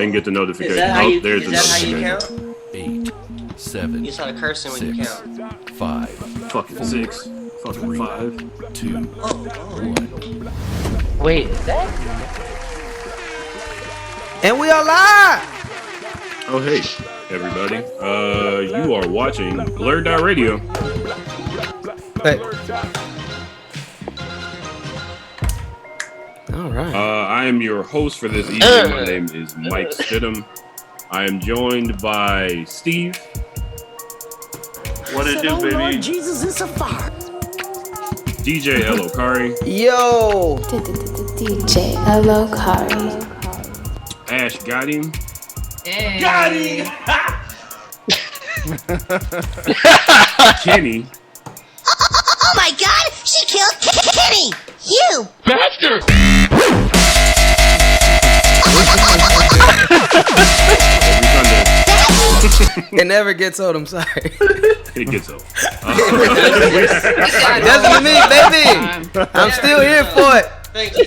didn't get the notification. There's the notification. 8, 7. You started cursing when you count. 5. Fucking 6. Fucking 5. 2. 1. Wait, is that? And we are live! Oh, hey, everybody. You are watching BlurdDotRadio. Hey. All right. I am your host for this evening. My name is Mike Stidham. I am joined by Steve. What it do, baby? Lord Jesus is a fire. DJ LO Kari. Yo! DJ LO Kari. Ash got him. Hey. Got him! Kenny. Oh my God! She killed Kenny. You Bastard! It never gets old, I'm sorry. It gets old. That's what me, baby! I'm still here for it. Thank you.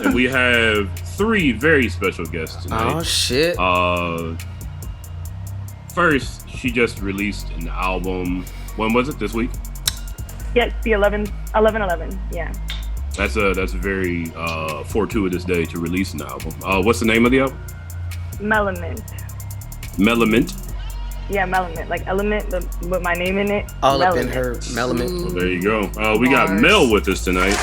And we have 3 very special guests tonight. Oh, shit. First, she just released an album. When was it? This week? Yes, the 11/11. Yeah. That's a very fortuitous day to release an album. What's the name of the album? Melement. Melement. Yeah, Melement. Like element with my name in it. All up in Melement. her Melement. Well, there you go. We got MEL with us tonight.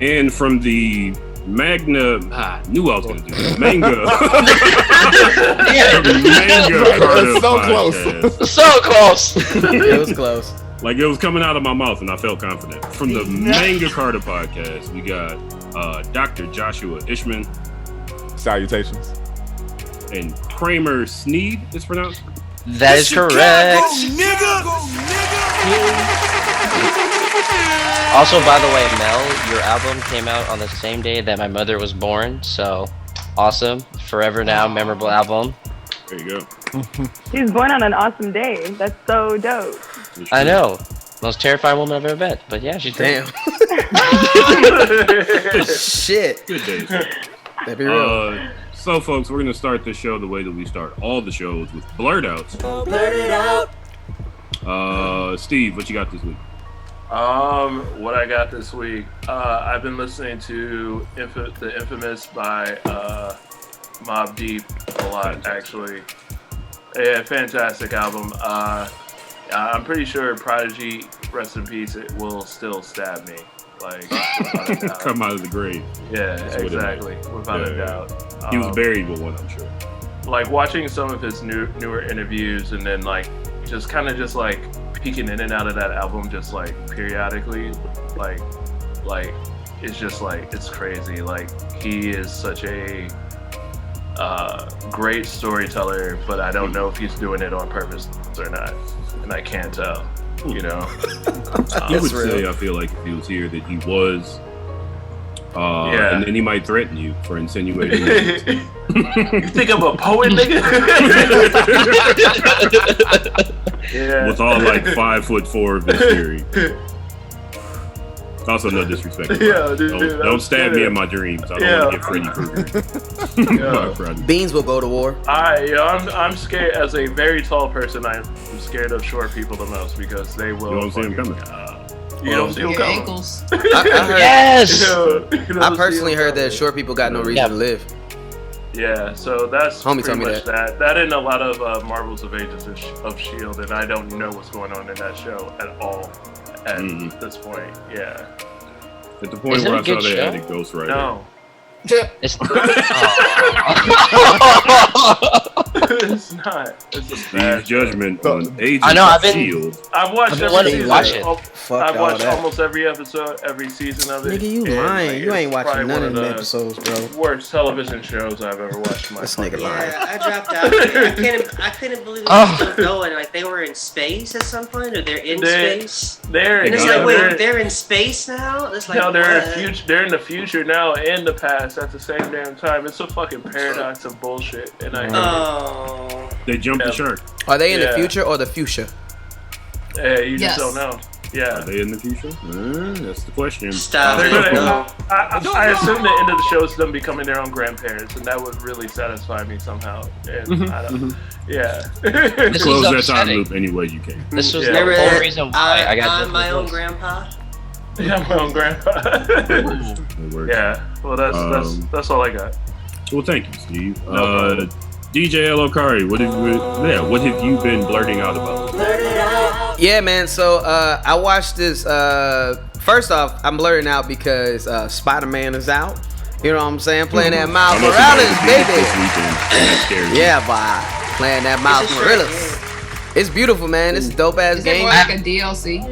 And from the knew I was gonna do that. Manga. Manga Carta So podcast. So close. It was close. Like it was coming out of my mouth and I felt confident. From the Manga Carta podcast, we got Dr. Johsua Ishmon. Salutations. And Kramer Sneed, it's pronounced? That is correct. Also, by the way, Mel, your album came out on the same day that my mother was born, so awesome. Forever Now, memorable album. There you go. She was born on an awesome day. That's so dope. I know. Most terrifying woman I've ever met. But yeah, she's Damn. Shit. Good days. That'd be real. So, folks, we're going to start this show the way that we start all the shows with Blurdouts. blurt it out. Steve, what you got this week? What I got this week, I've been listening to the Infamous by Mobb Deep a lot, actually. Yeah, fantastic album. I'm pretty sure Prodigy, rest in peace, it will still stab me. Like, without a doubt. Come out of the grave. Yeah, That's what it exactly. Without a doubt. He was buried with one, I'm sure. Like watching some of his newer interviews and then like just kind of just like peeking in and out of that album just like periodically, like it's just like it's crazy. Like he is such a great storyteller, but I don't know if he's doing it on purpose or not, and I can't tell. You know, He would say, I feel like if he was here, that he was. And then he might threaten you for insinuating. You think I'm a poet, nigga? Yeah. With all like 5'4" of his theory. Also, no disrespect. Yeah, dude, don't stab me in my dreams. I don't want to get Freddy Krueger. Beans will go to war. I'm scared. As a very tall person, I'm scared of short people the most because they will. You don't see him coming. You don't see him Your coming. ankles. I heard, Yes! I personally heard that short people got no reason to live. Yeah, so that's Homie pretty told me much that. That and a lot of Marvels of Agents of S.H.I.E.L.D., and I don't know what's going on in that show at all at this point. Yeah. At the point Is it where a I saw good they show? added Ghost Rider. No. It's It's not. It's a Steve's bad judgment on Agents I know, I've of been- S.H.I.E.L.D. I've watched I've been every wanting to season. watch it. Fuck I've all watched that. almost every episode, every season of it. Nigga, you and, lying. like, You ain't it's watching probably none one of them the episodes, bro. worst television shows I've ever watched in my This fucking nigga life. lying. Oh. Yeah, I dropped out. I couldn't believe it was still going. Like they were in space at some point, or they're in space. They're And it's yeah, like, wait, they're, they're in space now? It's like, no, they're what? they're in the future now and the past at the same damn time. It's a fucking paradox of bullshit, and I Oh. They jumped the shark. Are they in the Yeah. future or the fuchsia? you Yes. just don't know. Yeah. Are they in the future? That's the question. Stop. They're gonna, No. I assume the end of the show is them becoming their own grandparents, and that would really satisfy me somehow. And I don't, yeah. This Close is that time upsetting. loop any way you can. This was Yeah. the whole reason why I got I'm my own this. grandpa. Yeah, my own grandpa. It works. Yeah. Well, that's all I got. Well, thank you, Steve. No problem. DJ LO Kari, what have you been blurting out about? Yeah, man. So I watched this. First off, I'm blurting out because Spider-Man is out. You know what I'm saying? Playing that Miles Morales, baby. Yeah, boy. Playing that Miles Morales. It's beautiful, man. It's a dope ass Is it game. more like a DLC?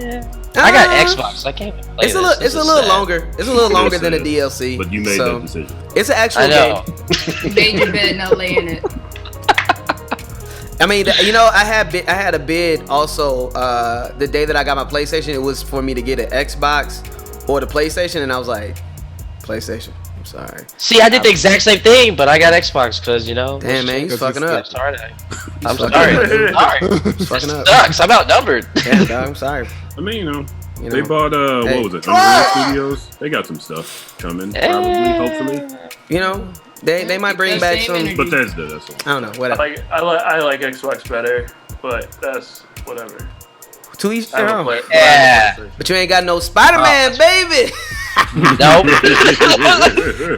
I got Xbox. I can't even play It's a little. It's a little longer. It's a little longer than a DLC. But you made that decision. It's an actual I know. game. Made your bed, no lay in it. I mean, you know, I had a bid also the day that I got my PlayStation. It was for me to get an Xbox or the PlayStation, and I was like, PlayStation. I'm sorry. See, I did the exact same thing, but I got Xbox because, you know. Damn, man, you fucking up. I'm sorry. Fucking up. Sucks. I'm outnumbered. Damn, dog, I'm sorry. I mean, you know they bought hey. what was it? Unreal Studios. They got some stuff coming, probably, hopefully. You know, they might bring back some. Bethesda, that's all. I don't know. Whatever. I like Xbox better, but that's whatever. To each their own. Yeah. But you ain't got no Spider-Man, baby. Nope.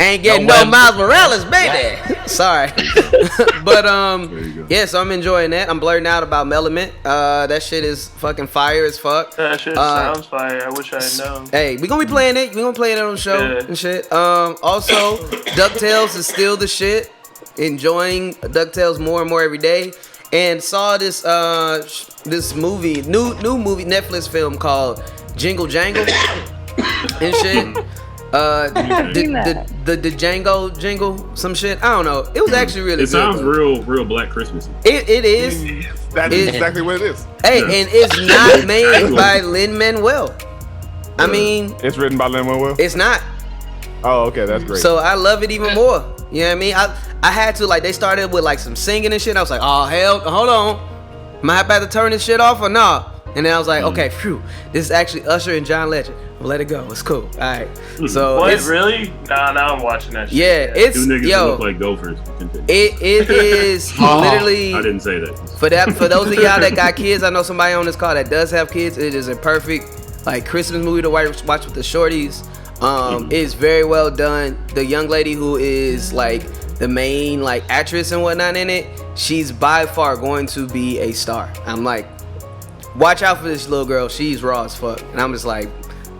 Ain't getting no Miles Morales, baby. Sorry. But yeah, so I'm enjoying that. I'm blurting out about Melement. That shit is fucking fire as fuck. That shit sounds fire. I wish I had known. Hey, we gonna be playing it. We gonna play it on the show and shit. Also, DuckTales is still the shit. Enjoying DuckTales more and more every day. And saw this this movie, new movie, Netflix film called Jingle Jangle and shit. The Django jingle, some shit. I don't know. It was actually really It good. sounds real Black Christmas. It is. That is exactly what it is. Hey, and it's not made by Lin-Manuel. I mean, it's written by Lin-Manuel. It's not. Oh, okay, that's great. So I love it even more. You know what I mean? I had to, like, they started with like some singing and shit. I was like, oh hell, hold on. Am I about to turn this shit off or not? And then I was like, okay, phew, this is actually Usher and John Legend. I'll let it go. It's cool. All right. So what, it's really? Nah, now I'm watching that shit. Yeah, it's Two niggas yo. that look like gophers. It is literally. I didn't say that. For those of y'all that got kids, I know somebody on this call that does have kids. It is a perfect like Christmas movie to watch with the shorties. It's very well done. The young lady who is like the main like actress and whatnot in it, she's by far going to be a star. I'm like, watch out for this little girl. She's raw as fuck, and I'm just like,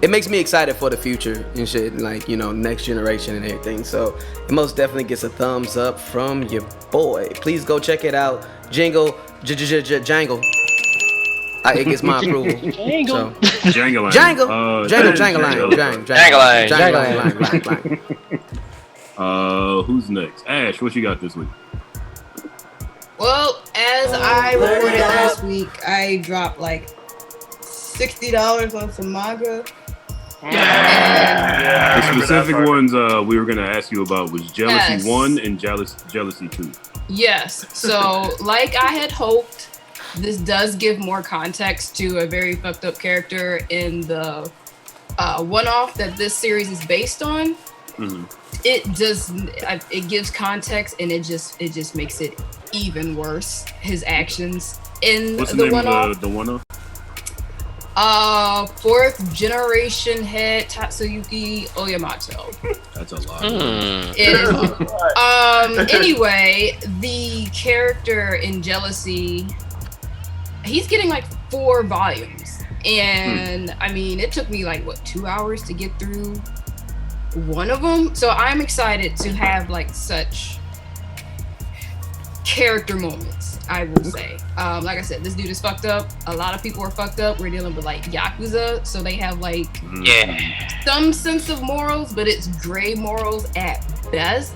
it makes me excited for the future and shit, and like, you know, next generation and everything. So it most definitely gets a thumbs up from your boy. Please go check it out. Jangle. It gets my approval. Jangle. Who's next? Ash, what you got this week? Well, as I reported last week, I dropped like $60 on some manga. The specific ones we were going to ask you about was Jealousy 1 and Jealousy 2. Yes. So, like I had hoped, this does give more context to a very fucked up character in the one-off that this series is based on. Mm-hmm. It gives context, and it just makes it even worse. His actions in What's the the name one-off. of the one-off? Fourth generation head Tatsuyuki Oyamato. That's a lot. Anyway, the character in Jealousy, he's getting like 4 volumes, and I mean, it took me like 2 hours to get through one of them. So I'm excited to have like such character moments, I will say. Like I said, this dude is fucked up. A lot of people are fucked up. We're dealing with like Yakuza, so they have like some sense of morals, but it's gray morals at best.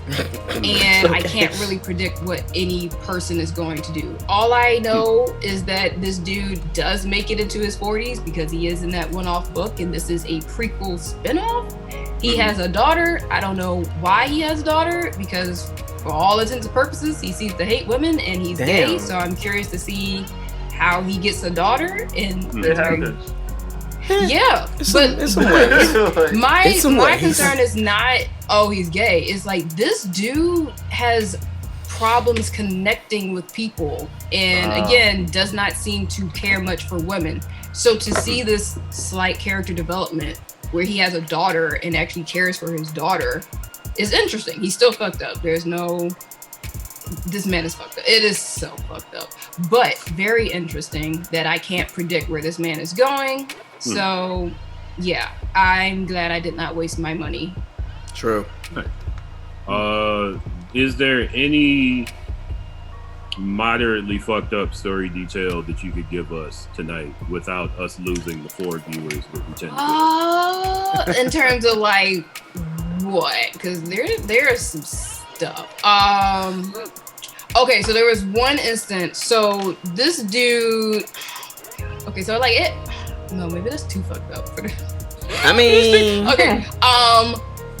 And I can't really predict what any person is going to do. All I know is that this dude does make it into his 40s because he is in that one-off book, and this is a prequel spinoff. He has a daughter. I don't know why he has a daughter, because for all intents and purposes, he seems to hate women and he's gay. So I'm curious to see how he gets a daughter. And Yeah, it's some ways. My concern is not, oh, he's gay. It's like, this dude has problems connecting with people, and again, does not seem to care much for women. So to see this slight character development where he has a daughter and actually cares for his daughter is interesting. He's still fucked up. This man is fucked up. It is so fucked up. But very interesting that I can't predict where this man is going. So, yeah, I'm glad I did not waste my money. True. Is there any moderately fucked up story detail that you could give us tonight without us losing the 4 viewers that we tend to In terms of like what? Because there is some stuff. Okay, so there was one instance. So this dude. Okay, so like it. No, maybe that's too fucked up for this. I mean. Okay.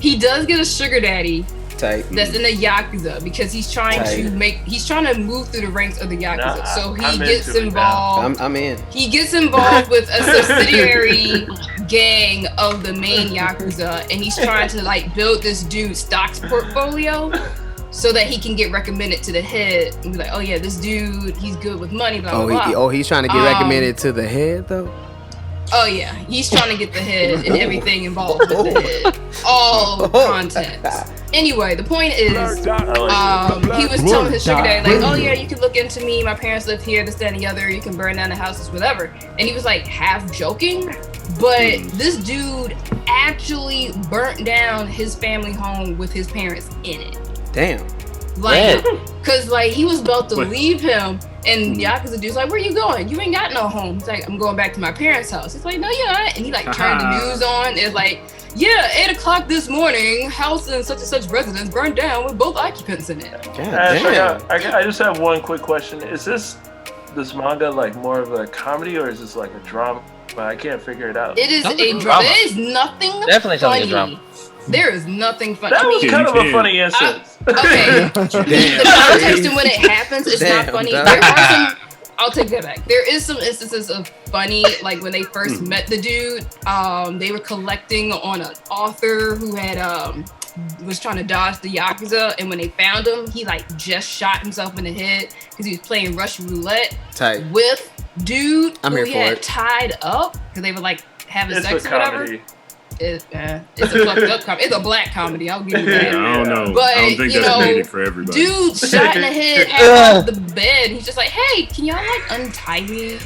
He does get a sugar daddy. Type. That's in the Yakuza because he's trying to move through the ranks of the Yakuza. So he gets involved. I'm in. He gets involved with a subsidiary gang of the main Yakuza, and he's trying to like build this dude's stocks portfolio so that he can get recommended to the head and be like, oh yeah, this dude, he's good with money, blah, blah, blah. He's trying to get recommended to the head though? Oh yeah, he's trying to get the head and everything involved with the head. All contents. Anyway, the point is, he was telling his sugar daddy, like, oh yeah, you can look into me, my parents live here, this, that, and the other, you can burn down the houses, whatever. And he was like half joking, but this dude actually burnt down his family home with his parents in it. Damn. Like, cause like he was about to leave him, and Yakuza dude's like, where you going? You ain't got no home. He's like, I'm going back to my parents' house. He's like, no, you're not. And he like turned the news on. It's like, yeah, 8 o'clock this morning, house in such and such residence burned down with both occupants in it. I just have one quick question. Is this manga like more of a comedy or is this like a drama? I can't figure it out. It is a drama. There is nothing Definitely funny. like a drama. There is nothing funny. That was kind of a funny instance. Okay. The context and when it happens, it's not funny. There are some. I'll take that back. There is some instances of funny, like when they first met the dude. They were collecting on an author who had was trying to dodge the Yakuza, and when they found him, he like just shot himself in the head because he was playing Russian roulette with dude who he had tied up because they were like having sex or whatever. It's a fucked up comedy. It's a black comedy. I'll give you that. I don't know. But, I don't think that's made it for everybody. Dude shot in the head, half off the bed. He's just like, hey, can y'all like untie me?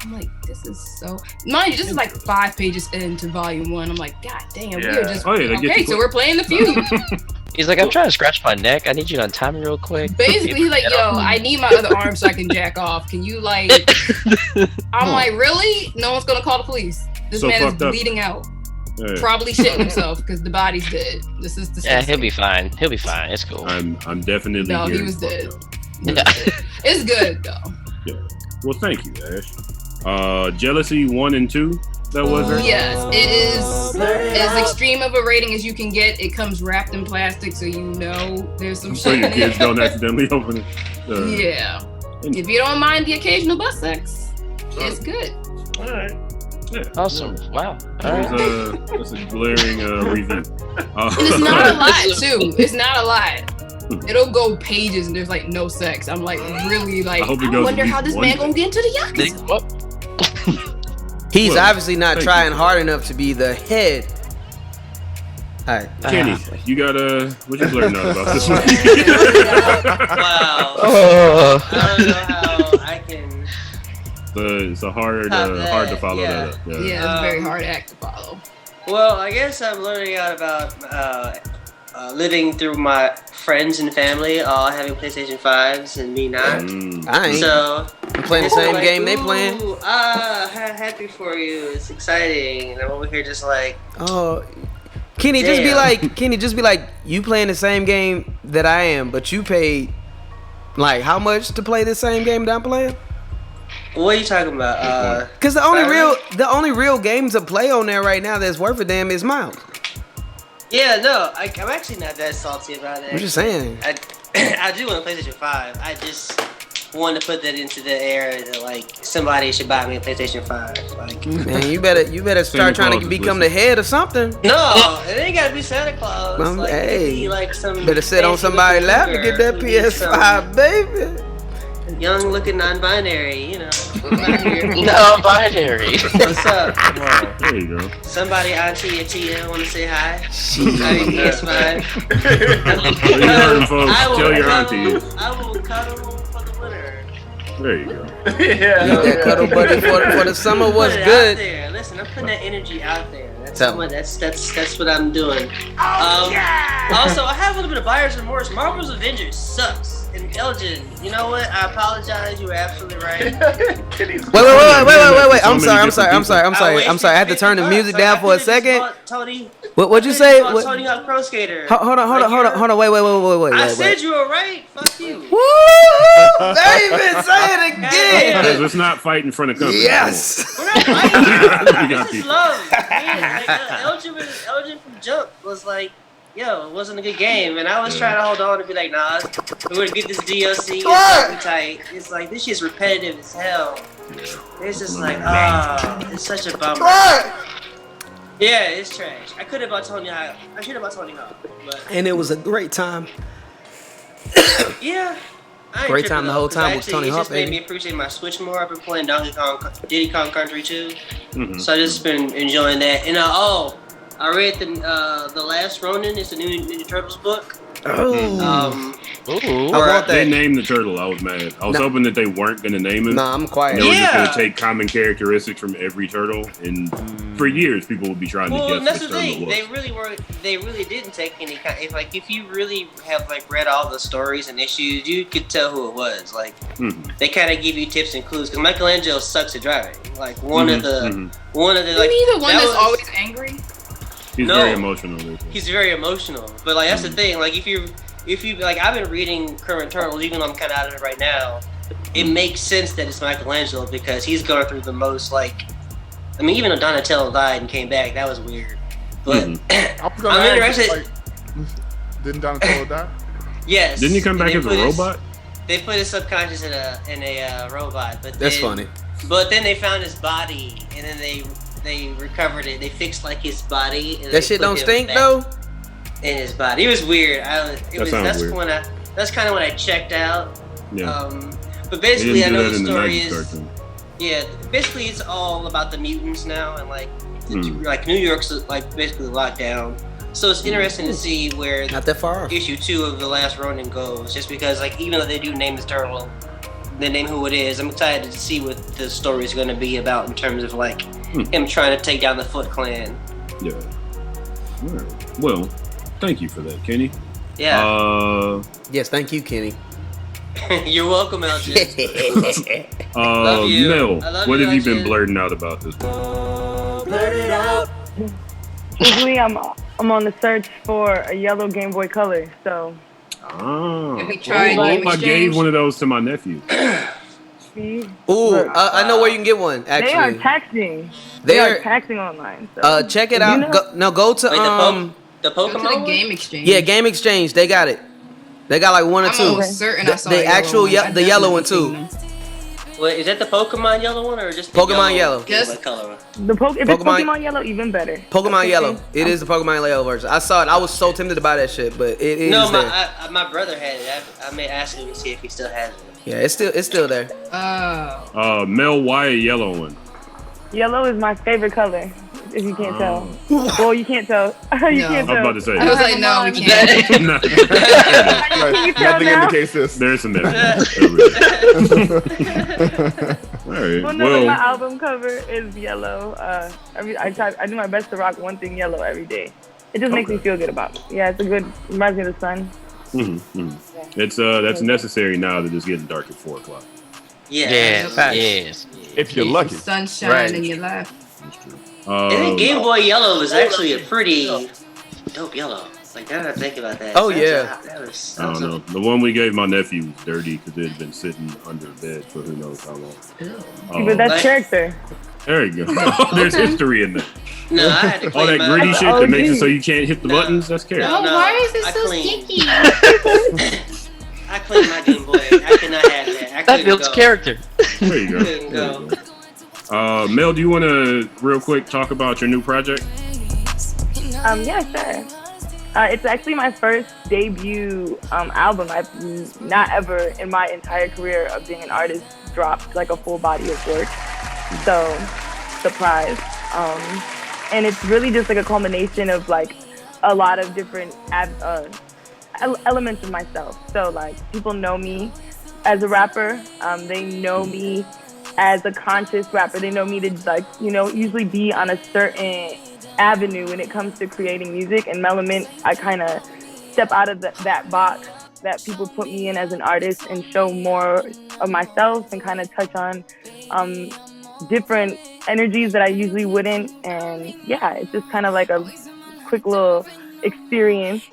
I'm like, this is so. Mind you, this is like 5 pages into volume 1. I'm like, god damn, we are just okay. So we're playing the feud. He's like, I'm trying to scratch my neck. I need you to untie me real quick. Basically, he's like, yo, I need my other arm so I can jack off. Can you like? I'm like, really? No one's gonna call the police. This man is bleeding out. Probably shitting himself because the body's dead. This is disgusting. Yeah, he'll be fine. He'll be fine. It's cool. I'm definitely. No, he was dead. It's good though. Yeah. Well, thank you, Ash. Jealousy 1 and 2. That was her. Yes, it is as extreme of a rating as you can get. It comes wrapped in plastic, so you know there's some so shit your in kids it. don't accidentally open it. Yeah. If you don't mind the occasional butt sex, it's good. All right. Yeah. Awesome. Wow. That's a glaring review. And it's not a lot, too. It's not a lot. It'll go pages and there's like no sex. I'm like really like, I wonder how this man gonna get into the Yakuza. He's obviously not trying hard enough to be the head. All right, Kenny, you got what you blurting out about this one? Wow. I don't know how I can. It's a hard to follow that up. Yeah, it's a very hard act to follow. Well, I guess I'm learning out about living through my friends and family all having PlayStation 5s and me not. I ain't. So I'm playing the same game they playing. Happy for you. It's exciting. And I'm over here just like, oh, Kenny, just be like, you playing the same game that I am, but you paid like how much to play the same game that I'm playing? What are you talking about? Because the only real games to play on there right now that's worth a damn is Miles. Yeah, no, I'm actually not that salty about it. I'm just saying. I do want a PlayStation 5. I just wanted to put that into the air that like somebody should buy me a PlayStation 5. Like, man, you better start trying to become the head or something. No, it ain't gotta be Santa Claus. Like, hey, be like some better sit on somebody's lap to get that PS5, baby. Young looking non-binary, you know. Non-binary. What's up? There you go. Somebody, auntie or Tia, want to say hi? PS5. You heard him, folks. Tell your auntie. I will cuddle for the winter. There you go. That cuddle buddy for the summer was good. Out there. Listen, I'm putting that energy out there. That's what I'm doing. Also, I have a little bit of buyer's remorse. Marvel's Avengers sucks. And Elgin, you know what? I apologize. You were absolutely right. Wait. I'm sorry. I had to turn the music down for a second. Tony. What'd you say? Tony Hawk Pro Skater. Hold on. Wait. I said you were right. Fuck you. Woo! David, say it again. Let's not fight in front of company. Yes. We're not fighting. This is love. Man, Elgin from Jump was like, yo, it wasn't a good game, and I was trying to hold on and be like, nah, we're gonna get this DLC. It's gonna be tight. It's like this shit's repetitive as hell. It's just like, it's such a bummer. Yeah, it's trash. I should have bought Tony Hawk, but and it was a great time. Yeah. Great time the whole time was Tony Hawk. It just made me appreciate my Switch more. I've been playing Diddy Kong Country 2, so I just been enjoying that. And I read the Last Ronin. It's a new Ninja Turtles book. I want that. They named the turtle. I was mad. I was hoping that they weren't going to name him. Nah, I'm quiet. They were just going to take common characteristics from every turtle, and for years people would be trying to guess Well, that's which the turtle thing. it was. They really didn't take any kind. If you really have like read all the stories and issues, you could tell who it was. Like they kind of give you tips and clues because Michelangelo sucks at driving. Like one of the You mean the one that's always angry? He's very emotional. He's very emotional, but like that's the thing. Like if you like, I've been reading current Turtles, even though I'm kind of out of it right now. It makes sense that it's Michelangelo because he's going through the most like. I mean, even though Donatello died and came back, that was weird. But I'm interested. Didn't Donatello die? Yes. Didn't he come back as a robot? They put his subconscious in a robot, but that's funny. But then they found his body, and then they recovered it. They fixed like his body. And that shit don't stink though. In his body, it was weird. That's weird. That's kind of when I checked out. Yeah. But basically, I know the story is. Cartoon. Yeah, basically it's all about the mutants now, and like New York's like basically locked down. So it's interesting to see where not that far off. Issue 2 of The Last Ronin goes. Just because like even though they do name the turtle, they name who it is. I'm excited to see what the story is going to be about in terms of like him trying to take down the Foot Clan. Yeah. All right. Well, thank you for that, Kenny. Yeah. Yes, thank you, Kenny. You're welcome, Elgin. Love you. Mel, what have you been blurting out about this? Blurt it out. Usually, I'm on the search for a yellow Game Boy Color. So. I gave one of those to my nephew. Ooh, I know where you can get one. Actually, they are taxing. They are taxing online. So. Check it out. Go to the Pokemon Game Exchange. Yeah, Game Exchange. They got it. They got like one or two. I'm certain I saw the actual the yellow one too. Wait, is that the Pokemon yellow one or just the Pokemon yellow? Yes. Color? If it's Pokemon yellow, even better. Pokemon yellow. It is the Pokemon yellow version. I saw it. I was so tempted to buy that shit, but it is. No, there. my brother had it. I may ask him to see if he still has it. Yeah, it's still there. Mel, why a yellow one? Yellow is my favorite color. If you can't tell. Well, you can't tell. You can't tell. I was about to say. I was like, no, we can't. Nothing indicates this. There's some there. All right. Well, my album cover is yellow. I do my best to rock one thing yellow every day. It just makes me feel good about it. Yeah, it's a good, reminds me of the sun. It's that's necessary now that it's getting dark at 4:00. Yes. If you're lucky. Sunshine in your life. That's true. I think Game Boy Yellow is actually a pretty dope yellow. Like, now that I think about that. Oh, yeah. I don't know. The one we gave my nephew was dirty because it had been sitting under a bed for who knows how long. But that's character. There you go. There's history in there. No, I had to all that gritty shit that makes it so you can't hit the buttons, that's character. Why is it so sticky? I claim my Game Boy. I cannot have that. That builds character. There you go. Couldn't go. Mel, do you want to real quick talk about your new project? Yeah, sure. It's actually my first debut album. I've not ever in my entire career of being an artist dropped like a full body of work. So, surprise. And it's really just like a culmination of like a lot of different elements of myself. So like people know me as a rapper. They know me as a conscious rapper. They know me to like, usually be on a certain avenue when it comes to creating music. And Melement, I kind of step out of that box that people put me in as an artist and show more of myself and kind of touch on different energies that I usually wouldn't. And yeah, it's just kind of like a quick little experience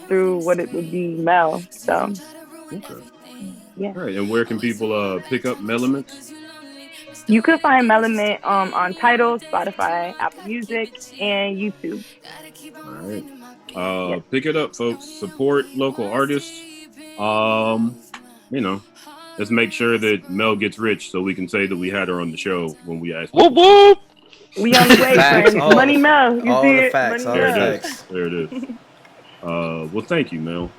through what it would be MEL. So okay. Yeah. All right, and where can people pick up Melement? You can find Melement on Tidal, Spotify, Apple Music, and YouTube. All right. Pick it up, folks. Support local artists. Let's make sure that Mel gets rich so we can say that we had her on the show when we asked. Whoop whoop! We on the way, friends. Money Mel. You all see the it? facts. Money All Mel. the facts. There it is. Well, thank you, Mel.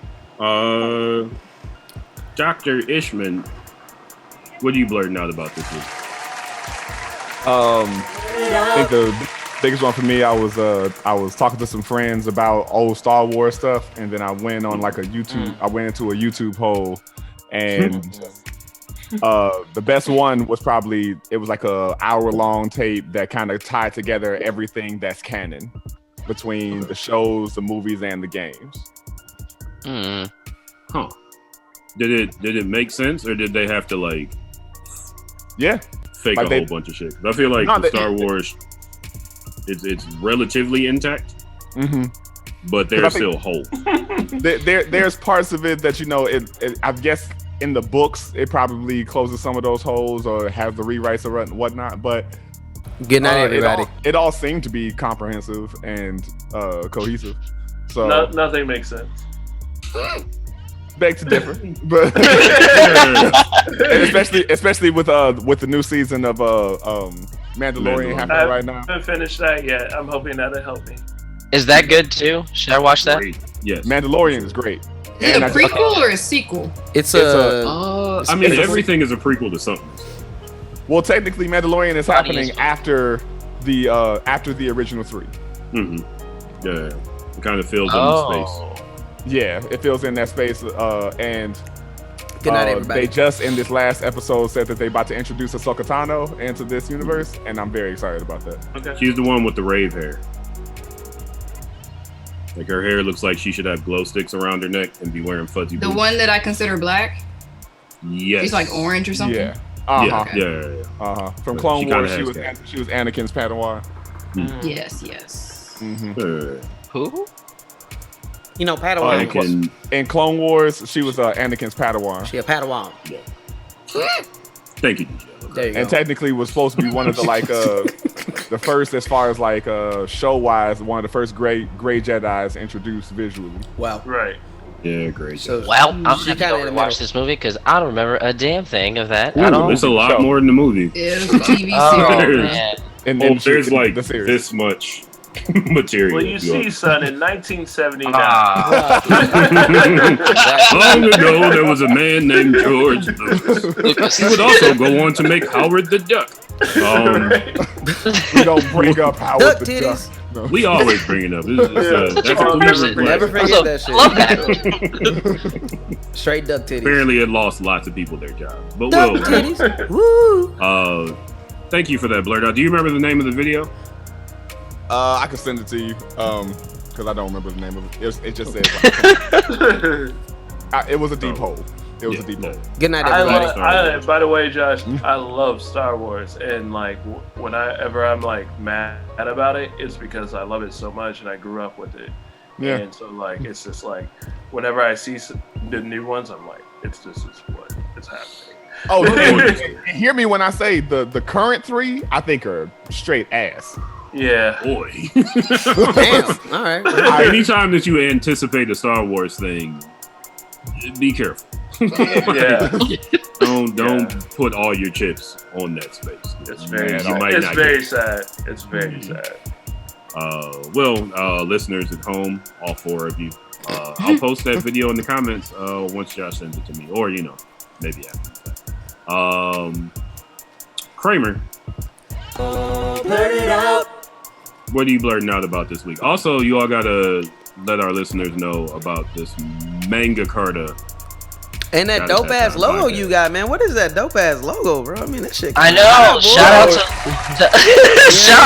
Dr. Ishmon, what are you blurting out about this week? I think the biggest one for me, I was talking to some friends about old Star Wars stuff, and then I went on like a YouTube. I went into a YouTube hole, and the best one was probably it was like a hour-long tape that kind of tied together everything that's canon between the shows, the movies, and the games. Huh? Did it make sense, or did they have to like? Yeah. Fake like a whole bunch of shit. I feel like the Star Wars, it's relatively intact, but there's still holes. There's parts of it that I guess in the books it probably closes some of those holes or has the rewrites or whatnot. But good night, everybody. It all seemed to be comprehensive and cohesive. So nothing makes sense. Beg to differ, but especially with the new season of Mandalorian happening right now. I haven't finished that yet. I'm hoping that'll help me. Is that good too? Should I watch that? Great. Yes. Mandalorian is great. Is it a prequel or a sequel? Everything is a prequel to something. Well, technically, Mandalorian is happening after the original 3. Yeah, it kind of fills in the space. Yeah, it fills in that space, and good night, everybody. They just in this last episode said that they about to introduce Ahsoka Tano into this universe, and I'm very excited about that. Okay. She's the one with the rave hair. Like her hair looks like she should have glow sticks around her neck and be wearing fuzzy boots. The one that I consider black? Yes. She's like orange or something? Yeah. Yeah. From Clone Wars, she was Anakin's Padawan. Yes. Who? Padawan. In Clone Wars, she was Anakin's Padawan. She a Padawan. Yeah. Thank you. There you and go. technically was supposed to be one of the the first, as far as like show wise, one of the first gray Jedis introduced visually. Wow. Right. Yeah, great. I'm gonna have to go watch this movie because I don't remember a damn thing of that at all. There's a lot more in the movie. Yeah, it's a TV series. And there's like this much material. Well, you see, son, in 1979. Long ago, there was a man named George Lucas. He would also go on to make Howard the Duck. We don't bring up Howard Duck the titties. Duck. No. We always bring it up. Never forget that shit. Love that. Straight duck titties. Apparently, it lost lots of people their jobs. But duck titties. Woo. Thank you for that, Blurdout. Do you remember the name of the video? I can send it to you because I don't remember the name of it. It just says it was a deep hole. It was a deep hole. Good night, everybody. By the way, Josh, I love Star Wars, and like whenever I'm like mad about it, it's because I love it so much and I grew up with it. Yeah. And so like it's just like whenever I see the new ones, I'm like, this is what is happening. Oh, hear me when I say the current 3, I think are straight ass. Yeah. Boy. Damn. All right. Anytime that you anticipate a Star Wars thing, be careful. Yeah. Don't put all your chips on that space. It's very sad. It's very sad. Listeners at home, all 4 of you, I'll post that video in the comments once Josh sends it to me, or maybe after that. Kramer, blurt it out. What are you blurting out about this week? Also, you all gotta let our listeners know about this Manga Carta. And that dope ass logo you got, man. What is that dope ass logo, bro? I mean, that shit. I know. Shout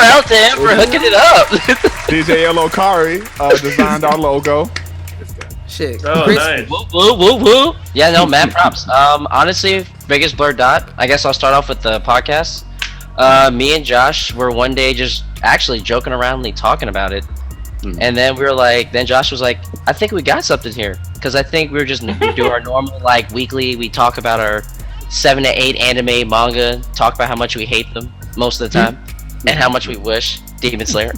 out to him for hooking it up. DJ LO Kari designed our logo. Shit. Oh, nice. Woo, woo, woo, woo. Yeah, no, mad props. Honestly, biggest blur dot. I guess I'll start off with the podcast. Me and Josh were one day just actually joking around, talking about it. And then we were like, then Josh was like, I think we got something here. Because I think we were just do our normal, weekly, we talk about our 7 to 8 anime, manga, talk about how much we hate them most of the time, and how much we wish Demon Slayer.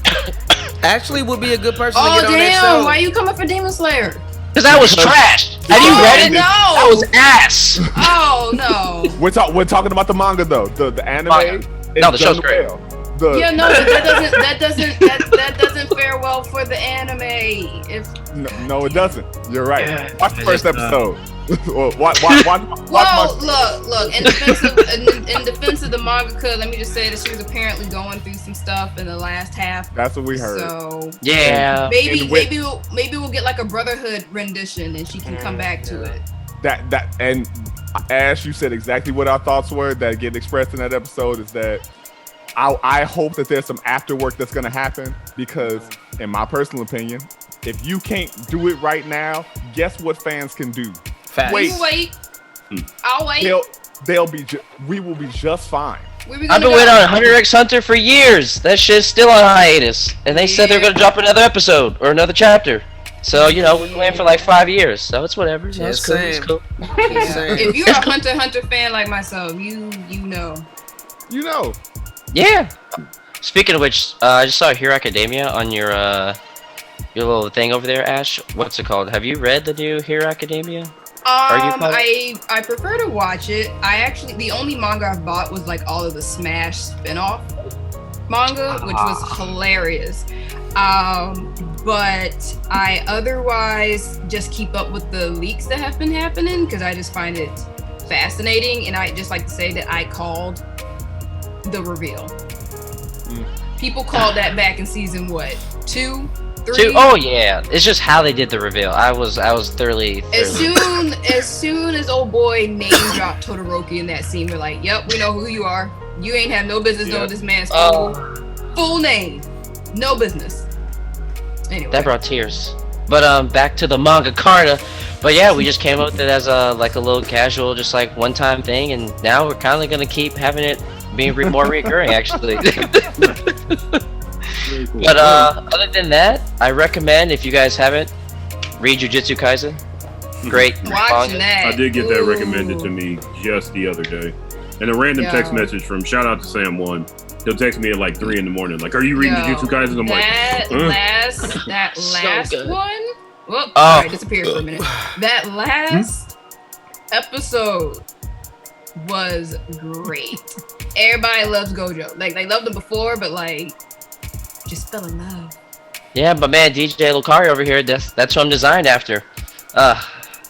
Actually would be a good person to Oh, get on that show. damn, why you coming for Demon Slayer? Because that was trash. Have you read it? No. That was ass. Oh, no. We're talking about the manga though. The anime. Manga. No, the show's great. Well. Yeah, no, but that doesn't fare well for the anime. No, it doesn't. You're right. Watch the first episode. watch Look. In defense of the mangaka, let me just say that she was apparently going through some stuff in the last half. That's what we heard. So yeah, maybe we'll get like a Brotherhood rendition, and she can come back to it. That and Ash, you said exactly what our thoughts were that get expressed in that episode. Is that I hope that there's some after work that's going to happen, because in my personal opinion, if you can't do it right now, guess what fans can do? Wait. I'll wait. We will be just fine. I've been waiting on Hunter x Hunter for years. That shit's still on hiatus, and they said they're going to drop another episode or another chapter. So we've been waiting for 5 years. So it's whatever. No, it's cool. It's cool. If you're a Hunter fan like myself, you know. Yeah. Speaking of which, I just saw Hero Academia on your little thing over there, Ash. What's it called? Have you read the new Hero Academia? I prefer to watch it. The only manga I've bought was all of the Smash spin-off manga, which was hilarious. But I otherwise just keep up with the leaks that have been happening because I just find it fascinating, and I just like to say that I called the reveal. People called that back in season 2, 3? Oh yeah, it's just how they did the reveal. I was thoroughly. As soon as old boy name dropped Todoroki in that scene, we're like, yep, we know who you are. You ain't have no business knowing this man's full name. No business. Anyway. That brought tears. But back to the manga Carta. But yeah, we just came up with it as a little casual, just one-time thing, and now we're kind of gonna keep having it being more recurring, actually. Cool. But other than that, I recommend, if you guys haven't, read Jujutsu Kaisen. Great. Watching that. I did get that recommended to me just the other day, and a random text message from shout out to Sam One. He'll text me at 3 a.m. Like, "Are you reading Jujutsu Kaisen?" I'm that last one. Whoop! Sorry, disappeared for a minute. That last episode was great. Everybody loves Gojo. They loved him before, but just fell in love. Yeah, but man, DJ LO Kari over here, that's what I'm designed after.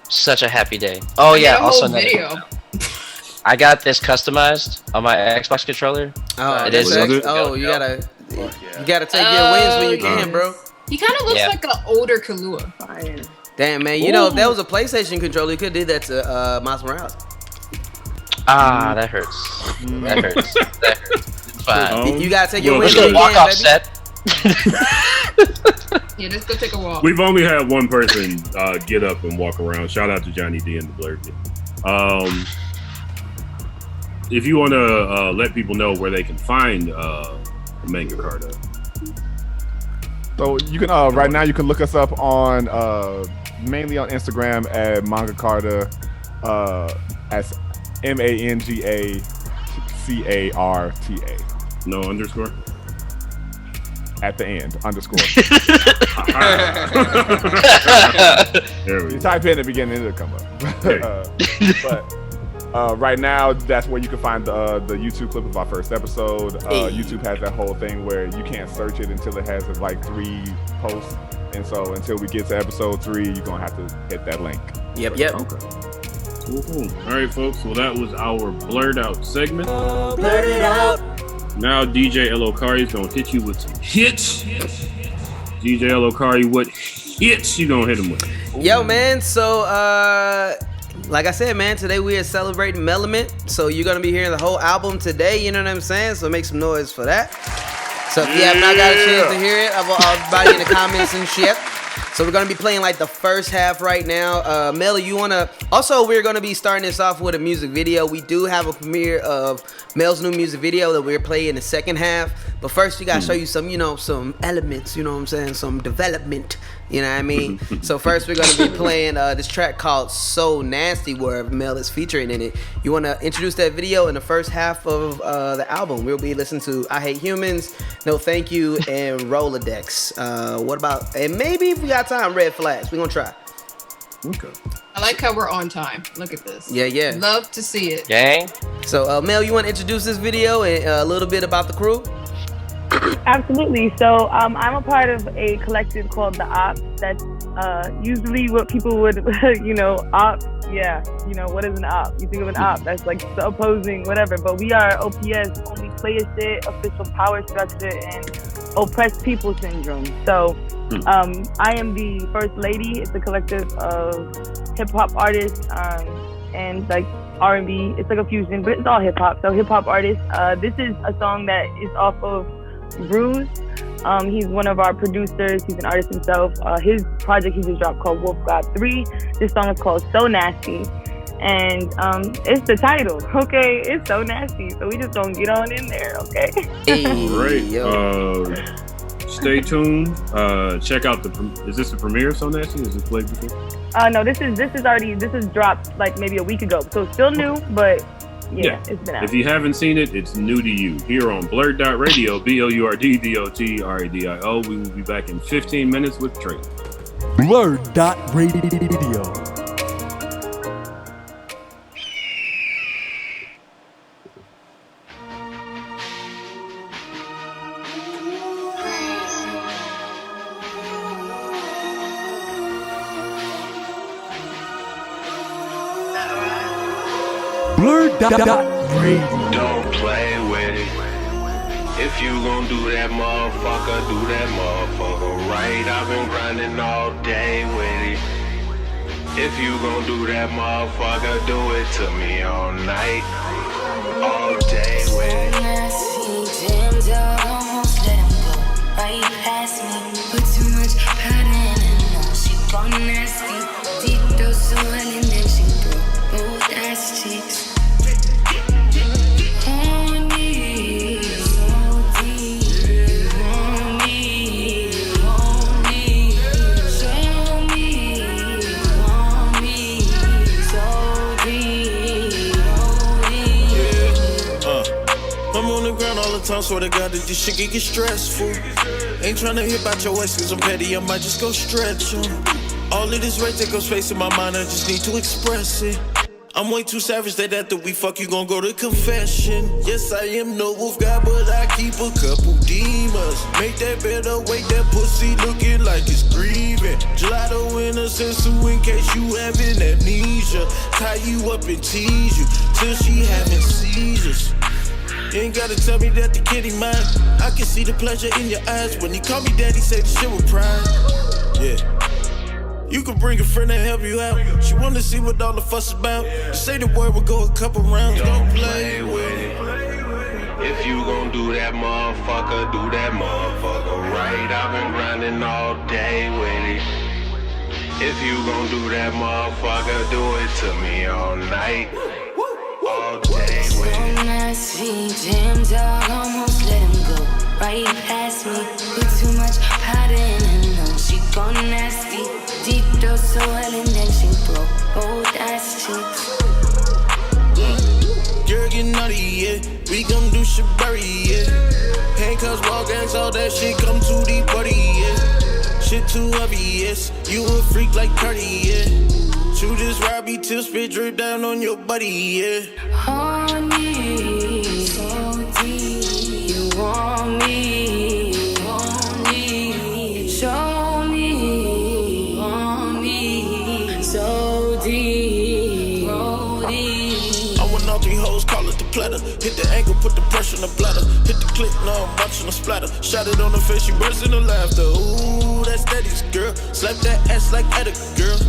Such a happy day. Oh yeah, also another video. I got this customized on my Xbox controller. Oh, it is. You gotta take your wins when you can, bro. He kind of looks like an older Kahlua. Damn, man. You know, if that was a PlayStation controller, you could do that to Miles Morales. Ah, that hurts. That hurts. It's fine. You gotta take your wins. Let's go walk off set. Yeah, let's go take a walk. We've only had one person get up and walk around. Shout out to Johnny D and the Blurred. If you want to let people know where they can find Manga Carta. So you can right now you can look us up on mainly on Instagram at Manga Carta as MangaCarta. No underscore. at the end, underscore. You type in the beginning, it'll come up. But right now, that's where you can find the YouTube clip of our first episode. YouTube has that whole thing where you can't search it until it has like 3 posts. And so until we get to episode 3, you're going to have to hit that link. Yep. Okay. Cool. All right, folks. Well, that was our Blurred Out segment. Blurt it out. Now, DJ LO Kari is going to hit you with some hits. DJ LO Kari, what hits you going to hit him with? Yo, man. So, like I said, man, today we are celebrating Melement. So you're going to be hearing the whole album today. You know what I'm saying? So make some noise for that. So if you have not got a chance to hear it, everybody in the comments and shit. So we're going to be playing like the first half right now. Mel, you want to... Also, we're going to be starting this off with a music video. We do have a premiere of Mel's new music video that we're playing in the second half. But first, you got to show you some, some elements, you know what I'm saying? Some development, you know what I mean? So first, we're going to be playing this track called So Nasty, where Mel is featuring in it. You want to introduce that video in the first half of the album. We'll be listening to I Hate Humans, No Thank You, and Rolodex. What about... And maybe if we got time, Red Flags. We're going to try. Okay. I like how we're on time. Look at this. Yeah. Love to see it. Gang. So, Mel, you want to introduce this video and a little bit about the crew? Absolutely. So I'm a part of a collective called the Ops. That's usually what people would, Ops. Yeah, what is an Op? You think of an Op, that's like the opposing, whatever. But we are OPS, only player shit, official power structure, and oppressed people syndrome. So I am the first lady. It's a collective of hip hop artists and like R&B. It's like a fusion, but it's all hip hop. So hip hop artists. This is a song that is off of Bruise. He's one of our producers. He's an artist himself. His project he just dropped called Wolf God 3. This song is called So Nasty. And it's the title, okay? It's so nasty. So we just gonna get on in there, okay? Great. Stay tuned. Check out is this the premiere of So Nasty? Is this played before? No, this is dropped like maybe a week ago. So it's still new, but yeah, it's been out. If you haven't seen it, it's new to you. Here on BlurdDotRadio, BLURDDOTRADIO. We will be back in 15 minutes with Trey. BlurdDotRadio. BlurdDotRadio. Don't play with it. If you gon' do that motherfucker, do that motherfucker right. I've been grinding all day with it. If you gon' do that motherfucker, do it to me all night, all day with it. Almost let him go right past me. Put too much powder in her nose. She gone nasty. Deep dose so well and then she threw both ass cheeks. Swear to God that this shit get stressful. Ain't tryna hit about your ex cause I'm petty, I might just go stretch em. All of this right there goes space in my mind, I just need to express it. I'm way too savage that after we fuck you gon' go to confession. Yes, I am no wolf guy, but I keep a couple demons. Make that better, wake that pussy looking like it's grieving. Gelato in a sensu in case you having amnesia. Tie you up and tease you till she having seizures. You ain't gotta tell me that the kitty mine. I can see the pleasure in your eyes. When you call me daddy, say the shit with pride. Yeah. You can bring a friend and help you out. She wanna see what all the fuss about. Just say the word, we'll go a couple rounds. Don't play with it. If you gon' do that motherfucker, do that motherfucker right. I've been grinding all day with it. If you gon' do that motherfucker, do it to me all night, all day with it. Damn dog, almost let him go right past me. Put too much powder in her nose. She gone nasty. Deep dose so well and then she broke both ass cheeks. Girl, get naughty, yeah. We gon' do shit berry, yeah. Handcuffs, wall gangs, all that shit come too deep, buddy, yeah. Shit too heavy, yes. You a freak like Cardi, yeah. Shoot this Robbie till spit drip down on your buddy, yeah. Honey, so deep, you want me, show me, want me, so deep, I want all three hoes, call it the platter. Hit the ankle, put the pressure on the bladder. Hit the clip, now I'm watching the splatter. Shot it on her face, she burst into laughter. Ooh, that's Daddy's girl. Slap that ass like Attica, girl.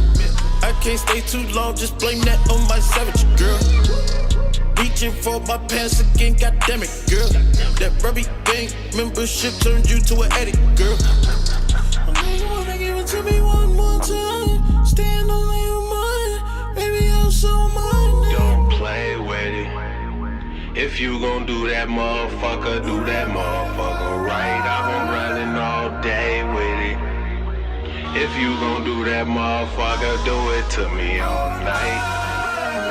I can't stay too long, just blame that on my savage, girl. Reaching for my pants again, goddammit, girl. That rubby gang membership turned you to an addict, girl. You wanna give it to me one more time? Stand on your mind, baby, I'm so mine. Don't play with it. If you gon' do that motherfucker, do that motherfucker right. I've been running all day with it. If you gon' do that motherfucker, do it to me all night,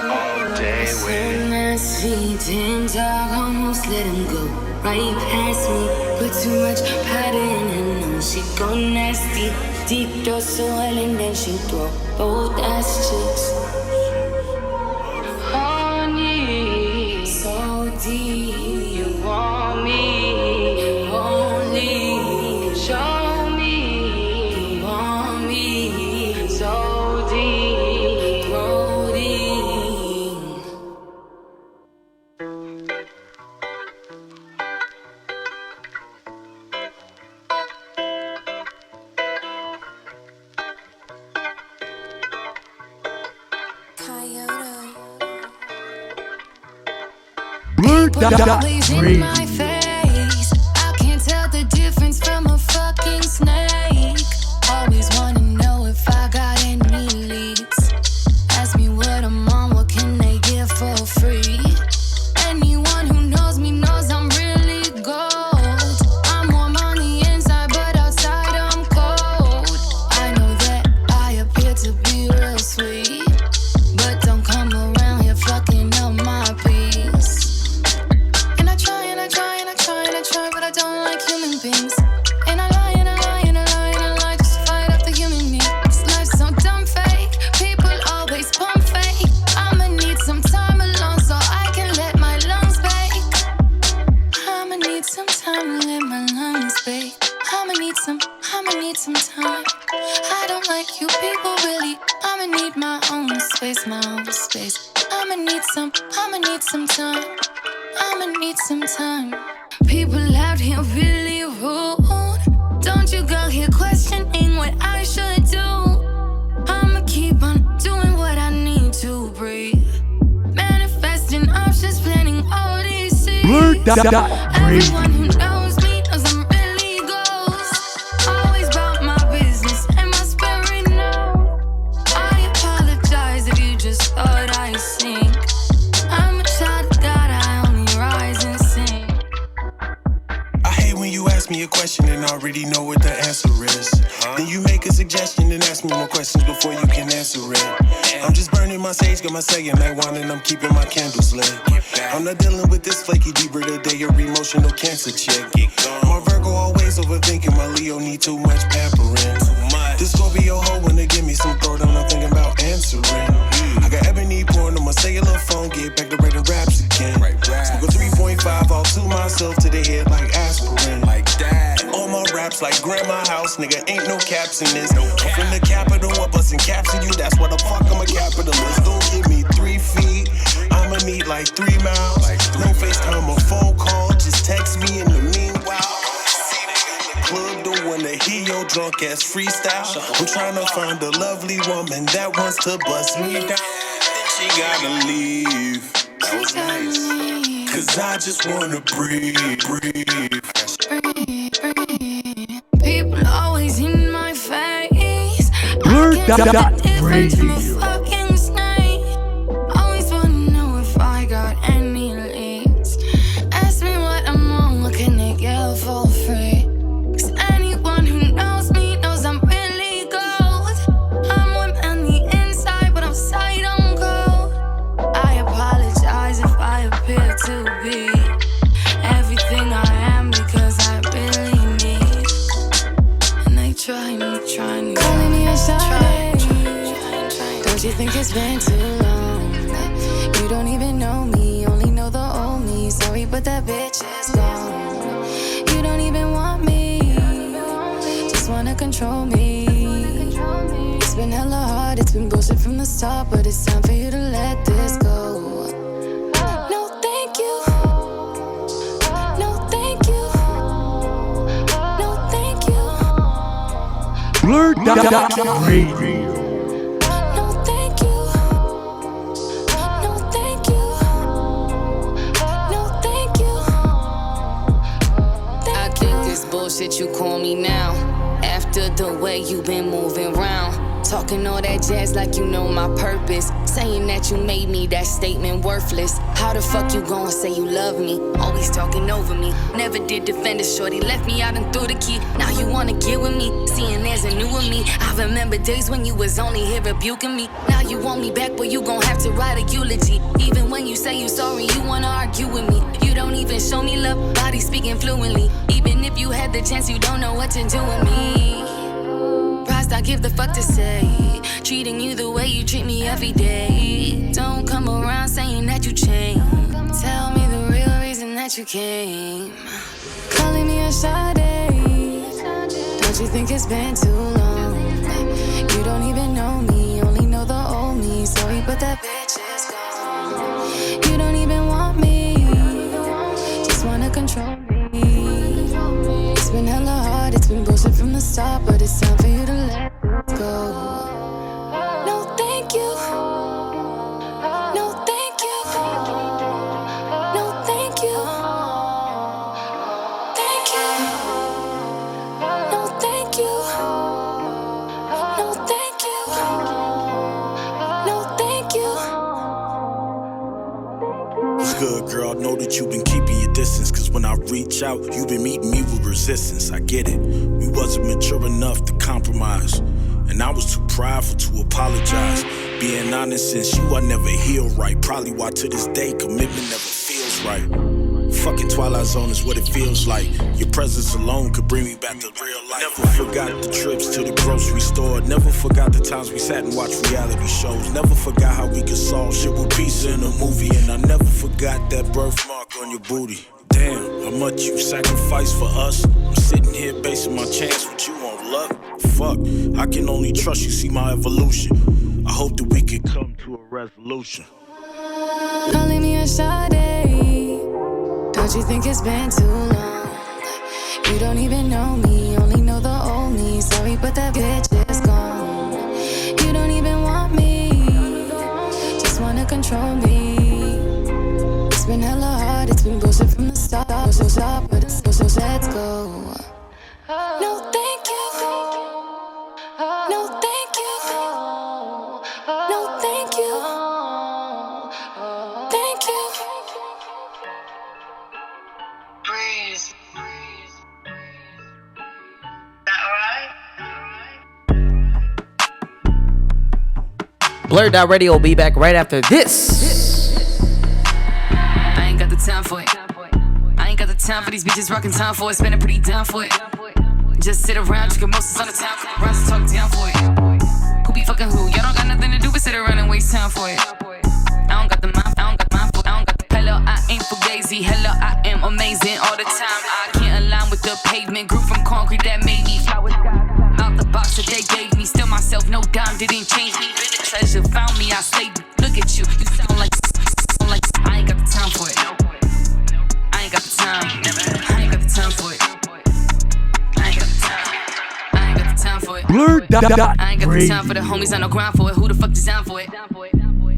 all day with it. Last feet in dog, almost let him go right past me. Put too much powder in her nose, she go nasty. Deep Johsua L and then she throw both ass cheeks. Honey, so deep, you want me, you only show. In my face, I can't tell the difference from a fucking snake. Always wanna know if I got any leads. Ask me what I'm on, what can they give for free? Anyone who knows me knows I'm really gold. I'm warm on the inside, but outside I'm cold. I know that I appear to be real sweet, but don't come around here fucking up my peace. But I don't like human beings. And I lie, and I lie, and I lie, and I lie just to fight up the human me. This life's so dumb fake. People always pump fake. I'ma need some time alone so I can let my lungs bake. I'ma need some time to let my lungs bake. I'ma need some time. I don't like you people really. I'ma need my own space, my own space. I'ma need some time. I'ma need some time. People out here really rude. Don't you go here questioning what I should do. I'ma keep on doing what I need to breathe. Manifesting options, planting all these seeds. Everyone who knows me knows I'm really ghost. Always about my business and my spirit knows. I apologize if you just thought I sink. I'm a child of God, I only rise and sing. When you ask me a question and I already know what the answer is, then you make a suggestion and ask me more questions before you can answer it. I'm just burning my sage, got my saying I want, and I'm keeping my candles lit. I'm not dealing with this flaky deeper today or emotional cancer chick. My Virgo always overthinking, my Leo need too much pampering. This Scorpio hoe wanna give me some throat, I'm not thinking about answering. I got ebony porn on my cellular phone, get back to writing raps again. Smoke a 3.5 all to myself to the head like aspirin. Like that. All my raps like grandma house, nigga, ain't no caps in this. I'm from the capital, I'm busting caps in you, that's why the fuck I'm a capitalist. Don't give me 3 feet, I'ma need like 3 miles. No FaceTime or phone call, just text me in the meanwhile. Club don't wanna hear your drunk ass freestyle. I'm trying to find a lovely woman that wants to bust me down. She gotta leave. That was nice. Cause I just wanna breathe. People always in my face. BlurdDotRadio. Fucking snake. Always wanna know if I got any leads. Ask me what I'm on, what can they get for free? Cause anyone who knows me knows I'm really gold. I'm warm on the inside, but outside I'm cold. I apologize if I appear Don't you think it's been too long? You don't even know me, only know the old me. Sorry, but that bitch is gone. You don't even want me, just wanna control me. It's been hella hard, it's been bullshit from the start, but it's time for you to let this go. No, thank you. No, thank you. No, thank you. BlurdDotRadio. Bullshit, you call me now. After the way you been moving round, talking all that jazz like you know my purpose. Saying that you made me, that statement worthless. How the fuck you gon' say you love me? Always talking over me. Never did defend a shorty, left me out and threw the key. Now you wanna get with me, seeing there's a new of me. I remember days when you was only here rebuking me. Now you want me back, but you gon' have to write a eulogy. Even when you say you sorry, you wanna argue with me. You don't even show me love, body speaking fluently. Even if you had the chance, you don't know what to do with me. Surprised I give the fuck to say. Treating you the way you treat me every day. Don't come around saying that you changed. Tell me the real reason that you came. Calling me a Sade. Don't you think it's been too long? You don't even know me, only know the old me. Sorry, but that bitch is gone. You don't even want me, just wanna control me. It's been hella hard, it's been bullshit from the start, but it's time for you to let this go. No, thank you. No, thank you. No, thank you. Thank you. No, thank you. No, thank you. No, thank you. What's good, girl? I know that you've been keeping your distance, cause when I reach out, you've been meeting me with resistance. I get it. We wasn't mature enough to compromise, and I was too prideful to apologize. Being honest, since you, I never healed right. Probably why to this day, commitment never feels right. Fucking Twilight Zone is what it feels like. Your presence alone could bring me back to real life. Never forgot the trips to the grocery store. Never forgot the times we sat and watched reality shows. Never forgot how we could solve shit with pizza in a movie. And I never forgot that birthmark on your booty. Damn, how much you sacrificed for us. I'm sitting here basing my chance with you on luck. Fuck, I can only trust you, see my evolution. I hope that we can come to a resolution. Calling me a Sade. Don't you think it's been too long? You don't even know me, only know the old me. Sorry, but that bitch is gone. You don't even want me, just wanna control me. It's been hella hard, it's been bullshit from the start. But it's so let's go. No, thank you. No, thank you. No, thank you. Thank you. Breeze. That alright? BlurdDotRadio will be back right after this. I ain't got the time for it. I ain't got the time for these bitches rocking time for it. Spending pretty down for it. Just sit around, drinking mostly on the town. Come around and talk down for it. Who be fucking who? Y'all don't got nothing to do but sit around and waste time for it. I don't got the mind, I don't got mind for it. I don't got the hello, I ain't fugazi. Hello, I am amazing all the time. I can't align with the pavement. Grew from concrete that made me flowers out the box that they gave me. Still myself, no dime, didn't change me. Been a treasure, found me, I slaved. Look at you, you sound like I ain't got the time for it. I ain't got the time. I ain't got the time for it. I ain't got the time. I ain't got the time for it. BlurdDotRadio. I ain't got the time for the homies on the grind for it. Who the fuck designed for it?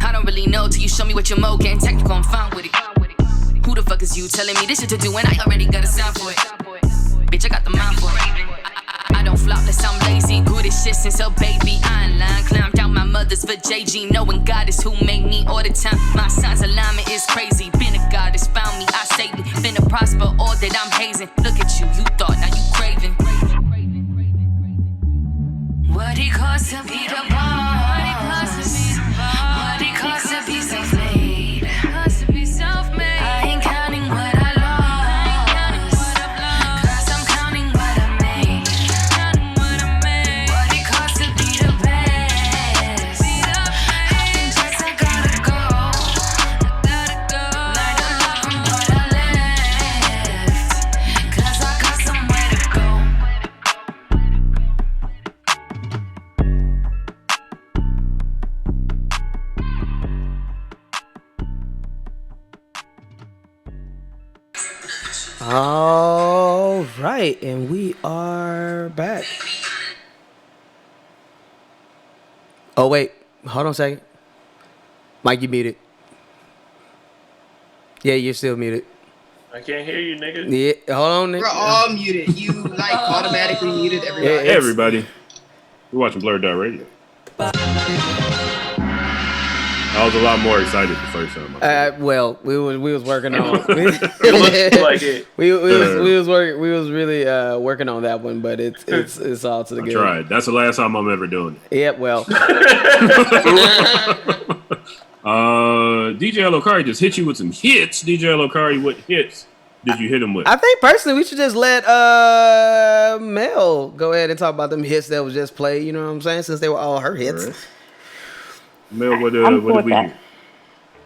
I don't really know till you show me what your mo. Getting technical, I'm fine with it. Who the fuck is you telling me this shit to do when I already got a sign for it? Bitch, I got the mind for it. I don't flop unless I'm lazy. Good as shit since a baby. I ain't lying, climbed out my mother's for JG. Knowing God is who made me all the time. My signs alignment is crazy. Been a goddess, found me, I saved me. Been a prosper, all that I'm hazing. Look at you, you thought, now you craving. What it costs to be the boss. What it costs to be the boss. What it costs to be self-made. I ain't counting what I lost. Cause I'm counting what I made. What it costs to be the best. All right, and we are back. Oh wait, hold on a second. Mike, you muted. Yeah, you're still muted. I can't hear you, nigga. Yeah, hold on. We're all muted. You like automatically muted everybody. Hey, everybody. We're watching BlurdDotRadio. I was a lot more excited the first time. Well, we was working on. It looked like it. We was really working on that one, but it's all to the good. Tried. That's the last time I'm ever doing it. Yeah, well. DJ LO Kari just hit you with some hits. DJ LO Kari, what hits did you hit him with? I think personally we should just let Mel go ahead and talk about them hits that was just played. You know what I'm saying? Since they were all her hits. Right. Mel, what cool did we hear?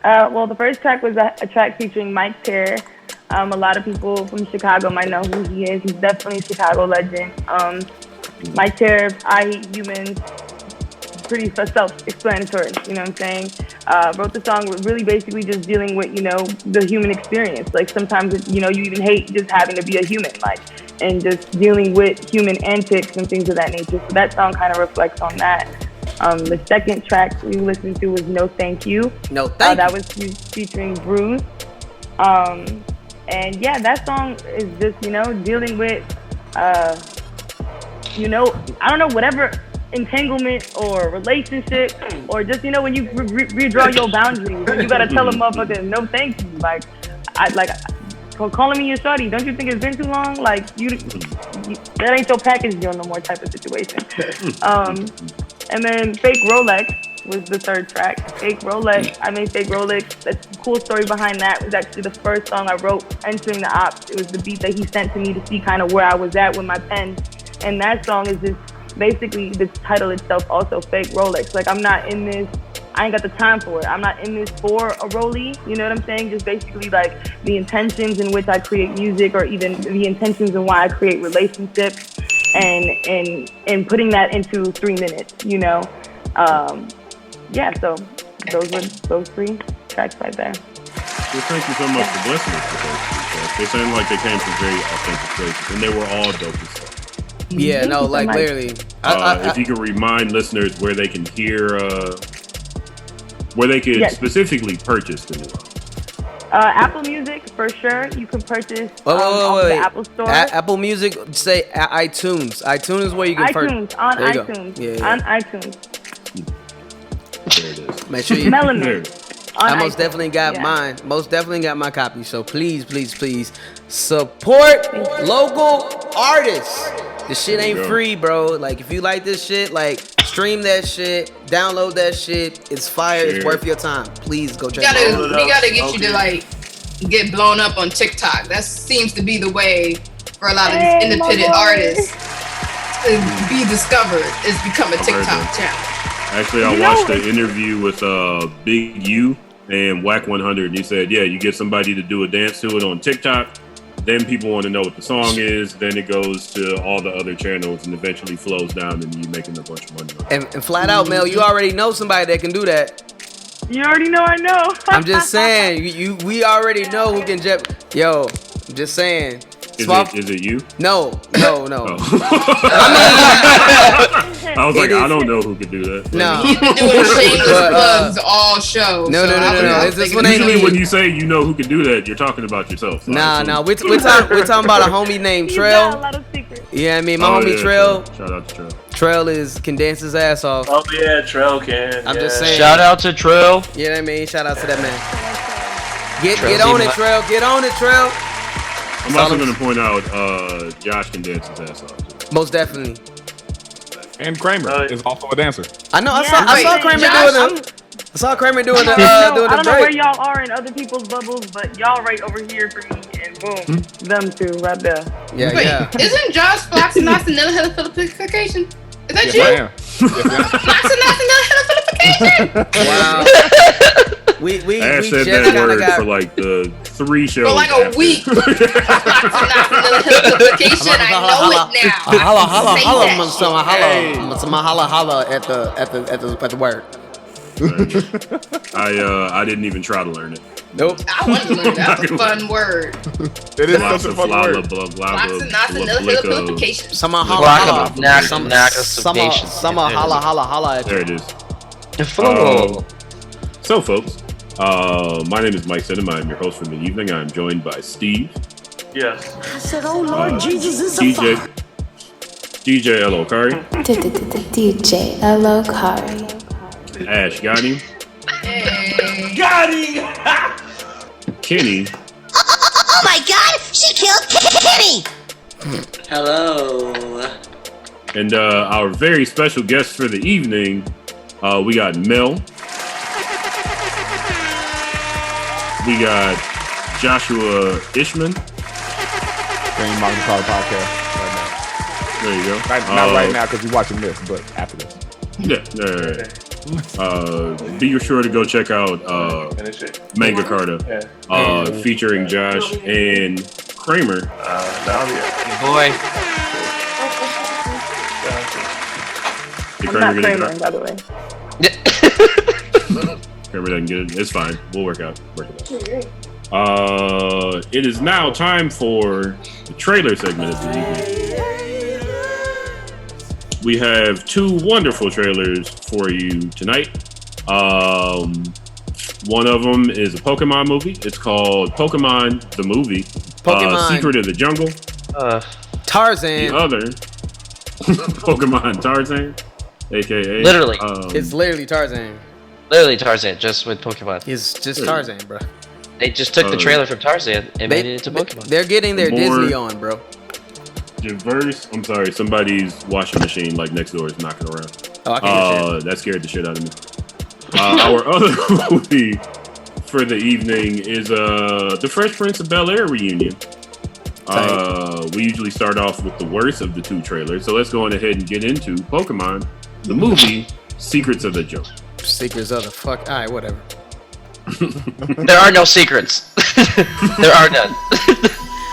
Well, the first track was a track featuring Mike Terror. A lot of people from Chicago might know who he is. He's definitely a Chicago legend. Mike Terror, I Hate Humans, pretty self-explanatory, you know what I'm saying? Wrote the song really basically just dealing with, the human experience. Like sometimes, you even hate just having to be a human, and just dealing with human antics and things of that nature. So that song kind of reflects on that. The second track we listened to was No Thank You. No Thank You. That was featuring Bruce. And yeah, that song is just, dealing with, I don't know, whatever entanglement or relationship or just, when you redraw your boundaries and you got to tell a motherfucker, no thank you. Calling me your shorty, don't you think it's been too long? That ain't your package deal no more type of situation. And then Fake Rolex was the third track. Fake Rolex, I made Fake Rolex. The cool story behind that was actually the first song I wrote entering the ops. It was the beat that he sent to me to see kind of where I was at with my pen. And that song is just basically the title itself also, Fake Rolex. I'm not in this, I ain't got the time for it. I'm not in this for a rollie, you know what I'm saying? Just basically the intentions in which I create music or even the intentions in why I create relationships and putting that into 3 minutes, Yeah, so those were those 3 tracks right there. Well, thank you so much for blessing us with those 3 tracks. They sound like they came from very authentic places, and they were all dope as fuck. Yeah, no, literally. If you could remind listeners where they can hear, where they could specifically purchase the new album. Apple Music, for sure. You can purchase off the Apple Store. Apple Music, say iTunes. iTunes is where you can purchase. On iTunes. Yeah. On iTunes. There it is. Make sure you... Melement. I most definitely got mine. Most definitely got my copy. So please, please, please support local artists. This shit ain't free, bro. If you like this shit, stream that shit, download that shit. It's fire. It's worth your time. Please go check it out. We gotta get you to get blown up on TikTok. That seems to be the way for a lot of these independent artists to be discovered. Is become a TikTok channel. Actually, I watched an interview with Big U and Whack 100, and he said, yeah, you get somebody to do a dance to it on TikTok, then people want to know what the song is, then it goes to all the other channels and eventually flows down and you're making a bunch of money. And flat out, Mel, you already know somebody that can do that. You already know I know. I'm just saying, we already know who can Yo, I'm just saying. Is it you? No. Oh. I was like, I don't know who could do that. No. Doing shameless plugs all show. No. Usually when you say you know who can do that, you're talking about yourself. So Nah. We're talking about a homie named Trail. Got a lot of secrets. Yeah, I mean, my homie Trail. Shout out to Trail. Trail can dance his ass off. Oh yeah, Trail can. I'm just saying. Shout out to Trail. You know what I mean? Shout out to that man. Get on it, Trail. Get on it, Trail. I'm also going to point out Josh can dance his ass off too. Most definitely. And Kramer is also a dancer. I know. I saw Kramer doing them. I saw Kramer doing the I don't know where y'all are in other people's bubbles, but y'all right over here for me, and boom, them two right there. Yeah, Wait, yeah. Isn't Josh Floxinax and Philippification? Is that you? I am. Floxinax and Wow. We Ash said just that kind word of got for the 3 shows. For a week. Floxinax and I know it now. Holla at the word. I didn't even try to learn it. Nope. I want to learn. That's a fun word. It is such a fun word. Someone holla holla at There you. it is. So, folks, my name is Mike Sinema. I'm your host for the evening. I'm joined by Steve. Yes. I said, oh Lord Jesus, is a DJ LO Kari. DJ LO Kari. Ash got him. Got him! Kenny. Oh my God! She killed Kenny! Hello. And our very special guest for the evening, we got MEL. We got Johsua Ishmon. Bring Manga podcast right now. There you go. Not right now because we're watching this, but after this. Yeah. Be sure to go check out Manga Carta, featuring Josh and Kramer. Boy. Did I'm not Kramer Kramer, by the way. Kramer doesn't get it. It's fine. We'll work it out. It is now time for the trailer segment of the evening. We have two wonderful trailers for you tonight. One of them is a Pokemon movie. It's called Pokemon the Movie. Pokemon Secret of the Jungle. Tarzan. The other Pokemon Tarzan, aka Literally. It's literally Tarzan. Literally Tarzan, just with Pokemon. It's just Tarzan, bro. They just took the trailer from Tarzan and made it into Pokemon. They're getting their Disney on, bro. Diverse. I'm sorry, somebody's washing machine like next door is knocking around. Oh, I can hear that scared the shit out of me. Our other movie for the evening is the Fresh Prince of Bel-Air reunion. We usually start off with the worst of the two trailers, so let's go on ahead and get into Pokemon the movie, Secrets of the Jungle. Secrets of the fuck. All right, whatever. There are no secrets. There are none.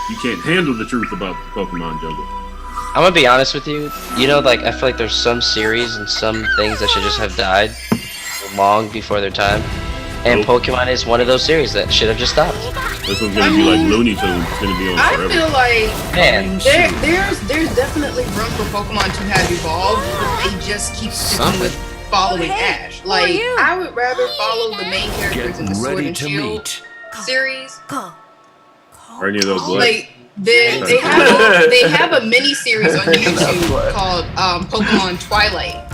You can't handle the truth about Pokemon Jungle. I'm gonna be honest with you. You know, like, I feel like there's some series and some things that should just have died long before their time. And Pokemon is one of those series that should have just stopped. This one's gonna be like Looney Tunes. It's gonna be on forever. I feel like Man. there's definitely room for Pokemon to have evolved, but they just keep sticking with following Ash. Like, I would rather follow the main characters in the Sword and Shield series. Are any of those black? Like, they have a mini series on YouTube called Pokemon Twilight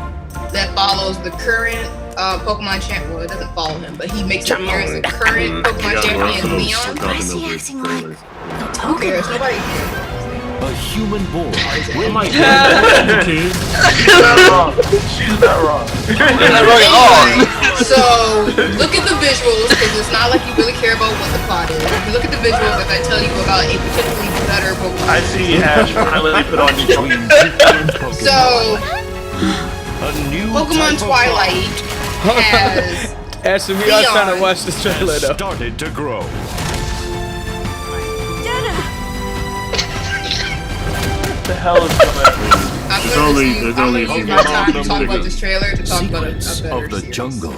that follows the current Pokemon champion. Well, it doesn't follow him, but he makes an appearance in current Pokemon champion Leon. Who cares? Nobody cares. A human boy. Oh my She's not wrong. She's not wrong. So look at the visuals, because it's not like you really care about what the plot is. If you look at the visuals, if I tell you about a potentially better Pokemon. I see Ash finally put on the So Pokemon Twilight has Ashley, we are trying to watch this trailer though. Started to grow. What the hell is going on? There's only a few more time to talk about this trailer to talk about a better of the jungle.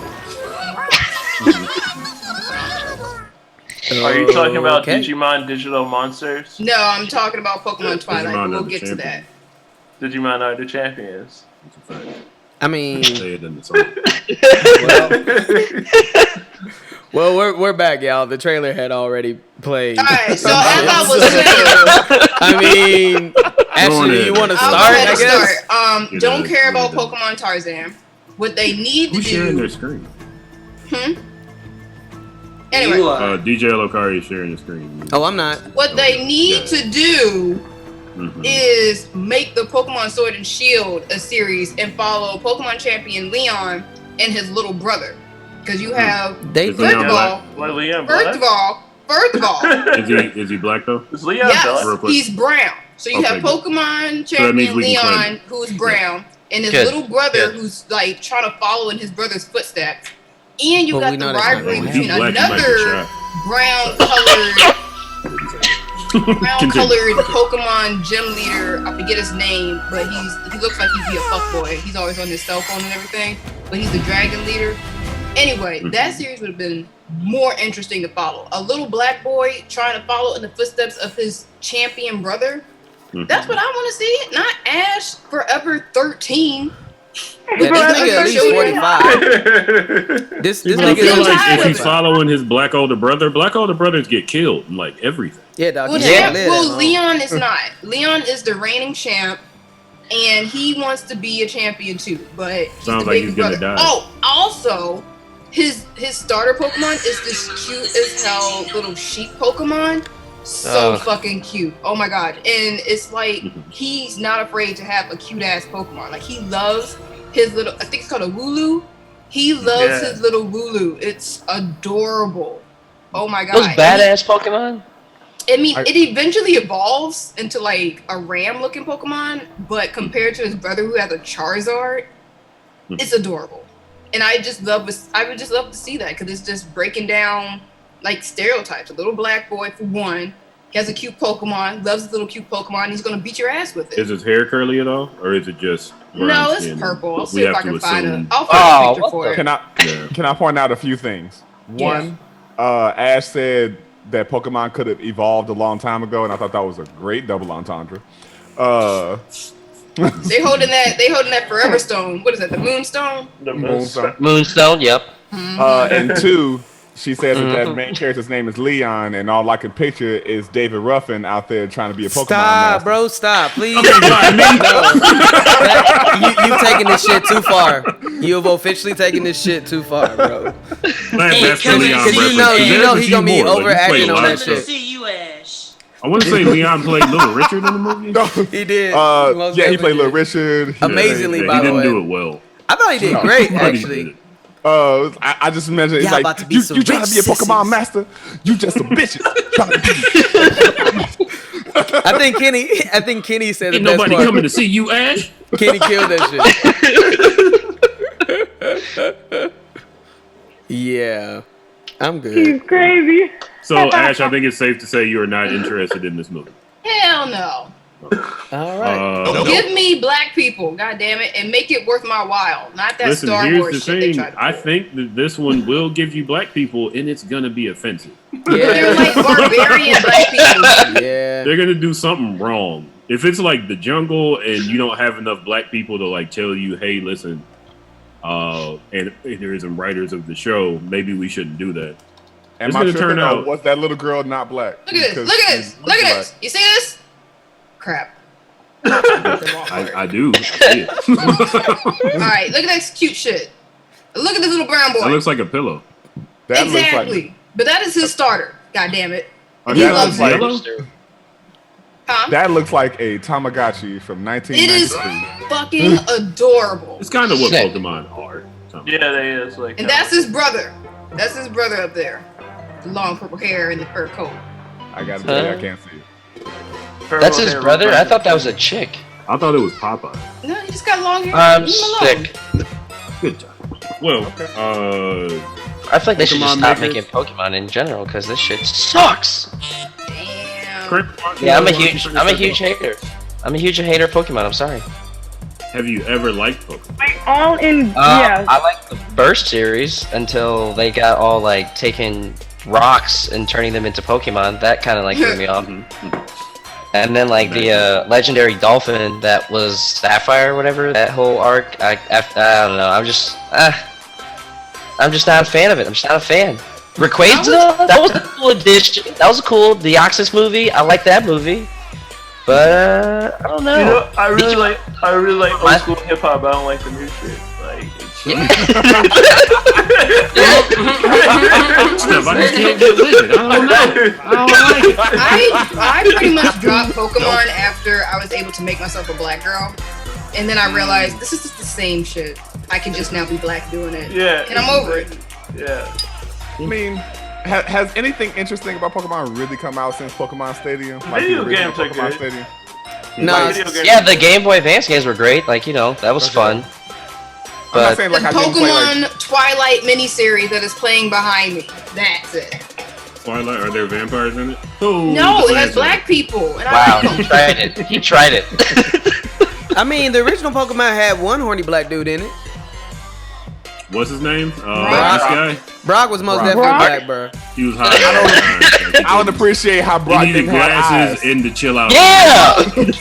Are you talking about Digimon Digital Monsters? No, I'm talking about Pokemon Twilight, but we'll get to that. Digimon are the champions. I mean, say it in the song. Well, we're back, y'all. The trailer had already played. All right, so as I was saying, I mean, actually, you want to start? I guess. Don't care about Pokemon Tarzan. What they need to Who's do. sharing their screen? Anyway, DJ LO Kari is sharing the screen. Oh, I'm not. What they need to do is make the Pokemon Sword and Shield a series and follow Pokemon champion Leon and his little brother. Because you have first of all, is he black though? Is Leon yes, he's brown. So you have Pokemon champion Leon, who's brown, and his little brother who's like trying to follow in his brother's footsteps. And you got the rivalry between another brown colored Pokemon gym leader. I forget his name, but he looks like he'd be a fuckboy. He's always on his cell phone and everything. But he's the dragon leader. Anyway, that series would have been more interesting to follow. A little black boy trying to follow in the footsteps of his champion brother. That's what I want to see. Not Ash forever 13. Yeah, this nigga at least 45. This nigga feel is like if he's following his black older brothers get killed in like everything. Yeah, dog. Well, Leon is not. Leon is the reigning champ, and he wants to be a champion too. But sounds like he's gonna die. Oh, also, his starter Pokemon is this cute as hell little sheep Pokemon. So fucking cute. Oh my god. And it's like he's not afraid to have a cute ass Pokemon. Like he loves his little, I think it's called a Wooloo. He loves his little Wooloo. It's adorable. Oh my god. Those badass Pokemon? I mean, it eventually evolves into like a ram looking Pokemon, but compared to his brother who has a Charizard, it's adorable. And I would just love to see that because it's just breaking down like stereotypes. A little black boy for one, he has a cute Pokemon, loves his little cute Pokemon, and he's gonna beat your ass with it. Is his hair curly at all, or is it just? No, it's purple. I'll see if I can find a picture for it. Can I point out a few things? One, Ash said that Pokemon could have evolved a long time ago, and I thought that was a great double entendre. They holding that Forever Stone. What is that? The Moonstone? The Moonstone. Moonstone. Yep. And two, she said that main character's name is Leon, and all I can picture is David Ruffin out there trying to be a Pokemon master. Bro, stop, please. You taking this shit too far. You've officially taken this shit too far, bro. Because you know he gonna be overacting on that shit. See you, Ash. I want to say Leon played Little Richard in the movie. No, he did. He played Little Richard. Amazingly, by the way. He didn't do it well. I thought he did great, actually. I just imagine it's like you trying to be a Pokemon master. You just some bitches. I think Kenny said Ain't the best nobody part. coming to see you, Ash. Kenny killed that shit. Yeah, I'm good. He's crazy. So Ash, I think it's safe to say you are not interested in this movie. Hell no. All right. Give me black people, god damn it, and make it worth my while. Not that Listen, Star here's Wars the shit they thing. tried to I think that this one will give you black people, and it's gonna be offensive. They're like barbarian black people. Yeah. They're gonna do something wrong. If it's like the jungle and you don't have enough black people to like tell you, hey, listen, and there is some writers of the show, maybe we shouldn't do that. And it's my gonna turn out. Was that little girl not black? Look at this. Look at this. Look at this. You see this? Crap. I do. I see it. Alright, look at this cute shit. Look at this little brown boy. That looks like a pillow. That exactly. But that is his starter. God damn it. Oh, He that loves looks it. yellow? Huh? That looks like a Tamagotchi from It is 1993. fucking adorable. It's kind of what Pokemon are. Yeah, they is like. And that's his brother. That's his brother up there. The long purple hair and the fur coat. I gotta tell you, I can't see it. That's his brother? I thought that was a chick. I thought it was Popeye. No, he just got long hair. I'm Leave him alone. sick. Good job. Well, I feel like they should just Pokemon stop makers? making Pokemon in general because this shit sucks. Damn. Yeah, I'm a huge hater. I'm a huge hater of Pokemon. I'm sorry. Have you ever liked Pokemon? All in, yeah. I like the Burst series until they got all like taking rocks and turning them into Pokemon. That kind of like threw me off. And then like the legendary dolphin that was Sapphire or whatever, that whole arc, I don't know. I'm just not a fan of it. I'm just not a fan. Rayquaza, that was a cool addition. That was a cool Deoxys movie. I like that movie. But I don't know. You know, I really like old school hip hop. I don't like the new shit. Like, I just can't get with it. I don't know. I don't like it. I pretty much dropped Pokemon after I was able to make myself a black girl, and then I realized this is just the same shit. I can just now be black doing it. Yeah. And I'm over it. Yeah. I mean, has anything interesting about Pokemon really come out since Pokemon Stadium? Like Video the original games are Pokemon good. Stadium? No, yeah, the Game Boy Advance games were great. Like, you know, that was fun. I'm not But saying The like I didn't play Pokemon like Twilight miniseries that is playing behind me. That's it. Twilight, are there vampires in it? Oh, No, it has black people. And I wow, like he them. tried it. He tried it. I mean, the original Pokemon had one horny black dude in it. what's his name? This guy. Brock was most definitely black, bro. He was hot. I don't appreciate how Brock needed didn't have glasses eyes. and to chill out. I don't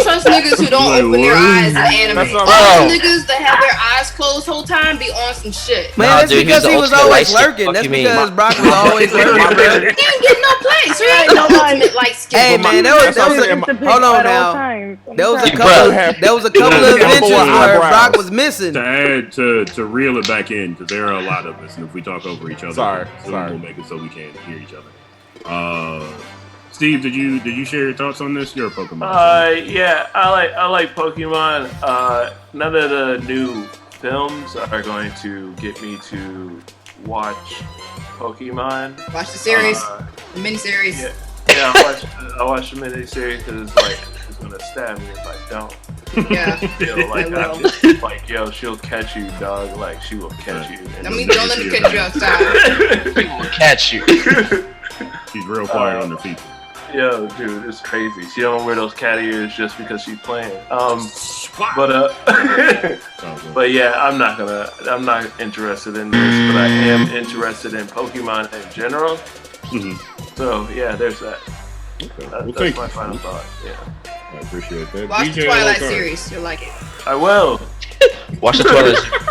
trust niggas who don't open their eyes in anime. That's All not niggas that have their eyes closed whole time be on some shit. Man, that's because he was always lurking. That's because Brock was always lurking, bro. He didn't get no place. He ain't no ultimate light skin. Hey man, that was hold on now. There was a couple of adventures where Brock was missing. To add to reel it back in, because there are a lot of us, and if we talk over each other, sorry, we'll make it so we can't hear each other. Steve, did you share your thoughts on this? You're a Pokemon. Yeah, I like Pokemon. None of the new films are going to get me to watch Pokemon. Watch the series, the miniseries. Yeah, I watch the miniseries because it's gonna stab me if I don't. Yeah. Yo, she'll catch you, dog. Like, she will catch you. Don't let me catch you outside. She will catch you. She's real quiet on her feet. Yo, dude, it's crazy. She don't wear those cat ears just because she's playing. But yeah, I'm not interested in this, but I am interested in Pokemon in general. Mm-hmm. So yeah, there's that. Okay. That's my final thought. Yeah. I appreciate that. Watch the Twilight series. You'll like it. I will. Watch the Twilight series.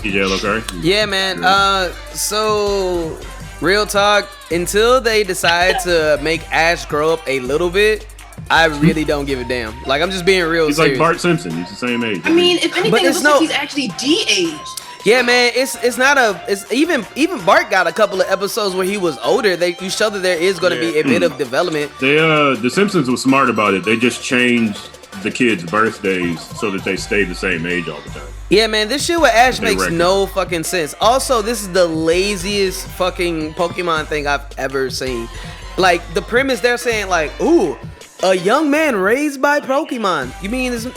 LO Kari? Yeah, man. So real talk. Until they decide to make Ash grow up a little bit, I really don't give a damn. Like, I'm just being real. He's serious. like Bart Simpson. He's the same age. I mean, if anything, it looks like he's actually de-aged. Yeah, man, it's not it's even Bart got a couple of episodes where he was older. You show that there is going to be a bit of development. The Simpsons was smart about it. They just changed the kids' birthdays so that they stay the same age all the time. Yeah, man, this shit with Ash makes no fucking sense. Also, this is the laziest fucking Pokemon thing I've ever seen. Like, the premise, they're saying like, ooh, a young man raised by Pokemon. You mean this?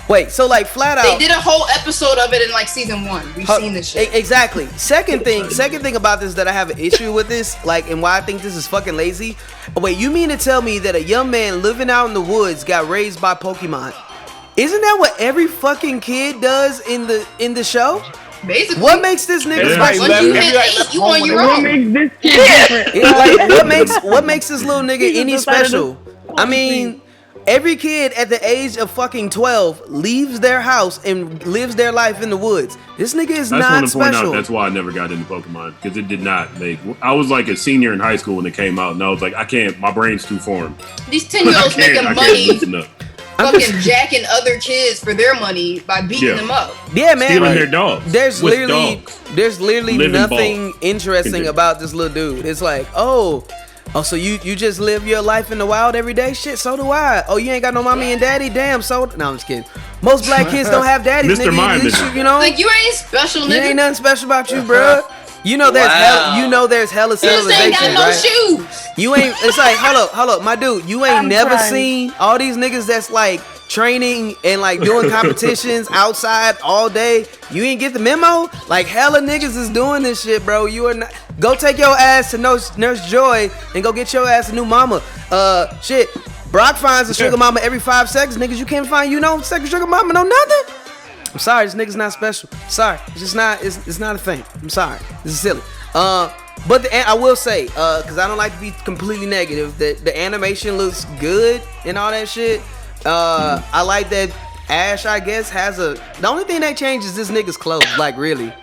Wait, so like flat out, they did a whole episode of it in like season 1. We've seen this shit. Exactly. Second thing about this that I have an issue with this, like, and why I think this is fucking lazy. Wait, you mean to tell me that a young man living out in the woods got raised by Pokemon? Isn't that what every fucking kid does in the show? Basically. What makes this nigga special? Once you hit 8, you on your own. What makes this little nigga any special? I mean, every kid at the age of fucking 12 leaves their house and lives their life in the woods. This nigga is not special. I just want to point out that's why I never got into Pokemon, because it did not make. I was like a senior in high school when it came out, and I was like, I can't. My brain's too formed. These 10-year-olds making money. Fucking jacking other kids for their money by beating them up. Yeah, man. Stealing their dogs. There's literally nothing interesting about this little dude. It's like, oh, so you just live your life in the wild every day? Shit, so do I. Oh, you ain't got no mommy and daddy? Damn, so... No, I'm just kidding. Most black kids don't have daddies, Mr. nigga. You know? Like, you ain't special, nigga. Ain't nothing special about you, bro. You know there's hella civilizations, you ain't got no right? shoes. You ain't. It's like, hold up, my dude. You ain't never seen all these niggas that's like training and like doing competitions outside all day. You ain't get the memo. Like, hella niggas is doing this shit, bro. You are not. Go take your ass to Nurse Joy and go get your ass a new mama. Shit. Brock finds a sugar mama every 5 seconds. Niggas, you can't find second sugar mama, no nothing. I'm sorry, this nigga's not special. Sorry, it's just not. It's not a thing. I'm sorry, this is silly. But I will say, because I don't like to be completely negative, that the animation looks good and all that shit. I like that Ash, I guess, has the only thing that changes is this nigga's clothes. Like, really.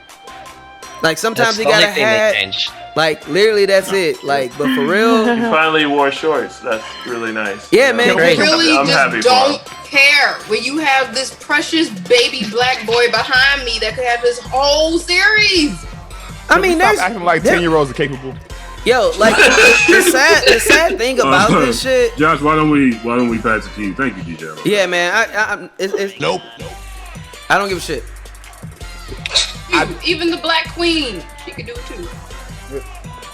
Like, sometimes he got a hat. Like, literally, that's it. Like, but for real, he finally wore shorts. That's really nice. Yeah, man. You really just don't care when you have this precious baby black boy behind me that could have this whole series. I mean, stop acting like 10-year-olds are capable. Yo, like the sad thing about this shit. Josh, why don't we pass it to you? Thank you, DJ. Yeah, man. Nope. I don't give a shit. Even the Black Queen, she could do it too.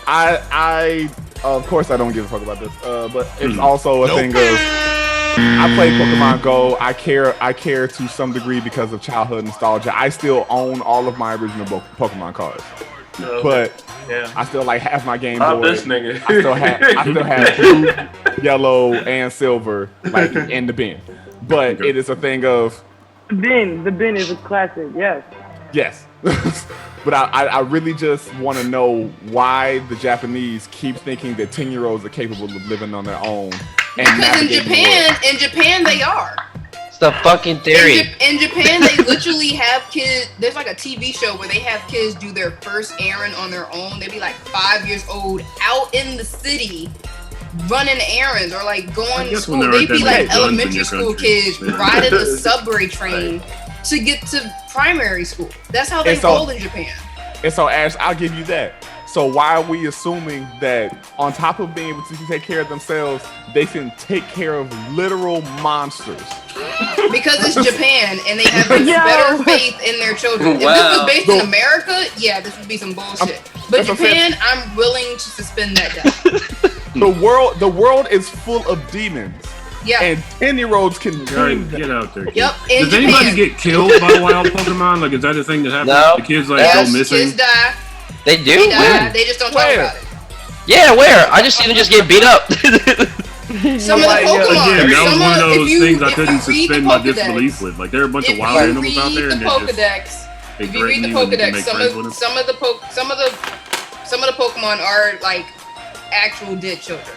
I of course I don't give a fuck about this, but it's also a thing of I play Pokemon Go. I care to some degree because of childhood nostalgia. I still own all of my original Pokemon cards. but Yeah. I still like half my Game Not Boy. this nigga. I still have blue, yellow, and silver like in the bin. But it is a thing of The bin is a classic. yes. But I really just want to know why the Japanese keep thinking that 10-year-olds are capable of living on their own. And Because navigating in Japan they are. It's the fucking theory. In Japan, they literally have kids. There's like a TV show where they have kids do their first errand on their own. They be like 5 years old, out in the city, running errands or like going to school. They be like elementary school kids riding the subway train to get to primary school. That's how they roll in Japan. And so, Ash, I'll give you that. So why are we assuming that on top of being able to take care of themselves, they can take care of literal monsters? Because it's Japan and they have better faith in their children. If this was based in America, yeah, this would be some bullshit. But Japan, I'm willing to suspend that death. The world is full of demons. Yeah. And 10-year-olds can get out there. Yep. Does anybody get killed by wild Pokemon? Like, is that a thing that happens? No. The kids like go missing. Kids die. They do? They die. Where? They just don't talk about it. Yeah, where? I just see them just get beat up. Some of the Pokemon. Again, that was one of those things I if couldn't you read suspend the my Pokedex- disbelief with. Like, there are a bunch of wild animals out there, and they're just If you read the Pokedex, some of the Pokemon are like actual dead children.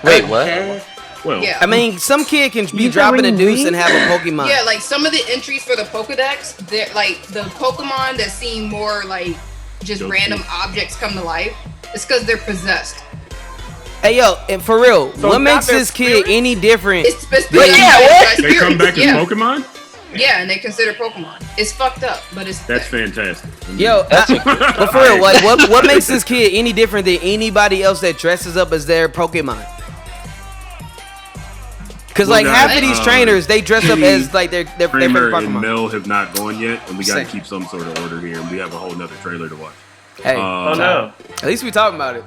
Wait, what? Well, Yeah. I mean, some kid can be dropping a deuce and have a Pokemon. Yeah, like some of the entries for the Pokedex, they're like the Pokemon that seem more like just random objects come to life. It's because they're possessed. Hey yo, and for real, So what not makes their this kid any different? It's They come back as Pokemon? Yeah, and they consider Pokemon. It's fucked up, but it's That's fantastic. Yo, but for real, like, what makes this kid any different than anybody else that dresses up as their Pokemon? Because like half of these trainers, they dress up as like their favorite Kramer and Pokemon. MEL have not gone yet, and we got to Same. keep some sort of order here, and we have a whole nother trailer to watch. Hey, no. At least we talking about it.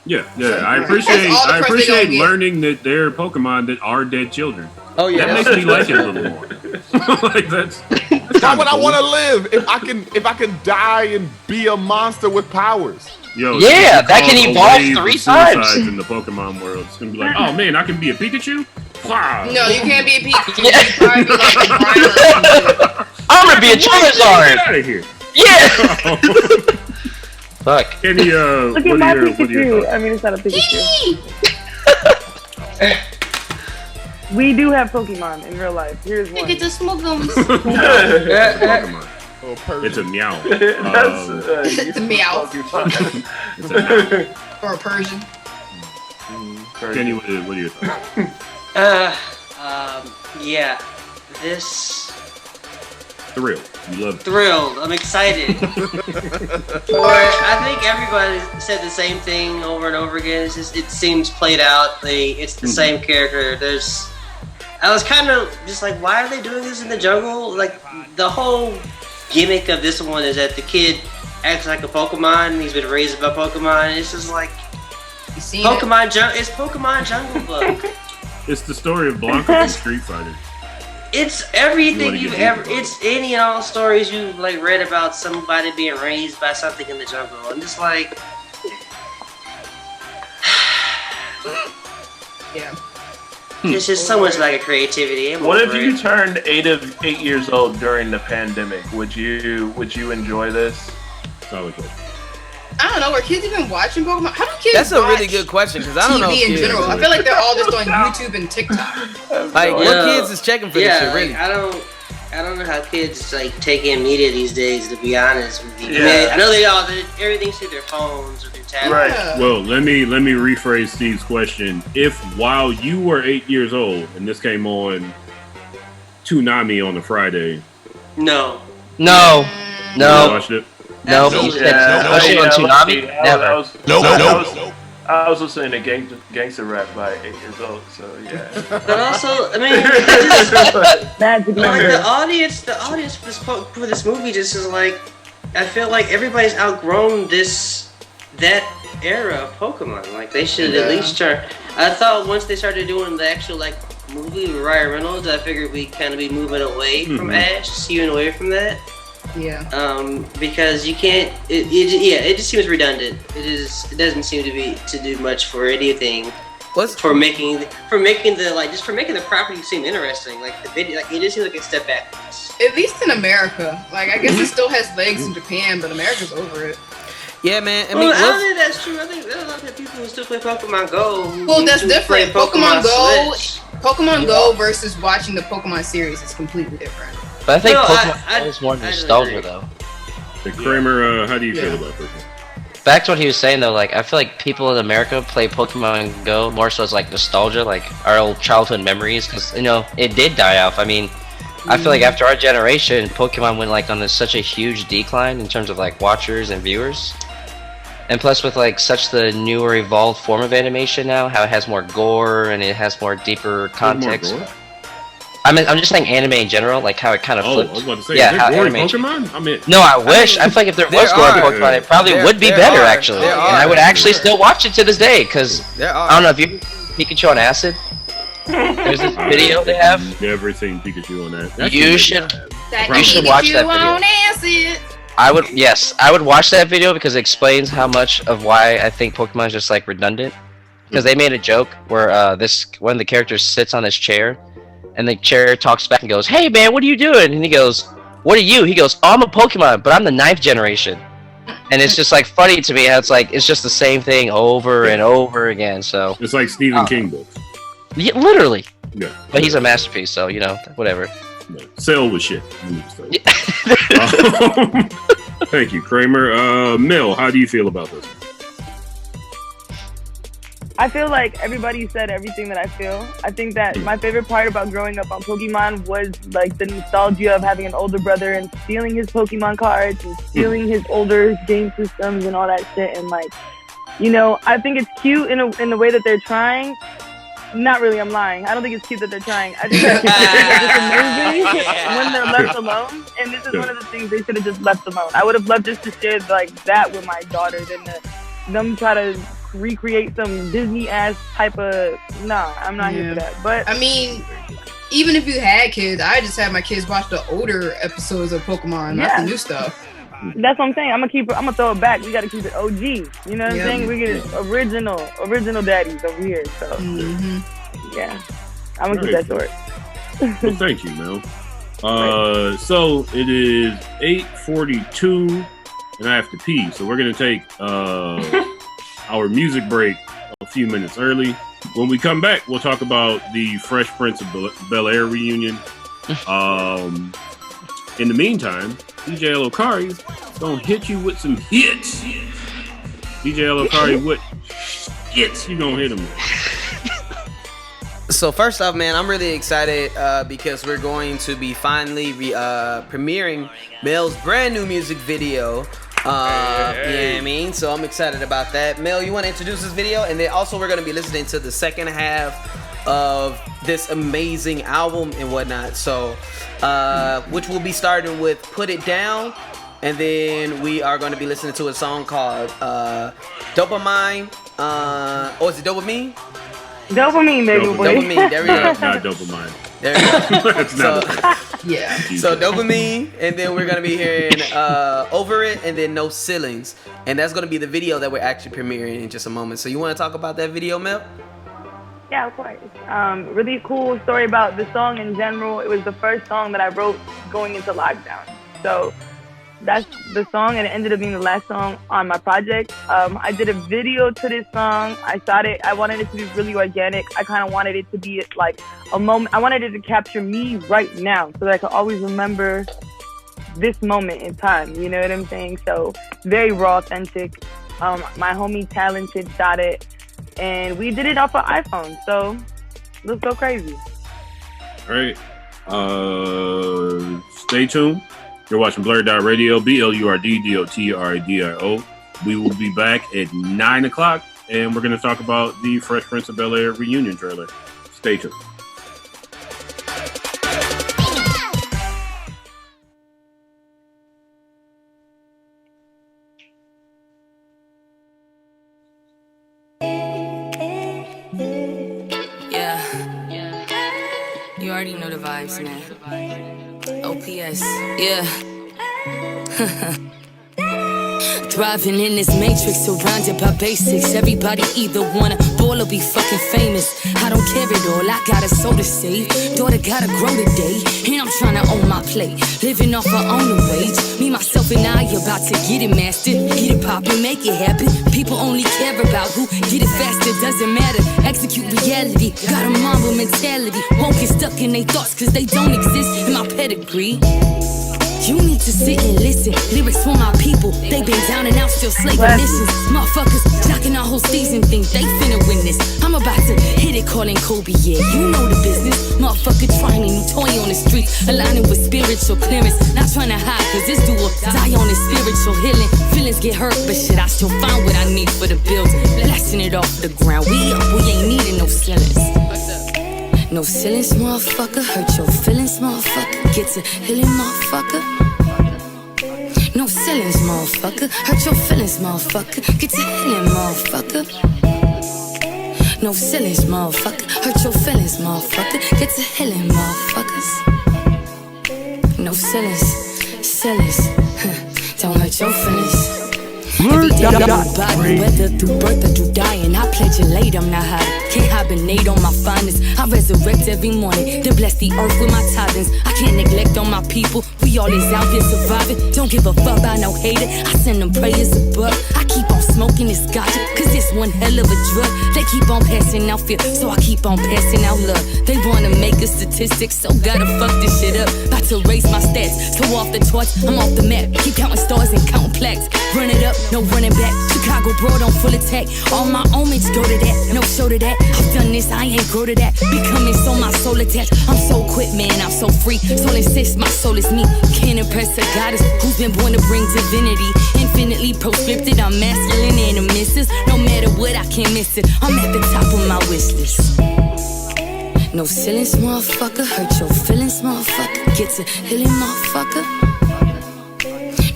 Yeah. I That's all the press they appreciate don't get. learning that there are Pokemon that are dead children. Oh yeah, that makes me like it a little more. Like that's Why would I want to live if I can die and be a monster with powers? Yo, Yeah, it's that can called a evolve wave of 3 suicides times. in the Pokemon world. It's gonna be like, oh man, I can be a Pikachu. Wow. No, you can't be a Pikachu. You probably be like a Grimer or some shit. I'm gonna be a Charizard. Get out of here. Yeah. Fuck. Kenny, Look what at my are your Pikachu. thoughts? I mean, it's not a Pikachu. We do have Pokemon in real life. Here's one. Look at the Smuggums. Pokemon. It's a meow. It's a meow. It's a meow. Or a Persian. Kenny, what are your thoughts? Yeah, this Thrill. You love it. thrilled. I'm excited. Or I think everybody said the same thing over and over again. It's just it seems played out. It's the same character. I was kind of just like, why are they doing this in the jungle? Like the whole gimmick of this one is that the kid acts like a Pokemon and he's been raised by Pokemon. It's just like Pokemon Jungle. It's Pokemon Jungle Book. It's the story of Blanca and Street Fighter. It's everything You you've wanna get ever. It's any and all stories you've like read about somebody being raised by something in the jungle. I'm just like, yeah. It's just so much like a creativity. I'm What if over you it. turned 8 years old during the pandemic? Would you enjoy this? Solid question. I don't know. Are kids even watching Pokemon? How do kids That's a watch really good question because I don't know. TV in kids general? I really- feel like they're all just on YouTube and TikTok. Like what kids is checking for this shit? like, Really? I don't know how kids like take in media these days. To be honest with you, Yeah. I know everything's through their phones or their tablets. Well, let me rephrase Steve's question. If while you were 8 years old and this came on Toonami on a Friday, No. you watched it? No, he said especially on Toonami. Never. I was listening to gangster rap by 8 years old, so yeah. But also, I mean, Magic like number. the audience for this movie just is like, I feel like everybody's outgrown that era of Pokemon. Like they should at least try. I thought once they started doing the actual like movie with Ryan Reynolds, I figured we'd kind of be moving away from Ash, skewing away from that. Yeah. Because you can't. It just seems redundant. It doesn't seem to do much for anything. For making the property seem interesting. Like the video, like it just seems like a step back. At least in America, like I guess it still has legs in Japan, but America's over it. Yeah, man. I don't think that's true. I think there's a lot of people who still play Pokemon Go. Well, that's different. Pokemon Go, Switch. Pokemon Go versus watching the Pokemon series is completely different. But I think Pokemon Go is more nostalgia, though. The Kramer, how do you feel about Pokemon? Back to what he was saying though, like I feel like people in America play Pokemon Go more so as like nostalgia, like our old childhood memories, because it did die off. I mean, I feel like after our generation, Pokemon went like on such a huge decline in terms of like watchers and viewers, and plus with like such the newer evolved form of animation now, how it has more gore and it has more deeper context. I'm just saying anime in general, like how it kind of flipped. I was about to say, how animation. Pokemon? No, I wish. I feel like if there was gore in Pokemon, it probably would be better, actually. And I would actually still watch it to this day, because I don't know if you Pikachu on acid. There's this video they have. Never seen Pikachu on that. You should watch that video. I would watch that video because it explains how much of why I think Pokemon is just like redundant. Because they made a joke where one of the characters sits on this chair. And the chair talks back and goes, "Hey man, what are you doing?" And he goes, "What are you?" He goes, "Oh, I'm a Pokemon, but I'm the 9th generation." And it's just like funny to me how it's just the same thing over and over again. So it's like Stephen King books. Yeah, literally. Yeah. But he's a masterpiece, so whatever. Cell was shit. Thank you, Kramer. Mel, how do you feel about this? I feel like everybody said everything that I feel. I think that my favorite part about growing up on Pokemon was like the nostalgia of having an older brother and stealing his Pokemon cards and stealing his older game systems and all that shit. And like, I think it's cute in the way that they're trying. Not really, I'm lying. I don't think it's cute that they're trying. I think that it's amazing when they're left alone. And this is one of the things they should have just left alone. I would have loved just to share like that with my daughter than them try to recreate some Disney-ass type of... Nah, I'm not here for that. But I mean, even if you had kids, I just had my kids watch the older episodes of Pokemon, not the new stuff. That's what I'm saying. I'm gonna throw it back. We gotta keep it OG. You know what I'm saying? We get original daddies over here. So yeah, I'm gonna keep that short. Well, thank you, Mel. So it is 8:42, and I have to pee. So we're gonna take our music break a few minutes early. When we come back, we'll talk about the Fresh Prince of Bel-Air reunion. In the meantime, DJ LO Kari is gonna hit you with some hits. DJ LO Kari, what hits you gonna hit him with? So first off, man, I'm really excited because we're going to be finally premiering Mel's brand new music video. You know what I mean? So I'm excited about that. Mel, you want to introduce this video? And then also we're going to be listening to the second half of this amazing album and whatnot. So, which we'll be starting with Put It Down. And then we are going to be listening to a song called Dopamine. Is it Dopamine? Dopamine, baby boy. Dopamine, there we go. Not Dopamine. There we go. That's not yeah. So Dopamine, and then we're gonna be hearing Over It, and then No Ceilings, and that's gonna be the video that we're actually premiering in just a moment. So you want to talk about that video, Mel? Yeah, of course. Really cool story about the song in general. It was the first song that I wrote going into lockdown. So that's the song, and it ended up being the last song on my project. I did a video to this song. I thought I wanted it to be really organic. I kind of wanted it to be like a moment. I wanted it to capture me right now so that I could always remember this moment in time. You know what I'm saying? So very raw, authentic. My homie Talented shot it, and we did it off of iPhone. So let's go crazy. All right. Stay tuned. You're watching BlurdDotRadio, BlurdDotRadio. We will be back at 9 o'clock, and we're going to talk about the Fresh Prince of Bel-Air reunion trailer. Stay tuned. Yeah. You already know the vibes, man. OPS. Yeah. Thriving in this matrix, surrounded by basics. Everybody either wanna ball or be fucking famous. I don't care at all, I got a soul to save. Daughter gotta grow today, and I'm tryna own my plate. Living off her own wage. Me, myself, and I about to get it mastered. Get it poppin', make it happen. People only care about who get it faster, doesn't matter. Execute reality, got a Mamba mentality. Won't get stuck in they thoughts, cause they don't exist in my pedigree. You need to sit and listen. Lyrics for my people. They been down and out, still slaving missions. Motherfuckers knocking our whole season, think they finna win this. I'm about to hit it, calling Kobe, yeah, you know the business. Motherfucker trying a new toy on the streets, aligning with spiritual clearance. Not trying to hide, cause this dude will die on his spiritual healing. Feelings get hurt, but shit, I still find what I need for the building. Blasting it off the ground. We up, we ain't needing no ceilings. No ceilings, motherfucker. Hurt your feelings, motherfucker. Get to healing, motherfucker. No ceilings, motherfucker. Hurt your feelings, motherfucker. Get to healing, motherfucker. No ceilings, motherfucker. Hurt your feelings, motherfucker. Get to healing, motherfuckers. No ceilings, ceilings. Don't hurt your feelings. Every day I'm body, whether through birth or through dying. I pledge it late, I'm not hiding. Can't hibernate on my finest. I resurrect every morning, then bless the earth with my tithings. I can't neglect on my people. We all is out here surviving. Don't give a fuck about no hater. I send them prayers above. I keep on smoking this ganja, cause it's one hell of a drug. They keep on passing out fear, so I keep on passing out love. They wanna make a statistic, so gotta fuck this shit up. About to raise my stats, so off the charts, I'm off the map. Keep counting stars and counting plaques. Run it up, no running back. Chicago broad on full attack. All my homage go to that, no show to that. I've done this, I ain't grow to that. Becoming so my soul attached. I'm so quit, man, I'm so free. Soul insists, my soul is me. Can't impress a goddess who's been born to bring divinity. Infinitely proscripted, I'm masculine and a missus. No matter what, I can't miss it. I'm at the top of my wish list. No ceilings, motherfucker. Hurt your feelings, motherfucker. Get to healing, motherfucker.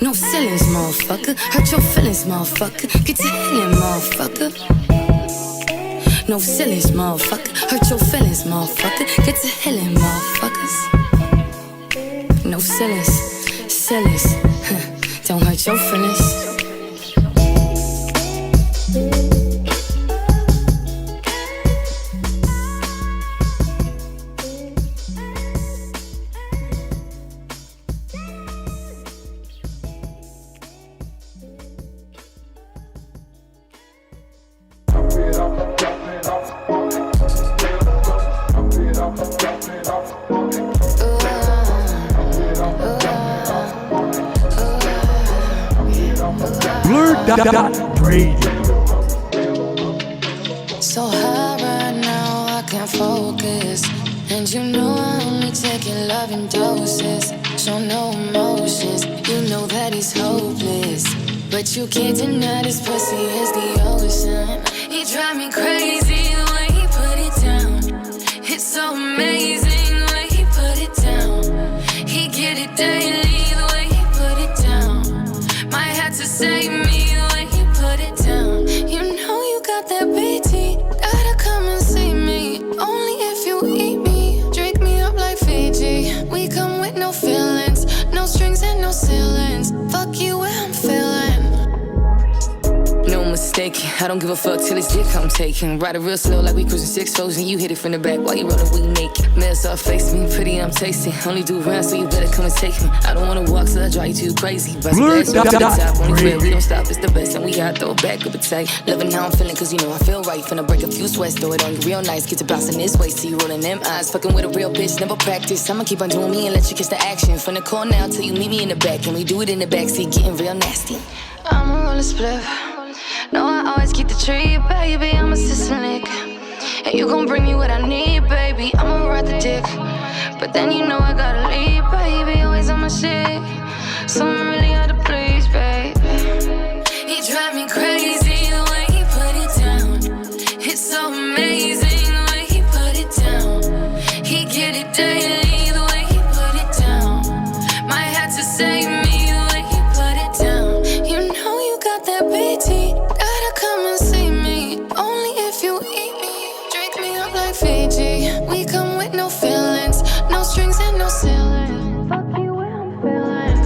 No ceilings, motherfucker. Hurt your feelings, motherfucker. Get to healing, motherfucker. No ceilings, motherfucker. Hurt your feelings, motherfucker. Get to healing, motherfuckers. No ceilings, ceilings. Don't hurt your feelings. BlurdDotRadio. So high right now, I can't focus. And you know I only taking love in doses. Show no emotions, you know that he's hopeless. But you can't deny this pussy is the ocean. He drive me crazy the way he put it down. It's so amazing the way he put it down. He get it daily the way he put it down. Might have to save me the way he put it down. You know you got that BT, gotta come and see me. Only if you eat me, drink me up like Fiji. We come with no feelings, no strings and no ceilings. Fuck you where I'm feeling. No mistake, I don't give a fuck till his dick I'm taking. Ride it real slow like we cruising 6 foes and you hit it from the back while you rollin' we naked. Male soft face me, pretty I'm tasty. Only do rounds so you better come and take me. I don't wanna walk so I drive you too crazy. Bust glass, you got the top, only where we don't stop, it's the best. And we got throw back up a tight. Loving how I'm feeling cause you know I feel right. Finna break a few sweats, throw it on you real nice. Get to bouncing this way, see you rolling them eyes. Fucking with a real bitch, never practice. I'ma keep on doing me and let you catch the action. From the car now till you meet me in the back. And we do it in the backseat, getting real nasty. I'ma roll a spliff. No, I always keep the tree, baby, I'm a Sicilian. And you gon' bring me what I need, baby, I'ma ride the dick. But then you know I gotta leave, baby, always on my shit. So I'm really hard to please, baby. He drive me crazy the way he put it down. It's so amazing the way he put it down. He get it daily the way he put it down. Might have to save me the way he put it down. You know you got that BT, gotta come and see me. Only if you eat me, drink me up like Fiji. We come with no feelings, no strings and no ceilings. Fuck you where I'm feeling.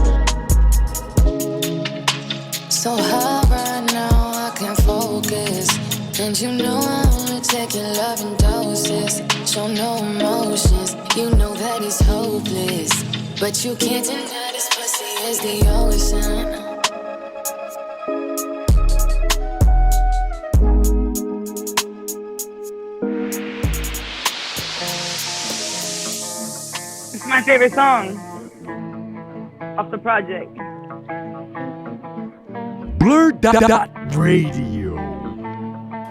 And you know I only take your love in doses. Show no emotions, you know that it's hopeless. But you can't deny this pussy is the ocean. It's my favorite song off the project. BlurdDotRadio.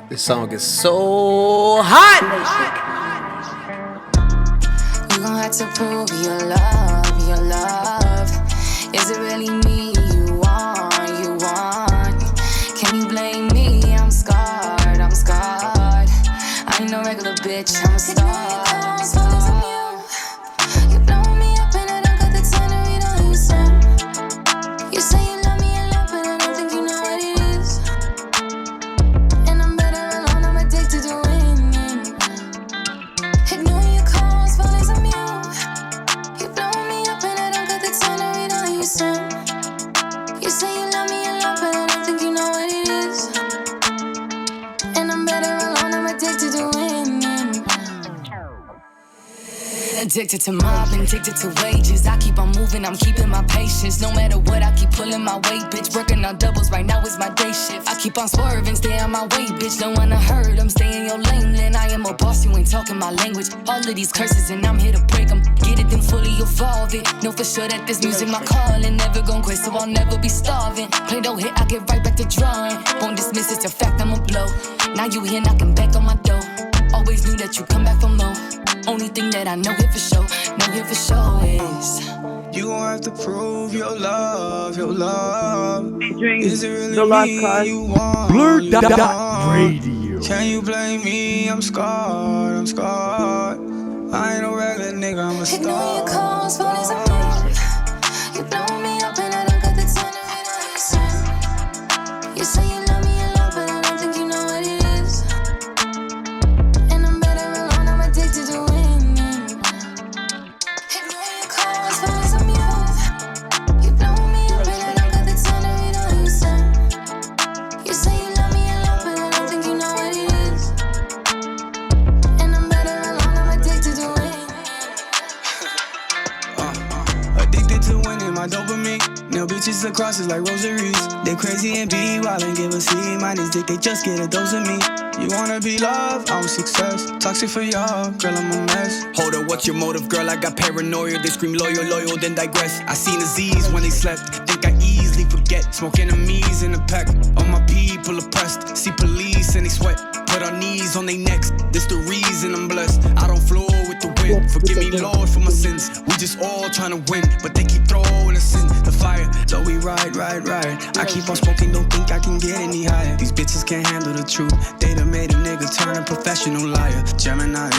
This song is so hot. You gon' have to prove your love, your love. Is it really me you want, you want? Can you blame me? I'm scarred, I'm scarred. I ain't no regular bitch, I'm a star. You blow me up and I don't got the time to read all you say. You say you love me a lot, but I don't think you know what it is. And I'm better alone, I'm addicted to winning. Ignoring your calls, falling some you. You blow me up and I don't got the time to read all you say. You say you love me a lot, but I don't think you know what it is. And I'm better alone, I'm addicted to winning. Addicted to mobbing, addicted to wages. I keep on moving, I'm keeping my patience. No matter what, I keep pulling my weight, bitch. Working on doubles, right now is my day shift. I keep on swerving, stay on my way, bitch. Don't wanna hurt them, stay in your lane. Then I am a boss, you ain't talking my language. All of these curses, and I'm here to break them. Get it, then fully evolve it. Know for sure that this music my calling. Never gon' quit, so I'll never be starving. Play no hit, I get right back to drawing. Won't dismiss it's a fact, I'm a blow. Now you here knocking back on my door. Always knew that you come back for more. Only thing that I know here for sure, is you gon' have to prove your love, your love. Is it really The Lost me Cause. you want? BlurdDotRadio. Can you blame me? I'm scarred, I'm scarred. I ain't no regular nigga, I'm a star. Ignore your calls, falling some more. You blow me up and I don't got the time to read all you say. You say you love me a lot, but I don't think you know what it is. And I'm better alone, I'm addicted to winning. Ignore your calls, falling some more. You blow me up and I don't got the time to read all you say. You say you love me a lot, but I don't think you know what it is. And I'm better alone, I'm addicted to winning. Addicted to winning, my dopamine. Now bitches across is like rosaries. They crazy and be wild and give a C minus dick. They just get a dose of me. You wanna be loved, I'm success. Toxic for y'all, girl, I'm a mess. Hold up, what's your motive, girl? I got paranoia. They scream loyal, loyal, then digress. I seen the Z's when they slept. Think I easily forget. Smoke enemies in the pack. All my people oppressed. See police and they sweat. Put our knees on their necks. This the reason I'm blessed. I don't flow with the wind. Forgive me, Lord, for my sins. We just all trying to win, but they keep throwing us in the fire. So we ride. I keep on smoking, don't think I can get any higher. These bitches can't handle the truth. They done made a nigga turn a professional liar. Gemini,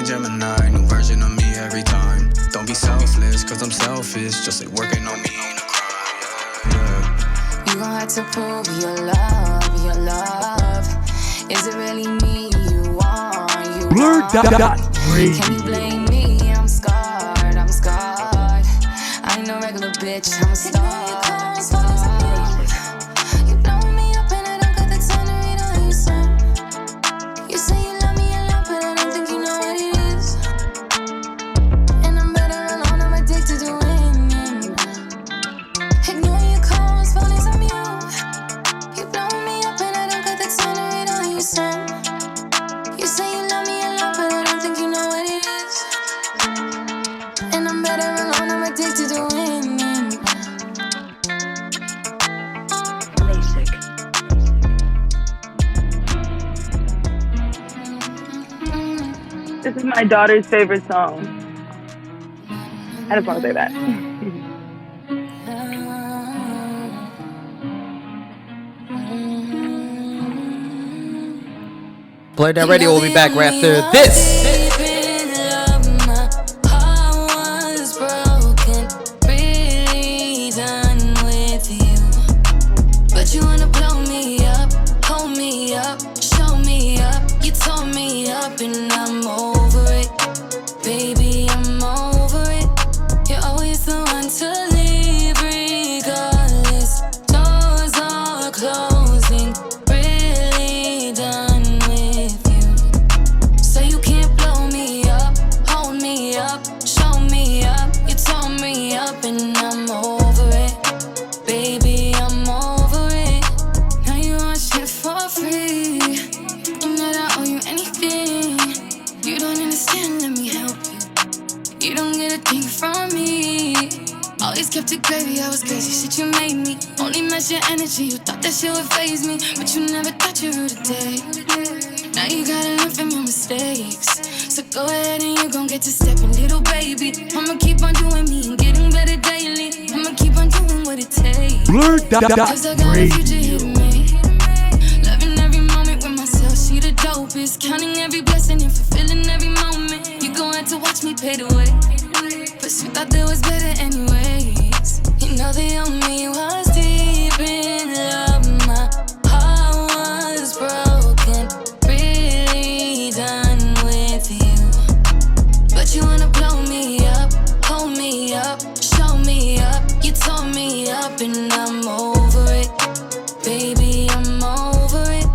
new version of me every time. Don't be selfless, cause I'm selfish. Just like working on me ain't a crime. Yeah. You gon' have to prove your love, your love. Is it really me you want, you want? BlurdDotRadio. Can you blame me? I'm scarred, I'm scarred. I ain't no regular bitch, I'm a star. You blow me up and I don't got the time to read all you say. You say you love me a lot, but I don't think you know what it is. And I'm better alone, I'm addicted to winning. Ignore your calls, falling some you. You blow me up and I don't got the time to read all you say. You say you love me a lot, but I don't think you know what it is. And I'm better alone, I'm addicted to winning. This is my daughter's favorite song. I just want to say that. BlurdDotRadio will be back right after this. You wanna blow me up, hold me up, show me up. You tore me up and I'm over it. Baby, I'm over it. You're always the one to leave regardless. Doors are closing, really done with Always kept it gravy, I was crazy, shit you made me. Only match your energy, you thought that shit would faze me. But you never thought you ruled a day. Now you gotta learn from your mistakes. So go ahead and you gon' get to stepping, little baby. I'ma keep on doing me and getting better daily. I'ma keep on doing what it takes. Cause I got a future hidden me. Loving every moment with myself, she the dopest. Counting every blessing and fulfilling every moment. You gon' have to watch me pay the way. But you thought there was better anyways. You know the only was deep in love. My heart was broken, really done with you. But you wanna blow me up, hold me up, show me up. You tore me up and I'm over it. Baby, I'm over it.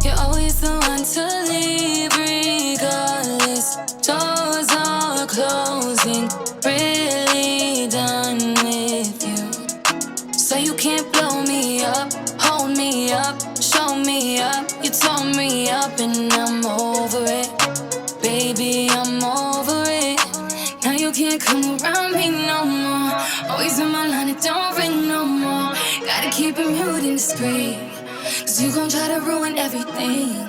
You're always the one to leave regardless. Doors are closing, really done with you. So you can't blow me up, hold me up, show me up. You tore me up and I'm over it. Baby, I'm over it. Now you can't come around me no more. Always on my line, it don't ring no more. Gotta keep it muted and discreet, cause you gon' try to ruin everything.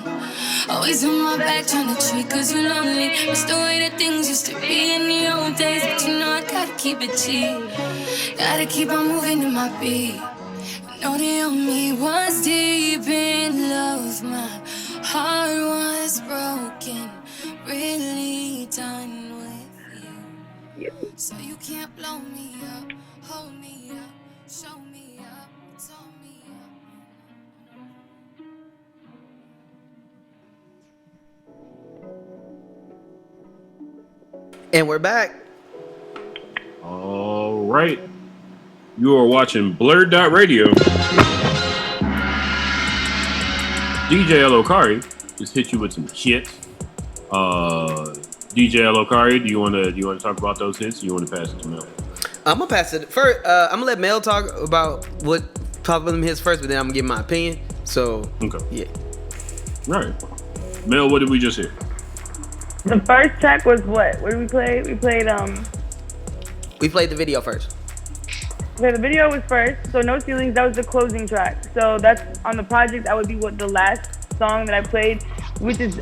Always on my back trying to treat, cause you're lonely. It's the way that things used to be in the old days. But you know I gotta keep it cheap. Gotta keep on moving to my beat. I know the only was deep in love. My heart was broken, really done with you. So you can't blow me up, hold me up, show me up, tell me up. And we're back. All right. You are watching BlurdDotRadio. DJ LO Kari just hit you with some hits. DJ LO Kari, do you want to talk about those hits? Or you want to pass it to Mel? I'm gonna pass it first. I'm gonna let Mel talk about what top of them hits first, but then I'm gonna give my opinion. So okay, yeah. All right, Mel, what did we just hear? The first track was what? What did we play? We played the video first. Okay, the video was first. So No Ceilings, that was the closing track. So that's on the project. That would be what the last song that I played, which is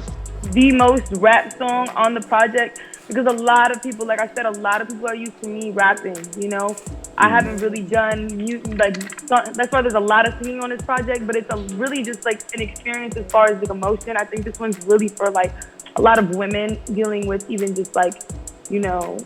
the most rap song on the project, because a lot of people, like I said, a lot of people are used to me rapping, you know. I haven't really done that's why there's a lot of singing on this project, but it's really just like an experience as far as like emotion. I think this one's really for like a lot of women dealing with even just like, you know,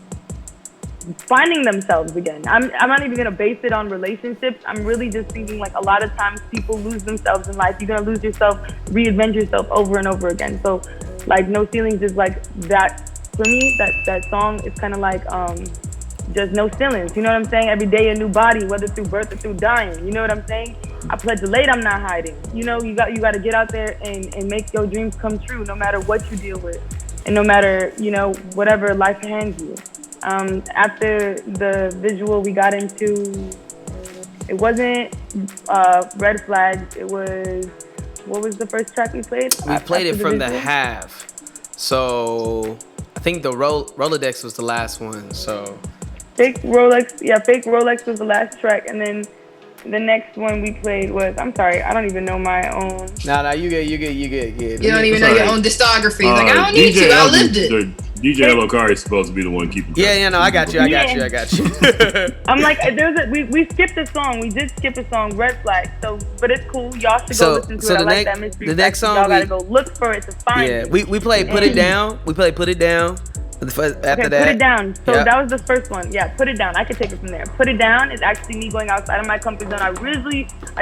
finding themselves again. I'm not even gonna base it on relationships. I'm really just thinking like a lot of times people lose themselves in life. You're gonna lose yourself, reinvent yourself over and over again. So like No Ceilings is like that for me. That song is kind of like just no ceilings. You know what I'm saying? Every day a new body, whether through birth or through dying. You know what I'm saying? I pledge the late, I'm not hiding. You know, you got to get out there and make your dreams come true, no matter what you deal with, and no matter, you know, whatever life hands you. After the visual, we got into, it wasn't Red Flags, it was, what was the first track we played? We played it from the half. So I think the Rolodex was the last one. So Fake Rolex was the last track, and then the next one we played was, I'm sorry, I don't even know my own. Nah, you good. You don't even know your own discography. Like, I don't need to, I lived it. DJ LO Kari is supposed to be the one keeping. Yeah, no, I got you. I'm like, we skipped a song. We did skip a song, Red Flag. So, but it's cool. Y'all should go listen to it. I like that mystery. The next song, y'all gotta go look for it to find it. Yeah, we played Put It Down. We played Put It Down. After that, Put It Down. So that was the first one. Yeah, Put It Down. I could take it from there. Put It Down is actually me going outside of my comfort zone. I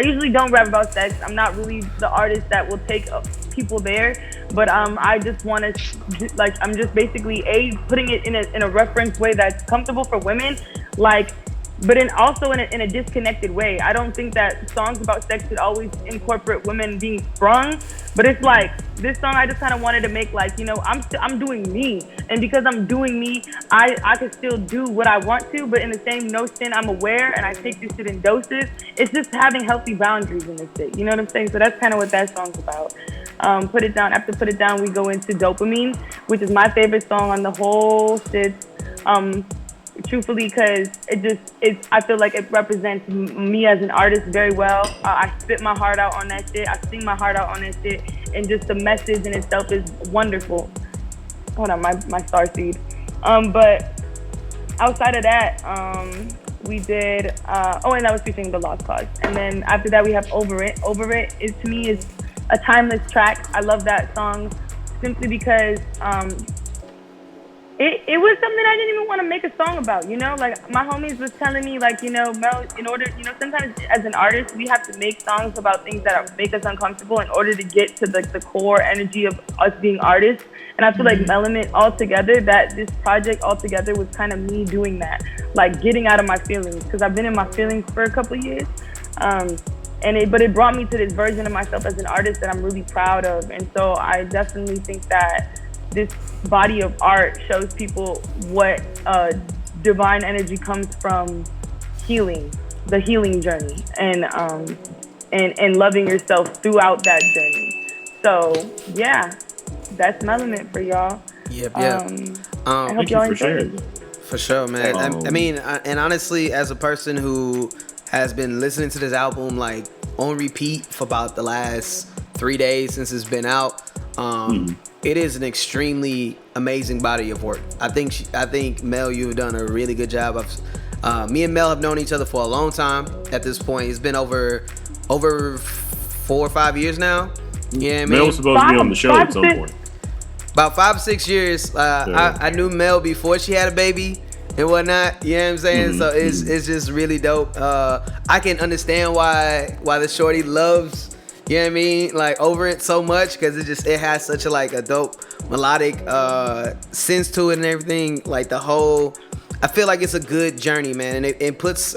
usually don't rap about sex. I'm not really the artist that will take people there, but I just want to, like, I'm just basically putting it in a reference way that's comfortable for women, like, but also in a disconnected way. I don't think that songs about sex should always incorporate women being sprung, but it's like this song I just kind of wanted to make, like, you know, I'm doing me, and because I'm doing me, I can still do what I want to, but in the same notion, I'm aware and I take this shit in doses. It's just having healthy boundaries in this shit, you know what I'm saying? So that's kind of what that song's about. Put It Down. After Put It Down, we go into Dopamine, which is my favorite song on the whole shit. truthfully, because I feel like it represents me as an artist very well. I spit my heart out on that shit. I sing my heart out on that shit, and just the message in itself is wonderful. Hold on, my starseed. But outside of that, we did. And that was featuring the Lost Cause. And then after that, we have Over It. Over It is, to me, is a timeless track. I love that song simply because it was something I didn't even want to make a song about, you know? Like, my homies was telling me, like, you know, Mel, in order, you know, sometimes as an artist, we have to make songs about things that make us uncomfortable in order to get to the core energy of us being artists. And I feel like Melement altogether, that this project altogether was kind of me doing that, like getting out of my feelings, because I've been in my feelings for a couple of years. But it brought me to this version of myself as an artist that I'm really proud of. And so I definitely think that this body of art shows people what divine energy comes from healing, the healing journey, and loving yourself throughout that journey. So yeah, that's Melement for y'all. Yep. I hope y'all enjoy it. For sure, man. I mean, and honestly, as a person who has been listening to this album like on repeat for about the last 3 days since it's been out, it is an extremely amazing body of work. I think Mel, you've done a really good job of. Me and Mel have known each other for a long time. At this point, it's been over 4 or 5 years now. Yeah, I mean, Mel was supposed to be on the show at some point. About 5 or 6 years. I knew Mel before she had a baby and whatnot. You know what I'm saying? So it's just really dope. I can understand why the shorty loves, you know what I mean, like Over It so much, because it has such a dope melodic sense to it and everything. Like I feel like it's a good journey, man, and it puts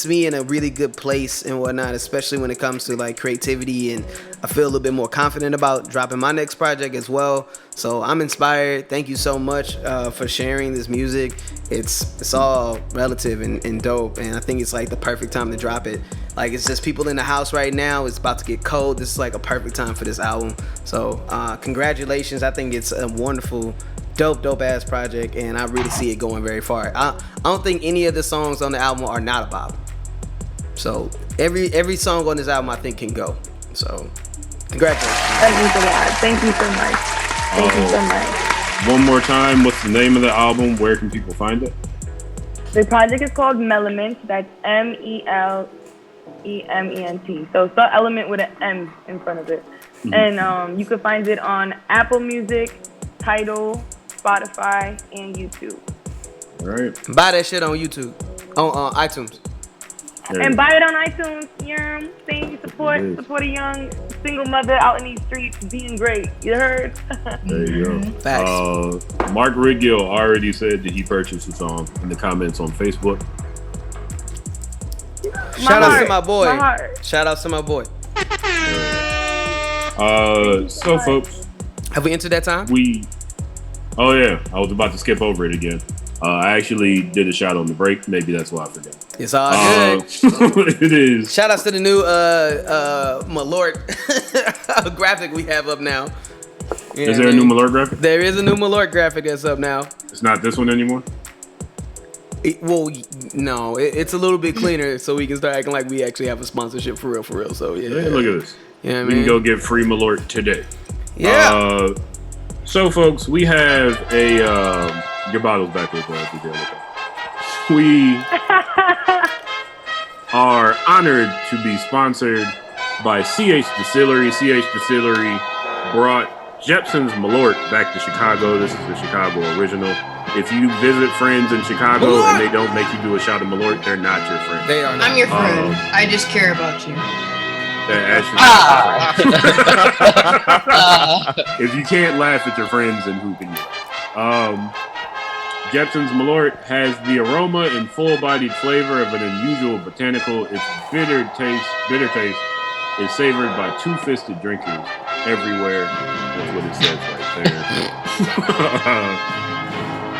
me in a really good place and whatnot, especially when it comes to like creativity, and I feel a little bit more confident about dropping my next project as well. So I'm inspired. Thank you so much for sharing this music. It's all relative and dope, and I think it's like the perfect time to drop it. Like, it's just people in the house right now. It's about to get cold. This is like a perfect time for this album. So congratulations. I think it's a wonderful, dope ass project, and I really see it going very far. I don't think any of the songs on the album are not about. So every song on this album I think can go. So congratulations. Thank you so much. Thank you so much. Thank you so much. One more time, what's the name of the album? Where can people find it? The project is called Melement. That's MELEMENT. So spell element with an M in front of it. And you can find it on Apple Music, Tidal, Spotify, and YouTube. All right. Buy that shit on YouTube, on iTunes. And buy it on iTunes. Yeah, saying support a young single mother out in these streets being great. You heard? There you go. Facts. Mark Riggio already said that he purchased the song in the comments on Facebook. Shout out to my boy. Shout out to my boy. So folks, have we entered that time? Oh yeah, I was about to skip over it again. I actually did a shout on the break. Maybe that's why I forgot. It's all good. It is. Shout outs to the new Malort graphic we have up now. Is there a new Malort graphic? There is a new Malort graphic that's up now. It's not this one anymore? No, it's a little bit cleaner, so we can start acting like we actually have a sponsorship for real. So yeah. Hey, look at this. Yeah, we can go get free Malort today. Yeah. So folks, we have a your bottle's back with us. We are honored to be sponsored by CH Distillery. CH Distillery brought Jepson's Malort back to Chicago. This is the Chicago original. If you visit friends in Chicago and they don't make you do a shot of Malort, they're not your friend. They are not. I'm your friend. I just care about you. If you can't laugh at your friends, then who can you? Jepson's Malort has the aroma and full-bodied flavor of an unusual botanical. Its bitter taste is savored by two-fisted drinkers everywhere. That's what it says right there.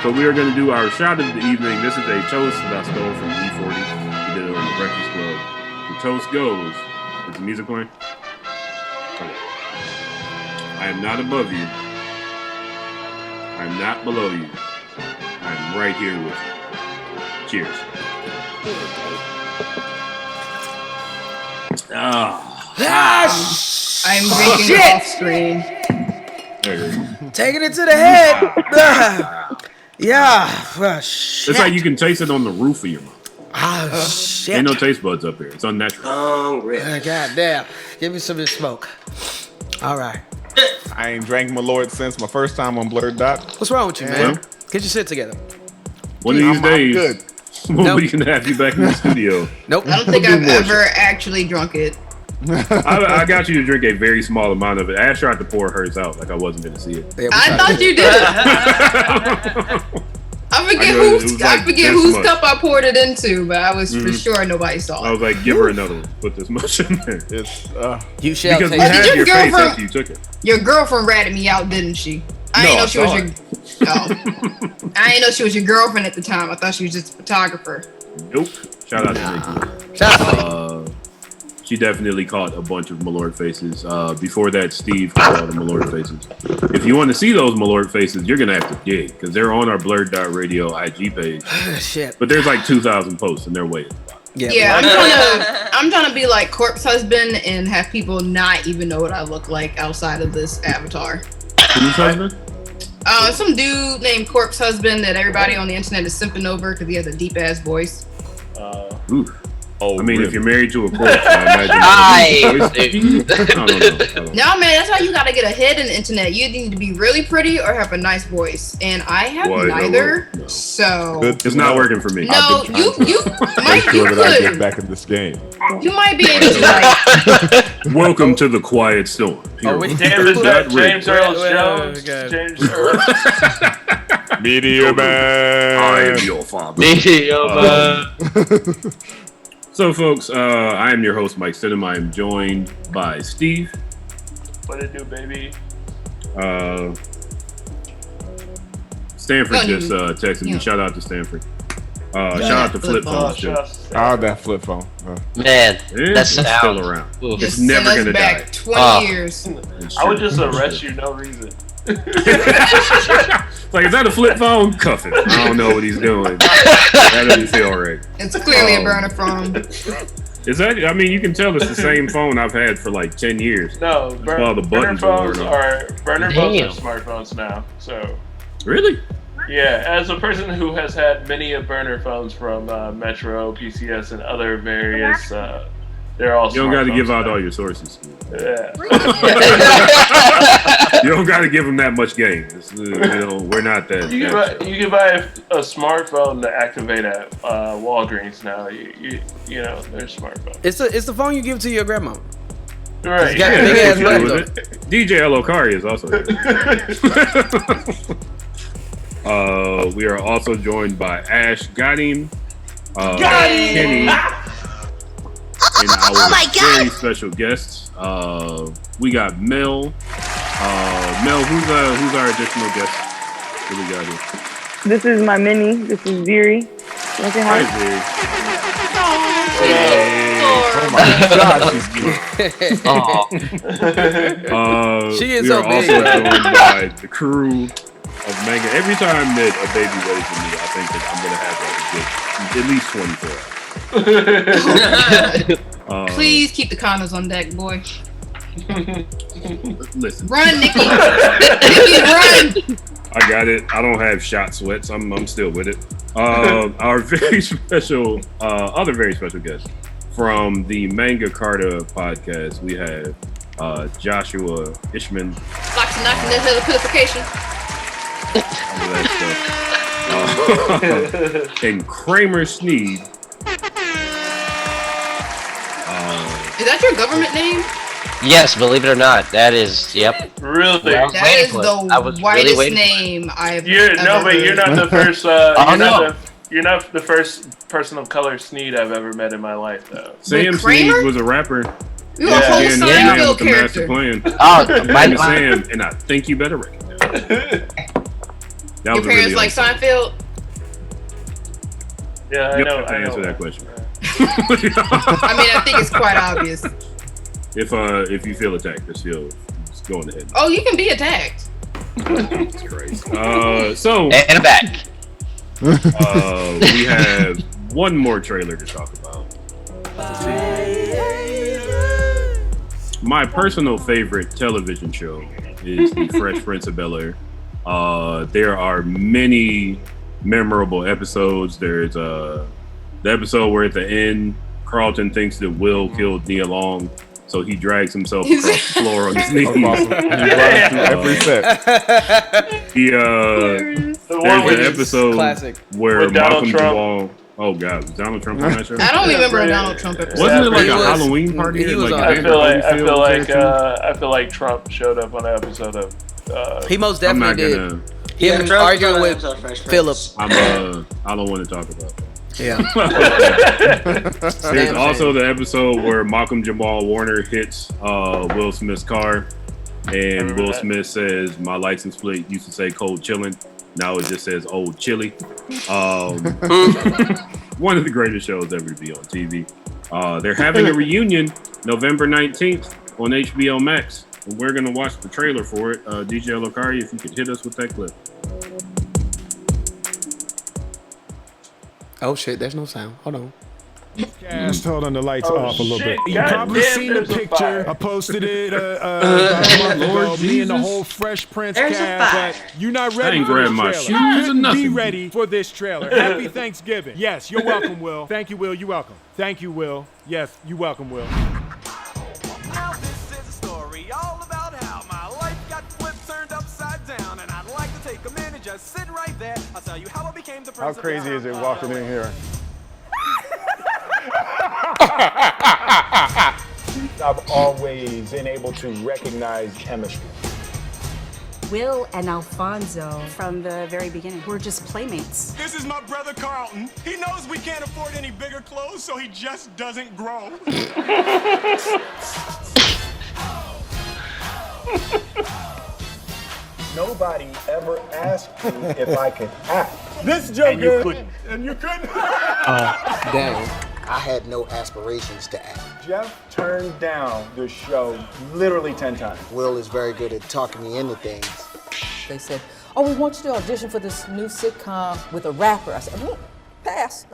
So we are going to do our shot of the evening. This is a toast that I stole from E40. We did it on the Breakfast Club. The toast goes. Is the music playing? Okay. I am not above you. I am not below you. I'm right here with you. Cheers. I'm drinking off screen. Taking it to the head. Yeah. Shit. It's like you can taste it on the roof of your mouth. Shit. Ain't no taste buds up here. It's unnatural. God damn. Give me some of this smoke. All right. I ain't drank Malort since my first time on Blurred Dot. What's wrong with you, man? Get your shit together. One of these days, good. we can have you back in the studio. Nope. I don't think I've ever actually drunk it. I got you to drink a very small amount of it. Ash tried to pour hers out like I wasn't going to see it. I thought you did. I forget whose cup I poured it into, but I was for sure nobody saw it. I was like, give her another one. Put this much in there. You shall because take we it. had your face after you took it. Your girlfriend ratted me out, didn't she? I didn't know she was your. I didn't know she was your girlfriend at the time. I thought she was just a photographer. Nope. Shout out to Nikki. She definitely caught a bunch of Malort faces. Before that, Steve caught all the Malort faces. If you want to see those Malort faces, you're gonna have to dig because they're on our BlurdDotRadio IG page. Shit. But there's like 2,000 posts and they're waiting. Yeah, I'm trying to be like Corpse Husband and have people not even know what I look like outside of this avatar. Who's husband? Some dude named Corpse Husband that everybody on the internet is simping over because he has a deep ass voice. Oof. I mean, if you're married to a corpse, I imagine. No, man, that's why you gotta get ahead in the internet. You need to be really pretty or have a nice voice, and I have neither. No. So it's not working for me. No, you might sure you that I get could. back in this game. You might be able to. Like, welcome to the quiet storm. James Earl Jones. James Earl. Media Man. I am your father. Media Man. So, folks, I am your host, Mike Stidham. I am joined by Steve. What it do, baby? Stanford just texted me. Shout out to Stanford. Shout out to Flip Phone. That flip phone. Man, that's still around. It's never going to die. 20 years. I would just arrest you, no reason. Like, is that a flip phone? Cuff it. I don't know what he's doing. That doesn't feel right. It's clearly a burner phone. Is that? I mean, you can tell it's the same phone I've had for like 10 years. No, burner phones are smartphones now. So really? Yeah, as a person who has had many of burner phones from Metro, PCS, and other various, they're all. You don't got to give out all your sources. Yeah. You don't got to give them that much game. We're not that. You can buy a smartphone to activate at Walgreens now. You know, there's smartphones. It's the phone you give to your grandma. Right. It's got big ass button. DJ LO Kari is also here. We are also joined by Ash, Kenny, and our very special guests. We got MEL. MEL, who's our additional guest? Who we got here? This is my mini. This is Ziri. Hi, Ziri. Oh my God, she's cute. She is we so are big, also joined by the crew of Manga. Every time that a baby waits with me, I think that I'm gonna have like a good, at least 24 hours. Please keep the condoms on deck, boy. Listen. Run, Nikki. Nikki, run. I got it. I don't have shot sweats. I'm still with it. Our very special, other very special guest from the Manga Carta podcast, we have Johsua Ishmon. Lots of knocking this purification. And Kramer Sneed. Is that your government name? Yes, believe it or not, that is. Yep. Really? That is the whitest name I've ever but you're not the first. You're not the first person of color Sneed I've ever met in my life, though. Sam Sneed was a rapper. You're a whole Seinfeld character. My name is Sam, and I think you better recognize it. Your parents like Seinfeld? Yeah, I know. I answer that question. I mean, I think it's quite obvious. If you feel attacked, just go on ahead. Oh, you can be attacked. That's crazy. So and back. We have one more trailer to talk about. My personal favorite television show is The Fresh Prince of Bel-Air. There are many memorable episodes. There's the episode where at the end, Carlton thinks that Will killed Nia Long, so he drags himself across the floor on his knees. Every set. There's an episode where Malcolm Jamal. Oh God, was Donald Trump on that show? I don't remember a Donald Trump episode. Wasn't it like a Halloween party? I feel like Trump showed up on an episode of. He most definitely did. Him arguing with Philip. I don't want to talk about that. Yeah. There's also the episode where Malcolm Jamal Warner hits Will Smith's car, and Will Smith says, "My license plate used to say cold chillin'. Now it just says old chili." One of the greatest shows ever to be on TV. They're having a reunion November 19th on HBO Max. And we're going to watch the trailer for it. DJ LO Kari, if you could hit us with that clip. Oh shit, there's no sound. Hold on. Cast, hold on, the lights off a little bit. You've probably seen the picture. I posted it about a month ago. Me and the whole Fresh Prince cast, but you're not ready for this trailer. Couldn't be ready for this trailer. Happy Thanksgiving. Yes, you're welcome, Will. Thank you, Will. You're welcome. Thank you, Will. Yes, you're welcome, Will. Now this is a story all about how my life got flipped, turned upside down, and I'd like to take a minute, just sit right there. I'll tell you how I became the How crazy is it walking in here? I've always been able to recognize chemistry. Will and Alfonso, from the very beginning, were just playmates. This is my brother Carlton. He knows we can't afford any bigger clothes, so he just doesn't grow. Nobody ever asked me if I could act. This joker, and you couldn't. Damn. I had no aspirations to act. Jeff turned down the show literally 10 times. Will is very good at talking me into things. They said, "Oh, we want you to audition for this new sitcom with a rapper." I said, "Pass."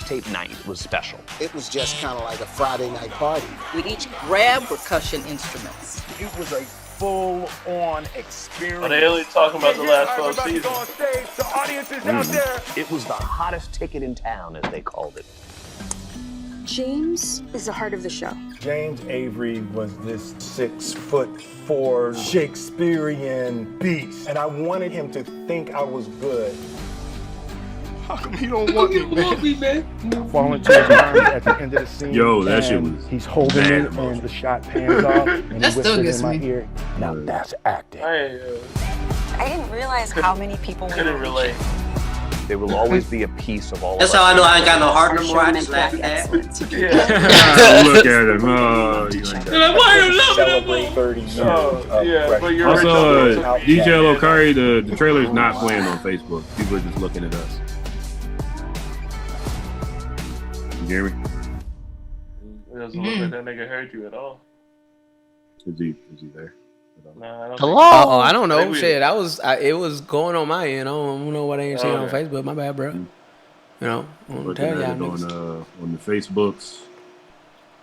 Tape night was special. It was just kind of like a Friday night party. We'd each grab percussion instruments. It was a full-on experience. Are they only talking about the last 12 seasons? The audience is out there. It was the hottest ticket in town, as they called it. James is the heart of the show. James Avery was this 6'4" Shakespearean beast, and I wanted him to think I was good. How come he don't want me, man? I fall into his arms at the end of the scene. Yo, that shit was. He's holding me, and the shot pans off, and That he still whispers gets in my me. ear. Now that's acting. I didn't realize how many people Couldn't relate. There will always be a piece of all That's of us. how I know I ain't got no heart no more. I just laugh at that. Look at him. Oh, you ain't got Celebrate 30 years of Fresh Also, DJ LO Kari, the trailer's not playing on Facebook. People are just looking at us. You hear me? It doesn't look like that nigga heard you at all. Is he there? Nah, I don't Hello? Oh, I don't know. Shit, it was going on my end. I don't know what I ain't seeing on Facebook. My bad, bro. You know, I'm Looking tell at y'all it niggas. on the Facebooks.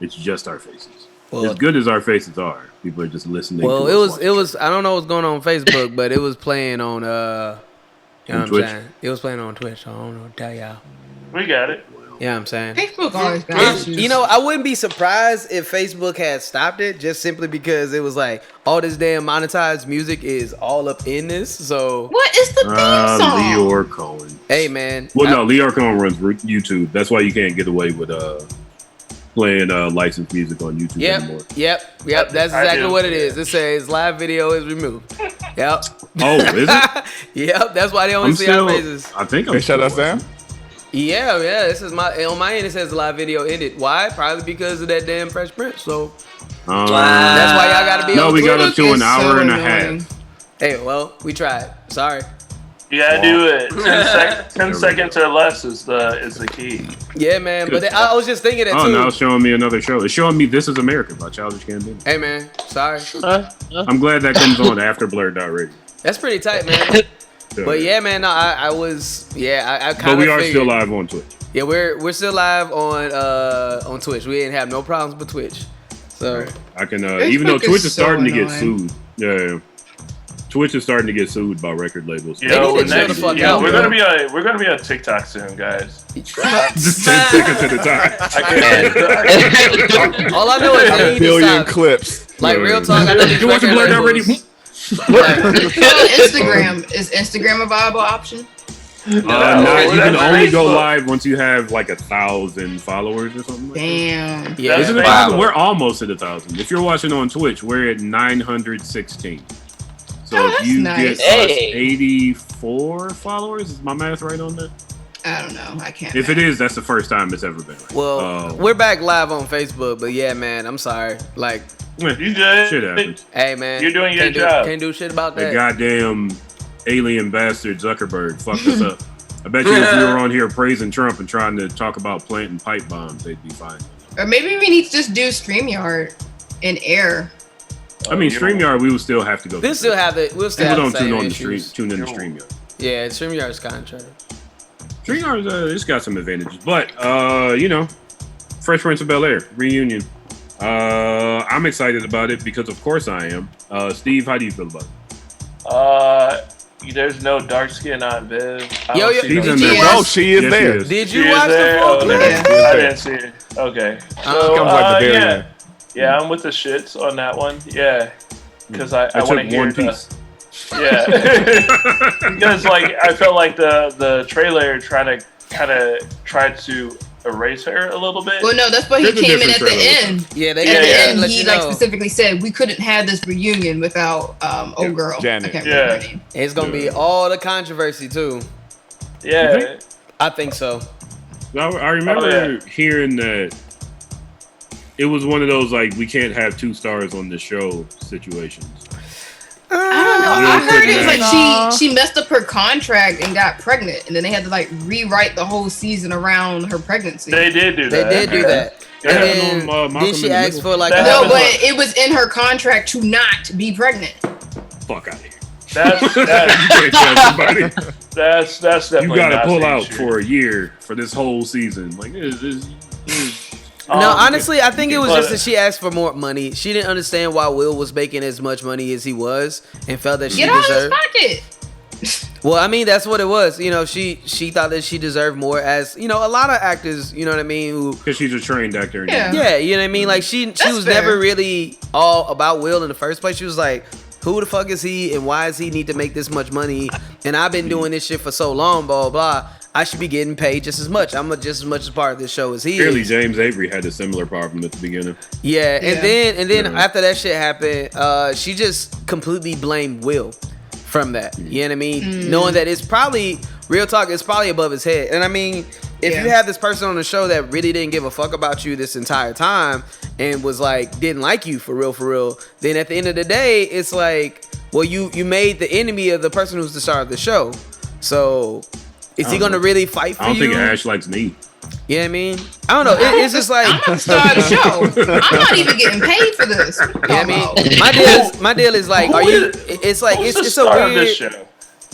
It's just our faces. Well, as good as our faces are, people are just listening. Well, to us it was. I don't know what's going on Facebook, but it was playing on. You know what I'm Twitch? saying? It was playing on Twitch. So I don't know what to tell y'all. We got it. Yeah, I'm saying. Facebook always got issues. You know, I wouldn't be surprised if Facebook had stopped it just simply because it was like all this damn monetized music is all up in this. So what is the theme song? Leor Cohen. Hey man. Well, no, Leor Cohen runs YouTube. That's why you can't get away with playing licensed music on YouTube anymore. Yep. That's exactly what it is. It says live video is removed. Yep. Oh, is it? Yep. That's why they only see our faces. I think they shut us down. Yeah. This is on my end. It says the live video ended. Why? Probably because of that damn Fresh Prince. So that's why y'all gotta be. No, on we got Twitter. up to an hour and a half. Hey, well, we tried. Sorry. You gotta do it. 10 seconds or less is the key. Yeah, man. But I was just thinking that too. Oh, now it's showing me another show. It's showing me This Is America by Childish Gambino. Hey, man. Sorry. I'm glad that comes on after BlurdDotRadio. That's pretty tight, man. But yeah, man, no, I kind of. But we are still live on Twitch. Yeah, we're still live on Twitch. We didn't have no problems with Twitch. So I can even though Twitch is starting to get sued. Yeah. Twitch is starting to get sued by record labels. Yo, we're gonna be on TikTok soon, guys. Just 10 seconds at a time. All I know is a billion clips. Like real talk, I know you watching BlurdDotRadio? Instagram is Instagram a viable option? You can only go live once you have like 1,000 followers or something. Damn. Yeah, isn't it? Wow. We're almost at 1,000. If you're watching on Twitch, we're at 916. So if you get us 84 followers, is my math right on that? I don't know. I can't. If it is, that's the first time it's ever been. Well, we're back live on Facebook, but yeah, man, I'm sorry. Like, you good? Shit happens. Hey, man, you're doing your job. Can't do shit about that. The goddamn alien bastard Zuckerberg fucked us up. I bet you if we were on here praising Trump and trying to talk about planting pipe bombs, they'd be fine. Or maybe we need to just do StreamYard and air. I mean, StreamYard, we would still have to go. We'll still have it. We'll still have the same issues. Tune in to StreamYard. Yeah, StreamYard is kind of trash. StreamYard, it's got some advantages, but Fresh Prince of Bel-Air reunion. I'm excited about it because, of course, I am. Steve, how do you feel about it? There's no dark skin on Viv. Steve's in there. No, she is there. Did you watch the full clip? I didn't see it. Okay. So, yeah, I'm with the shits on that one. Yeah, because I want to hear One Piece. Yeah, because like I felt like the trailer tried to erase her a little bit. Well, no, that's why he came in at the end. Yeah, at the end he specifically said we couldn't have this reunion without old girl. Janet. I can't remember her name. It's gonna be all the controversy too. Yeah, I think so. I remember hearing that it was one of those like we can't have 2 stars on the show situations. I don't know. I heard it was like she messed up her contract and got pregnant, and then they had to like rewrite the whole season around her pregnancy. They did do that. They did do that. Yeah. And then did she ask for like no, but it was in her contract to not be pregnant. Fuck out of here. That's definitely. You gotta pull out for a year for this whole season. Like no, honestly, I think it was just that she asked for more money. She didn't understand why Will was making as much money as he was, and felt that she deserved. Get out of his pocket. Well, I mean, that's what it was. You know, she thought that she deserved more, as you know, a lot of actors. You know what I mean? Because she's a trained actor. Yeah, you know what I mean. Like she was never really all about Will in the first place. She was like, who the fuck is he, and why does he need to make this much money? And I've been doing this shit for so long, blah blah blah. I should be getting paid just as much. I'm just as much a part of this show as he Clearly, is. James Avery had a similar problem at the beginning. Yeah, and then after that shit happened, she just completely blamed Will from that. You know what I mean? Knowing that it's probably, real talk, it's probably above his head. And I mean, if you have this person on the show that really didn't give a fuck about you this entire time and was like, didn't like you for real, then at the end of the day, it's like, well, you made the enemy of the person who's the star of the show. So is he gonna really fight for you? I don't think Ash likes me. You know what I mean? I don't know. It's just like I'm the star of the show. I'm not even getting paid for this. You know what I mean? My deal is like, are you? It's like it's so weird.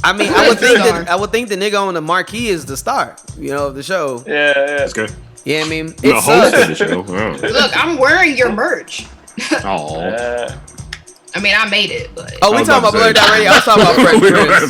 I mean, I would think the nigga on the marquee is the star, you know, of the show. Yeah. That's good. Yeah, I mean, the host of the show. Oh. Look, I'm wearing your merch. Oh. I mean, I made it, but we talking about BlurdDotRadio. I was talking about Fresh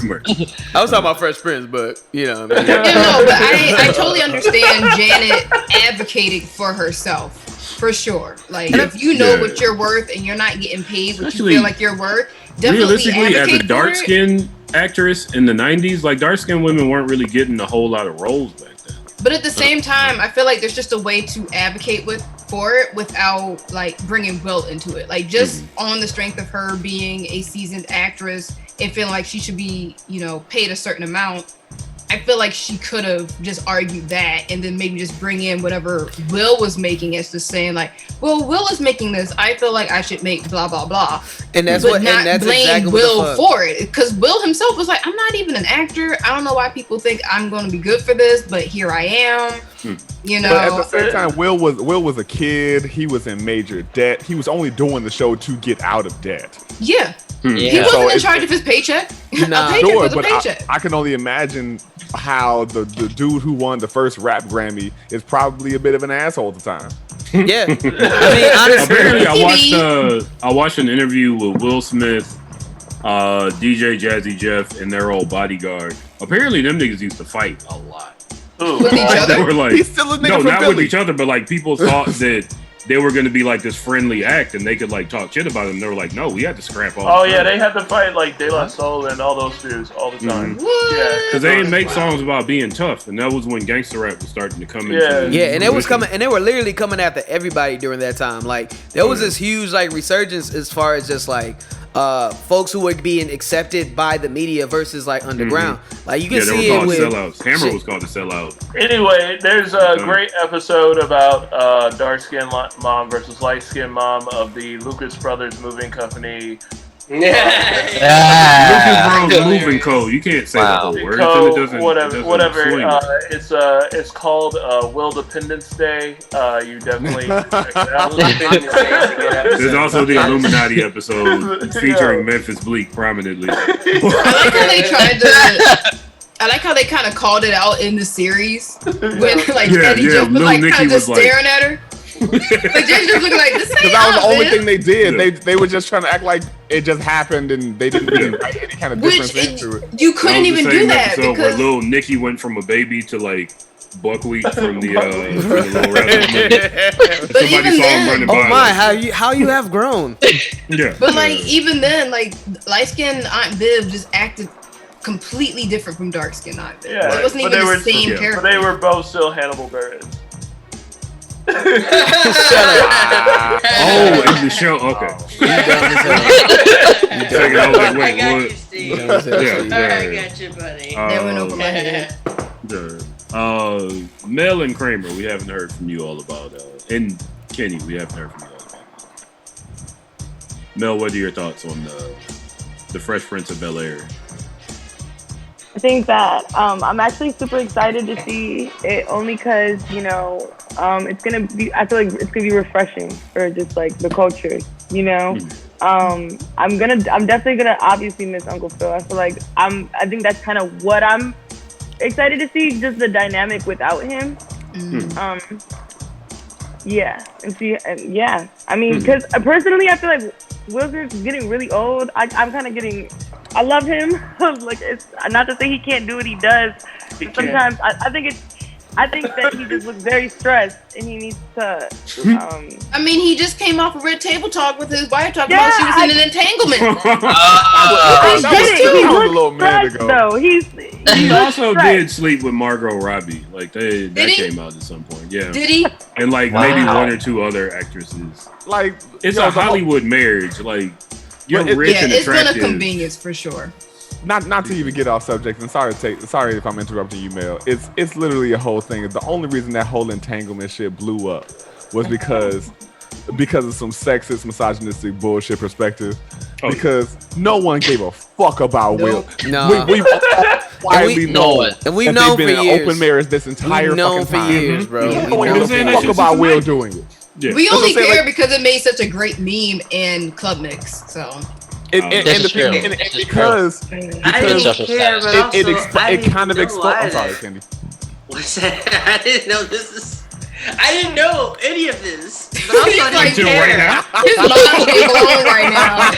Prince. I was talking about Fresh Prince, but you know, what I mean? No, but I totally understand Janet advocating for herself, for sure. Like, if you know what you're worth and you're not getting paid what you feel like you're worth, definitely realistically, as a advocate dark skinned actress in the 90s, like dark skinned women weren't really getting a whole lot of roles back then. But at the same time, I feel like there's just a way to advocate for it without like bringing Will into it. Like just on the strength of her being a seasoned actress and feeling like she should be, you know, paid a certain amount. I feel like she could have just argued that and then maybe just bring in whatever Will was making as just saying like, well, Will is making this. I feel like I should make blah, blah, blah. And that's but not blame exactly Will for it. Because Will himself was like, I'm not even an actor. I don't know why people think I'm going to be good for this, but here I am. You know, but at the same time, Will was a kid. He was in major debt. He was only doing the show to get out of debt. Yeah. He wasn't in charge of his paycheck. Sure, but I can only imagine how the dude who won the first rap Grammy is probably a bit of an asshole at the time. Yeah, I mean, honestly, apparently, I watched an interview with Will Smith, DJ Jazzy Jeff, and their old bodyguard. Apparently, them niggas used to fight a lot. With each other? They were like, He's still a nigga no, from not Philly. with each other, but like people thought that they were going to be like this friendly act, and they could like talk shit about them. They were like, no, we had to scrap all. Oh yeah, they had to fight like De La Soul and all those dudes all the time. Yeah, because they didn't make songs about being tough, and that was when gangster rap was starting to come into. Yeah, and it was coming, and they were literally coming after everybody during that time. Like there was this huge like resurgence as far as just like folks who were being accepted by the media versus like underground. Like you can see it with sellouts. Hammer was called a sellout. Anyway, there's a great episode about dark skinned mom versus light skinned mom of the Lucas Brothers Moving Company. Lucas Brothers Moving Co. You can't say the whole word. Whatever. It's called Will Dependence Day. You definitely check it out. There's also the Illuminati episode featuring Memphis Bleak prominently. I like how they kind of called it out in the series when like Eddie just was like kind of just staring at her. Like Jay just looking like this ain't. Because that was the only thing they did. They were just trying to act like it just happened and they didn't really write any kind of difference into it. You couldn't even do that because where little Nicky went from a baby to like buckwheat from the little rapper. But even then, oh my, how you have grown. Yeah. But like even then, like light skinned Aunt Viv just acted completely different from dark skinned Aunt Viv. Yeah, it wasn't even the same character. But they were both still Hannibal Buress. Oh, in the show. Okay. I got you, buddy. That went over my head. Mel and Kramer, we haven't heard from you all about. And Kenny, we haven't heard from you all about. Mel, what are your thoughts on the Fresh Prince of Bel-Air? I think that I'm actually super excited to see it only because, it's gonna be. I feel like it's gonna be refreshing for just like the culture, I'm definitely gonna obviously miss Uncle Phil. I feel like I think that's kind of what I'm excited to see, just the dynamic without him. I mean, because personally, I feel like Will Smith's getting really old. I'm kind of getting. I love him. Like, it's not to say he can't do what he does. But sometimes I think that he just looks very stressed, and he needs to. I mean, he just came off a Red Table Talk with his wife talking about she was in an entanglement. He looks stressed, though. He also did sleep with Margot Robbie. Like that came out at some point. Yeah. Did he? And like maybe one or two other actresses. Like it's a Hollywood marriage. Like you're rich and it's attractive. been a convenience for sure. Not to even get off subject, and sorry if I'm interrupting you, Mel. It's literally a whole thing. The only reason that whole entanglement shit blew up was because of some sexist, misogynistic bullshit perspective. Because no one gave a fuck about Will. No. We've widely known and we've that known they've been for in years. open marriage this entire fucking time. years, bro. No one gives a fuck about Will doing it. Yeah. We only care because it made such a great meme in Club Mix. So. Because it kind of exposed. I'm sorry, Candy. What's that? I didn't know I didn't know any of this. But I'm He's like, right now. His mind is blown right now.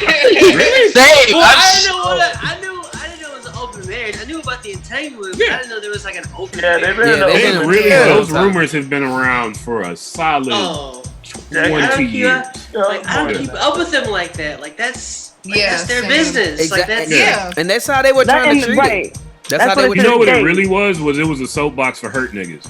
Really? Well, I didn't know it was an open marriage. I knew about the entanglement, but I didn't know there was like an open marriage. Those rumors have been around for a solid 20 years. I don't keep up with them like that. Like that's their business. Exactly. Like that's and that's how they were trying to treat it. That's how they were. You know what it really was? It was a soapbox for hurt niggas.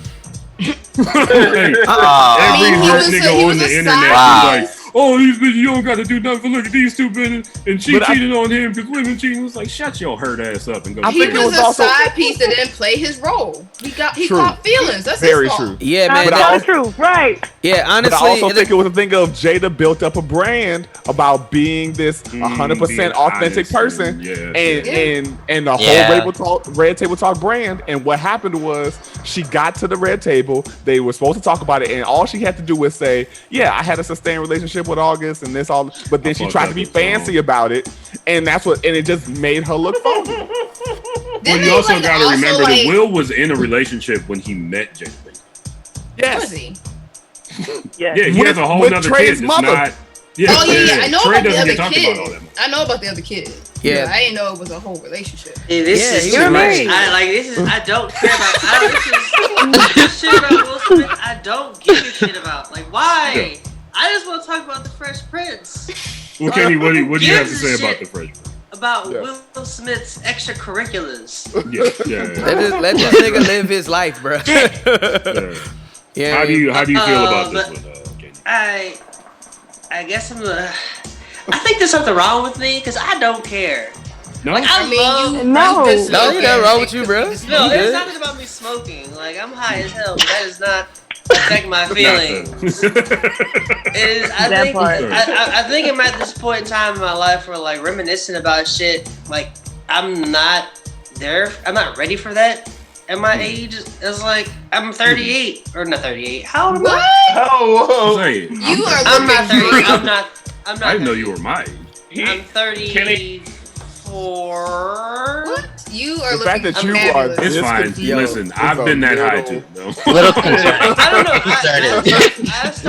Every hurt nigga on the internet was like, "Oh, these bitches, you don't got to do nothing. But look at these two bitches, and she cheated on him because women cheating." It was like, "Shut your hurt ass up and go." He was a side piece that didn't play his role. He caught feelings. That's very his fault. true. Yeah, man. That's true. Right. Yeah, honestly. But I also think it was a thing of Jada built up a brand about being this 100% authentic person, and the whole Red Table Talk brand. And what happened was she got to the Red Table. They were supposed to talk about it, and all she had to do was say, "Yeah, I had a sustained relationship relationship with August and this all, but then she tried to be fancy about it, and it just made her look phony. Well, you also got to remember that Will was in a relationship when he met Jada Pinkett. Yes. Was he? Yeah, he has a whole nother kid. It's not. Yeah, I know Trey about the doesn't other get talked kid. about all that much. I know about the other kid. Yeah. I didn't know it was a whole relationship. Hey, this is too much. I don't care about. This shit about Will Smith. I don't give a shit about. Like, why? Yeah. I just want to talk about the Fresh Prince. Well, Kenny, what do you have to gives say a about shit the Fresh Prince? About Will Smith's extracurriculars. Yeah. Let this nigga live his life, bro. Yeah. How do you feel about this one, Kenny? I guess I think there's something wrong with me because I don't care. No, like, no, ain't nothing wrong with you, bro. No, it's not about me smoking. Like, I'm high as hell, but that does not affect my feelings. It is. I think I'm at this point in time in my life where, like, reminiscing about shit. Like, I'm not there. I'm not ready for that. At my age, it's like I'm 38 or not 38. How old am I? Oh, you are. I'm not 30. I'm not. I didn't know you were my age. I'm 34. What? You are the fact that you are. It's fine. Listen, I've been that high too. No. Little concerned. I don't know.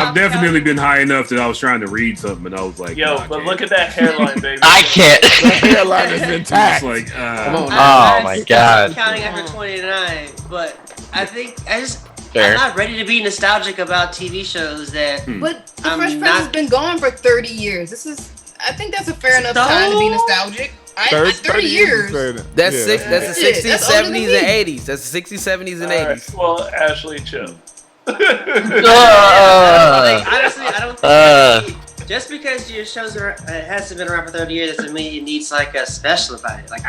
I've definitely been high enough that I was trying to read something and I was like, yo, but look at that hairline, baby. I can't. The hairline is intact. It's like, oh my god. I'm counting after 29, but I think Fair. I'm not ready to be nostalgic about TV shows that. But the Fresh Prince has been gone for 30 years. I think that's a fair enough time to be nostalgic. 30 years. That's the 60s, 70s, and 80s. That's the 60s, 70s, and 80s. Well, Ashley, chill. Honestly, I don't think just because your shows hasn't been around for 30 years doesn't mean it needs like a special about it. Like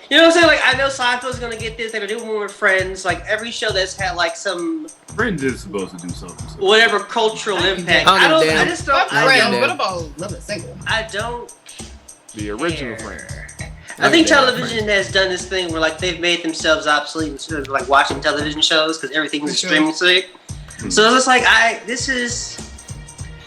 you know what I'm saying? Like, I know Seinfeld's gonna get this. They're gonna do one with Friends. Like, every show that's had like some Friends is supposed to do something. Whatever cultural impact. I just don't. What about Love It Single? I don't. The original Friends. I think television has done this thing where like they've made themselves obsolete instead of like watching television shows because everything's a streaming site. So it's just like this is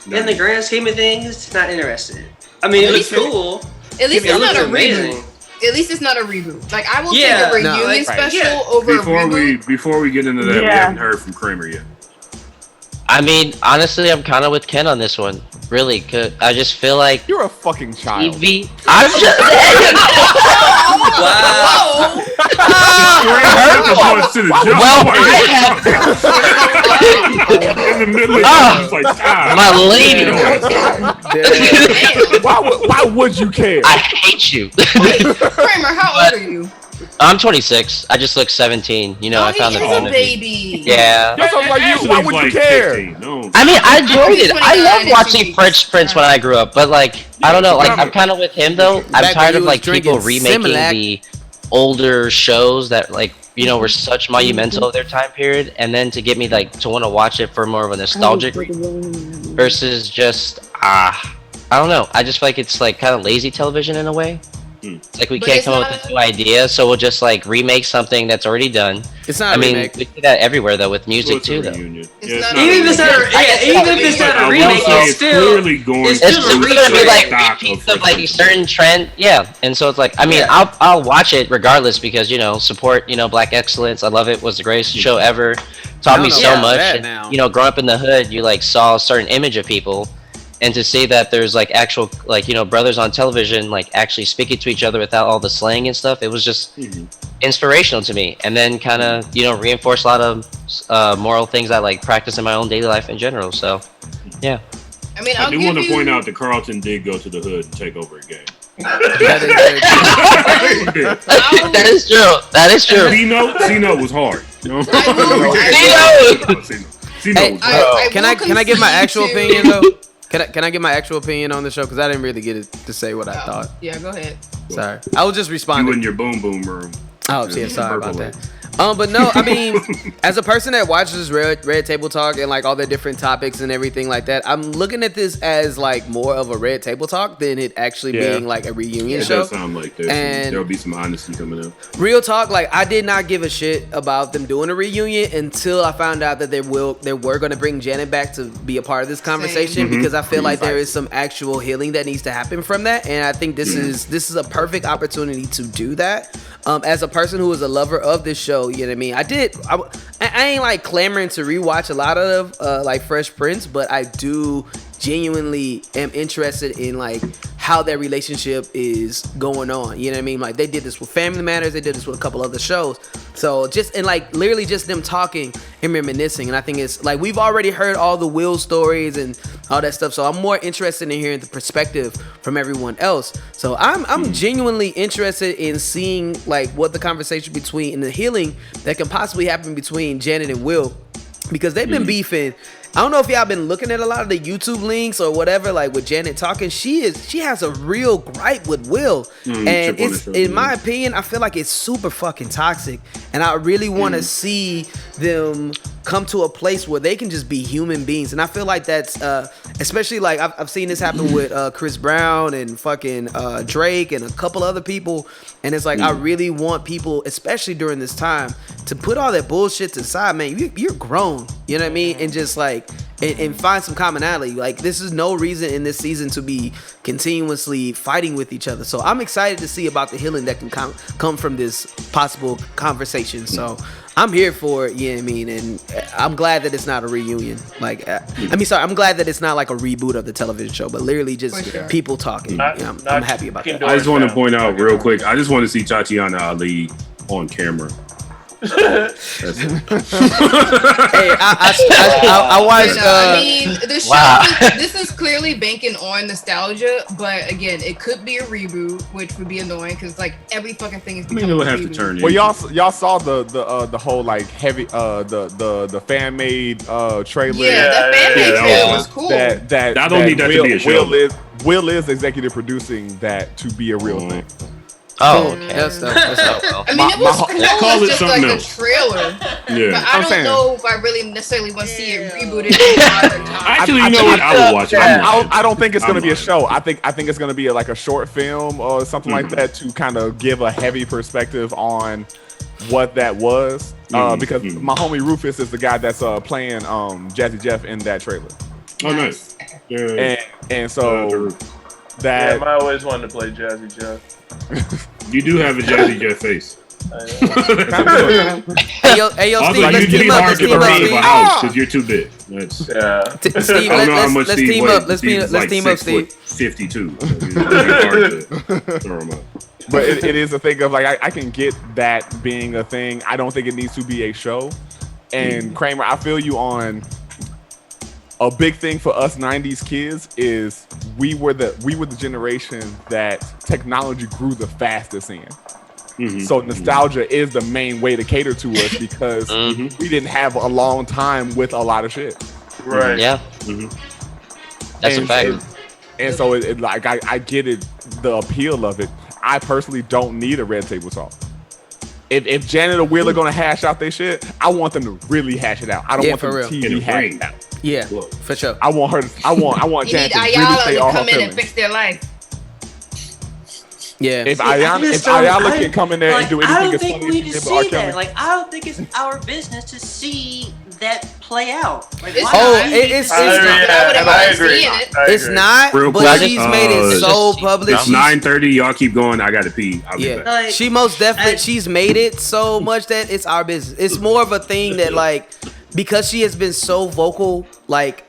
in the grand scheme of things not interested. I mean, it looks cool. At least it's not a amazing. reboot. At least it's not a reboot. Like, I will take a reunion special over a reboot. Before we get into that, we haven't heard from Kramer yet. I mean, honestly, I'm kind of with Ken on this one. Really, cause I just feel like you're a fucking child. TV. I'm just. Wow. In the middle of my lady. Why would you care? I hate you. Kramer, how old are you? I'm 26. I just look 17. You know, I found the a baby. Yeah. That's what I'm like. Why would you care? No. I mean, I enjoyed it. I loved watching Fresh Prince when I grew up, but like, I don't know. Like, I'm kind of with him though. I'm tired of like people remaking the older shows that like were such monumental of their time period, and then to get me like to want to watch it for more of a nostalgic versus just I don't know. I just feel like it's like kind of lazy television in a way. Like we can't come up with a new idea, so we'll just like remake something that's already done. It's not. I mean, we do that everywhere though with music too, though. Even if it's not a remake, it's still gonna be like repeats of like a certain trend, yeah. And so it's like, I mean, I'll watch it regardless because support Black excellence. I love it. Was the greatest show ever. Taught me so much. And, growing up in the hood, you like saw a certain image of people. And to see that there's like actual brothers on television like actually speaking to each other without all the slang and stuff, it was just inspirational to me. And then kind of reinforce a lot of moral things I like practice in my own daily life in general. So yeah. I mean, I do want to point out that Carlton did go to the hood and take over a game. That is true. That is true. C-Note was hard. Can I give my actual opinion though? Can I give my actual opinion on the show? Because I didn't really get to say what I thought. Yeah, go ahead. Sorry. I was just responding. You in your boom boom room. Oh, yeah, sorry about that. But no, I mean, as a person that watches Red Table Talk and like all the different topics and everything like that, I'm looking at this as like more of a Red Table Talk than it actually being like a reunion show. It does sound like this. And there'll be some honesty coming up. Real talk, like I did not give a shit about them doing a reunion until I found out that they were going to bring Janet back to be a part of this conversation because I feel like there is some actual healing that needs to happen from that, and I think this is a perfect opportunity to do that. As a person who is a lover of this show, you know what I mean? I ain't like clamoring to rewatch a lot of like Fresh Prince, but I do genuinely am interested in like how their relationship is going on. You know what I mean? Like they did this with Family Matters, they did this with a couple other shows. So like literally just them talking and reminiscing. And I think it's like we've already heard all the Will stories and all that stuff. So I'm more interested in hearing the perspective from everyone else. So I'm genuinely interested in seeing like what the conversation between and the healing that can possibly happen between Janet and Will, because they've been beefing. I don't know if y'all been looking at a lot of the YouTube links or whatever, like with Janet talking. She has a real gripe with Will, and it's in my opinion, I feel like it's super fucking toxic, and I really want to see them come to a place where they can just be human beings. And I feel like that's especially like I've seen this happen with Chris Brown and fucking Drake and a couple other people, and it's like I really want people, especially during this time, to put all that bullshit to the side. Man, you're grown, you know what I mean, and just like and find some commonality. Like this is no reason in this season to be continuously fighting with each other. So I'm excited to see about the healing that can come from this possible conversation. So I'm here for it, you know what I mean? And I'm glad that it's not a reunion. Like, I'm glad that it's not like a reboot of the television show, but literally just people talking. I'm happy about that. I just want to point out real quick, I just want to see Tatiana Ali on camera. That's it. Hey, I watched. I mean, the show. This is clearly banking on nostalgia, but again, it could be a reboot, which would be annoying because like every fucking thing is. Maybe we'll have to turn. Well, y'all saw the whole like heavy the fan made trailer. Yeah, that fan made trailer was cool. That I don't need that to be a show. Will is executive producing that to be a real thing. Oh, okay. That's I mean, it was cool. Call it just something like else. a trailer. Yeah, but I don't know if I really necessarily want to see it rebooted. Actually, you know what? I will watch it. I don't think it's going to be a show. I think it's going to be like a short film or something like that to kind of give a heavy perspective on what that was. Because my homie Rufus is the guy that's playing Jazzy Jeff in that trailer. Oh, nice. Yeah. And so that I always wanted to play Jazzy Jeff. You do have a Jazzy Jeff face. Hey yo, Steve, let's team up. Let's team up, Steve. Because you're too big. Steve, let's team up. Let's team up, Steve. 52. But it is a thing of like I can get that being a thing. I don't think it needs to be a show. And Kramer, I feel you on a big thing for us 90s kids is we were the generation that technology grew the fastest in. So nostalgia is the main way to cater to us because we didn't have a long time with a lot of shit. Right. Yeah. That's a fact. And so it like I get it, the appeal of it. I personally don't need a Red Table Talk. If Janet or Will are gonna hash out their shit, I want them to really hash it out. I don't want them to TV hash it out. Yeah, for sure. I want her. I want Janet to really say all her come in feelings. and fix their life. Yeah. If Ayala can come in there and do anything, I don't as think funny we as need she to did with R. see Kelly. that. Like, I don't think it's our business to see that play out. Like, It's not, but she's made it so public. It's 9:30. Y'all keep going. I gotta pee. I'll be back. Like, she most definitely she's made it so much that it's our business. It's more of a thing that like because she has been so vocal like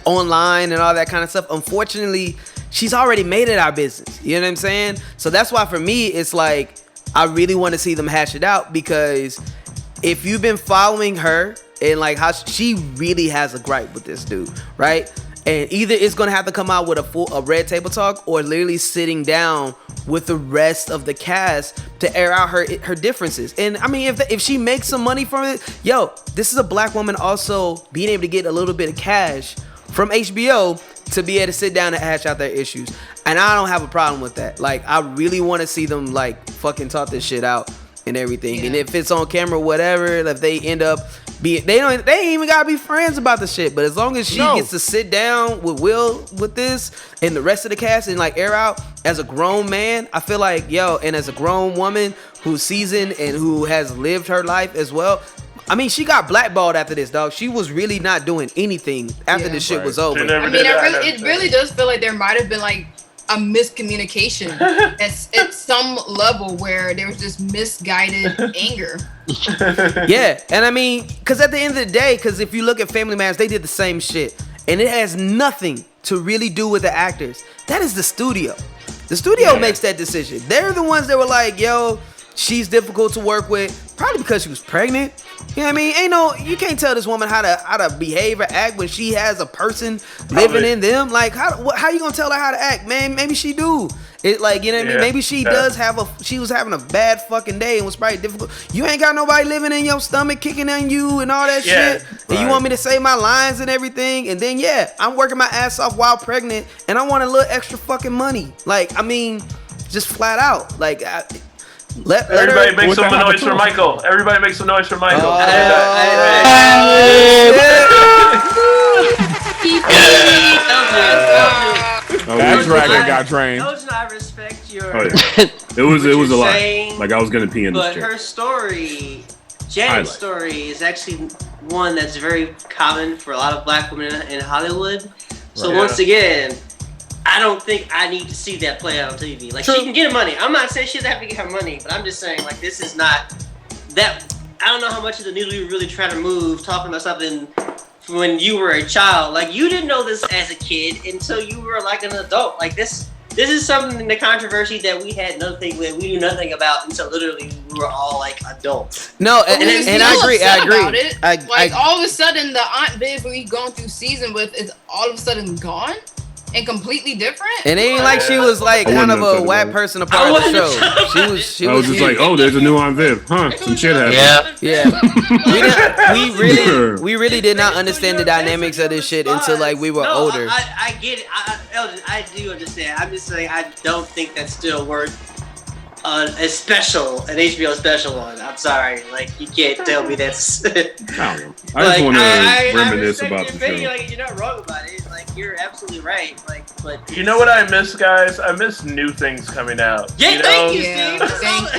online and all that kind of stuff. Unfortunately, she's already made it our business. You know what I'm saying? So that's why for me it's like I really want to see them hash it out because if you've been following her and like how she really has a gripe with this dude, right? And either it's gonna have to come out with a Red Table Talk or literally sitting down with the rest of the cast to air out her differences. And I mean, if she makes some money from it, yo, this is a black woman also being able to get a little bit of cash from HBO to be able to sit down and hash out their issues. And I don't have a problem with that. Like, I really want to see them like fucking talk this shit out and everything. And if it's on camera, whatever, if they end up they ain't even gotta be friends about the shit. But as long as she gets to sit down with Will with this and the rest of the cast and like air out as a grown man, I feel like and as a grown woman who's seasoned and who has lived her life as well. I mean, she got blackballed after this, dog. She was really not doing anything after this shit was over. I mean, it really does feel like there might have been like a miscommunication at some level where there was just misguided anger. Yeah, and I mean, because at the end of the day, because if you look at Family Matters, they did the same shit. And it has nothing to really do with the actors. That is the studio. The studio makes that decision. They're the ones that were like, yo, she's difficult to work with, probably because she was pregnant. You know what I mean? You can't tell this woman how to behave or act when she has a person living in them. Like, how you gonna tell her how to act, man? Maybe she do. It like, you know what I mean? Maybe she she was having a bad fucking day and was probably difficult. You ain't got nobody living in your stomach, kicking on you and all that shit. And you want me to say my lines and everything. And then, I'm working my ass off while pregnant and I want a little extra fucking money. Like, I mean, just flat out. Like, let everybody make some noise for Michael. Everybody make some noise for Michael. That dragon got trained. I respect your. It was a lot. Like I was gonna pee in this chair. But her story, Janet's story, is actually one that's very common for a lot of black women in Hollywood. So once again, I don't think I need to see that play out on TV. Like, she can get her money. I'm not saying she doesn't have to get her money, but I'm just saying, like, this is not that. I don't know how much of the needle you really try to move talking about something when you were a child. Like, you didn't know this as a kid until you were like an adult. Like, this is something in the controversy that we knew nothing about until literally we were all like adults. No, and I agree. About it. Like, all of a sudden, the Aunt Viv we've gone through season with is all of a sudden gone. And completely different. And it ain't like she was like kind of a whack person a part of the show. She was just like, oh, there's a new Aunt Viv, huh? Some shit happened. Yeah. We really did not understand the dynamics of this shit until like we were older. I get it. Elgin, I do understand. I'm just saying I don't think that's still worth an HBO special one. I'm sorry, like you can't tell me that's. I don't know. I just want to reminisce about the show. Like, you're not wrong about it. Like, you're absolutely right. Like, but you know what I miss, guys? I miss new things coming out. Yeah, thank you, Steve. Thank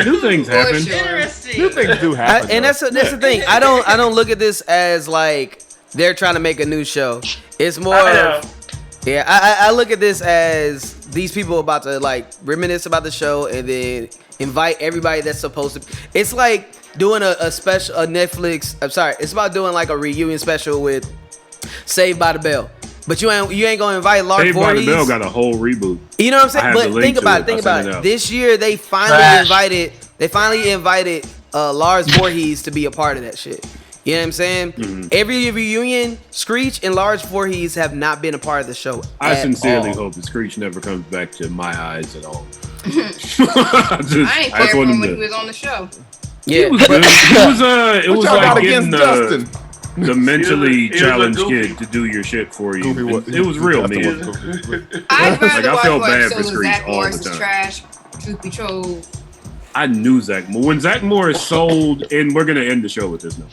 you. New things happen. Interesting. New things do happen. And that's the thing. I don't look at this as like they're trying to make a new show. It's more. I look at this as these people about to like reminisce about the show and then invite everybody that's supposed to. It's like doing a special Netflix. I'm sorry. It's about doing like a reunion special with Saved by the Bell. But you ain't gonna invite Lark Saved Voorhees. by the Bell got a whole reboot. You know what I'm saying? But think about it. This year they finally invited Lars Voorhees to be a part of that shit. You know what I'm saying? Mm-hmm. Every reunion, Screech and Lars Voorhees have not been a part of the show. I sincerely hope that Screech never comes back to my eyes at all. I ain't care for him when he was on the show. Yeah, it was like getting the mentally challenged kid to do your shit for you. It was real, man. I'd rather I felt watch bad for Screech Screech all Morris the time. Trash, truth be told. I knew Zach Morris. When Zach Morris sold, and we're going to end the show with this now.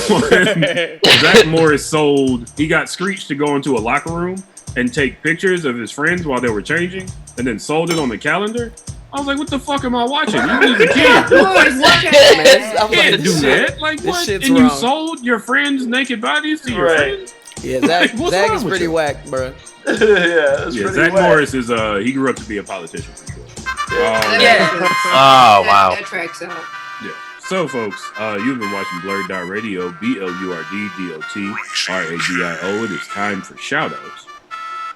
When Zach Morris sold, he got Screech to go into a locker room and take pictures of his friends while they were changing, and then sold it on the calendar. I was like, what the fuck am I watching? You was a kid. You can't do that. Like, what? And you sold your friends' naked bodies to your friends? Yeah, Zach is pretty whack, bro. Zach Morris is, he grew up to be a politician for sure. Oh, wow. That tracks out. Yeah. So, folks, you've been watching BlurdDotRadio, BlurdDotRadio. It is time for shout-outs.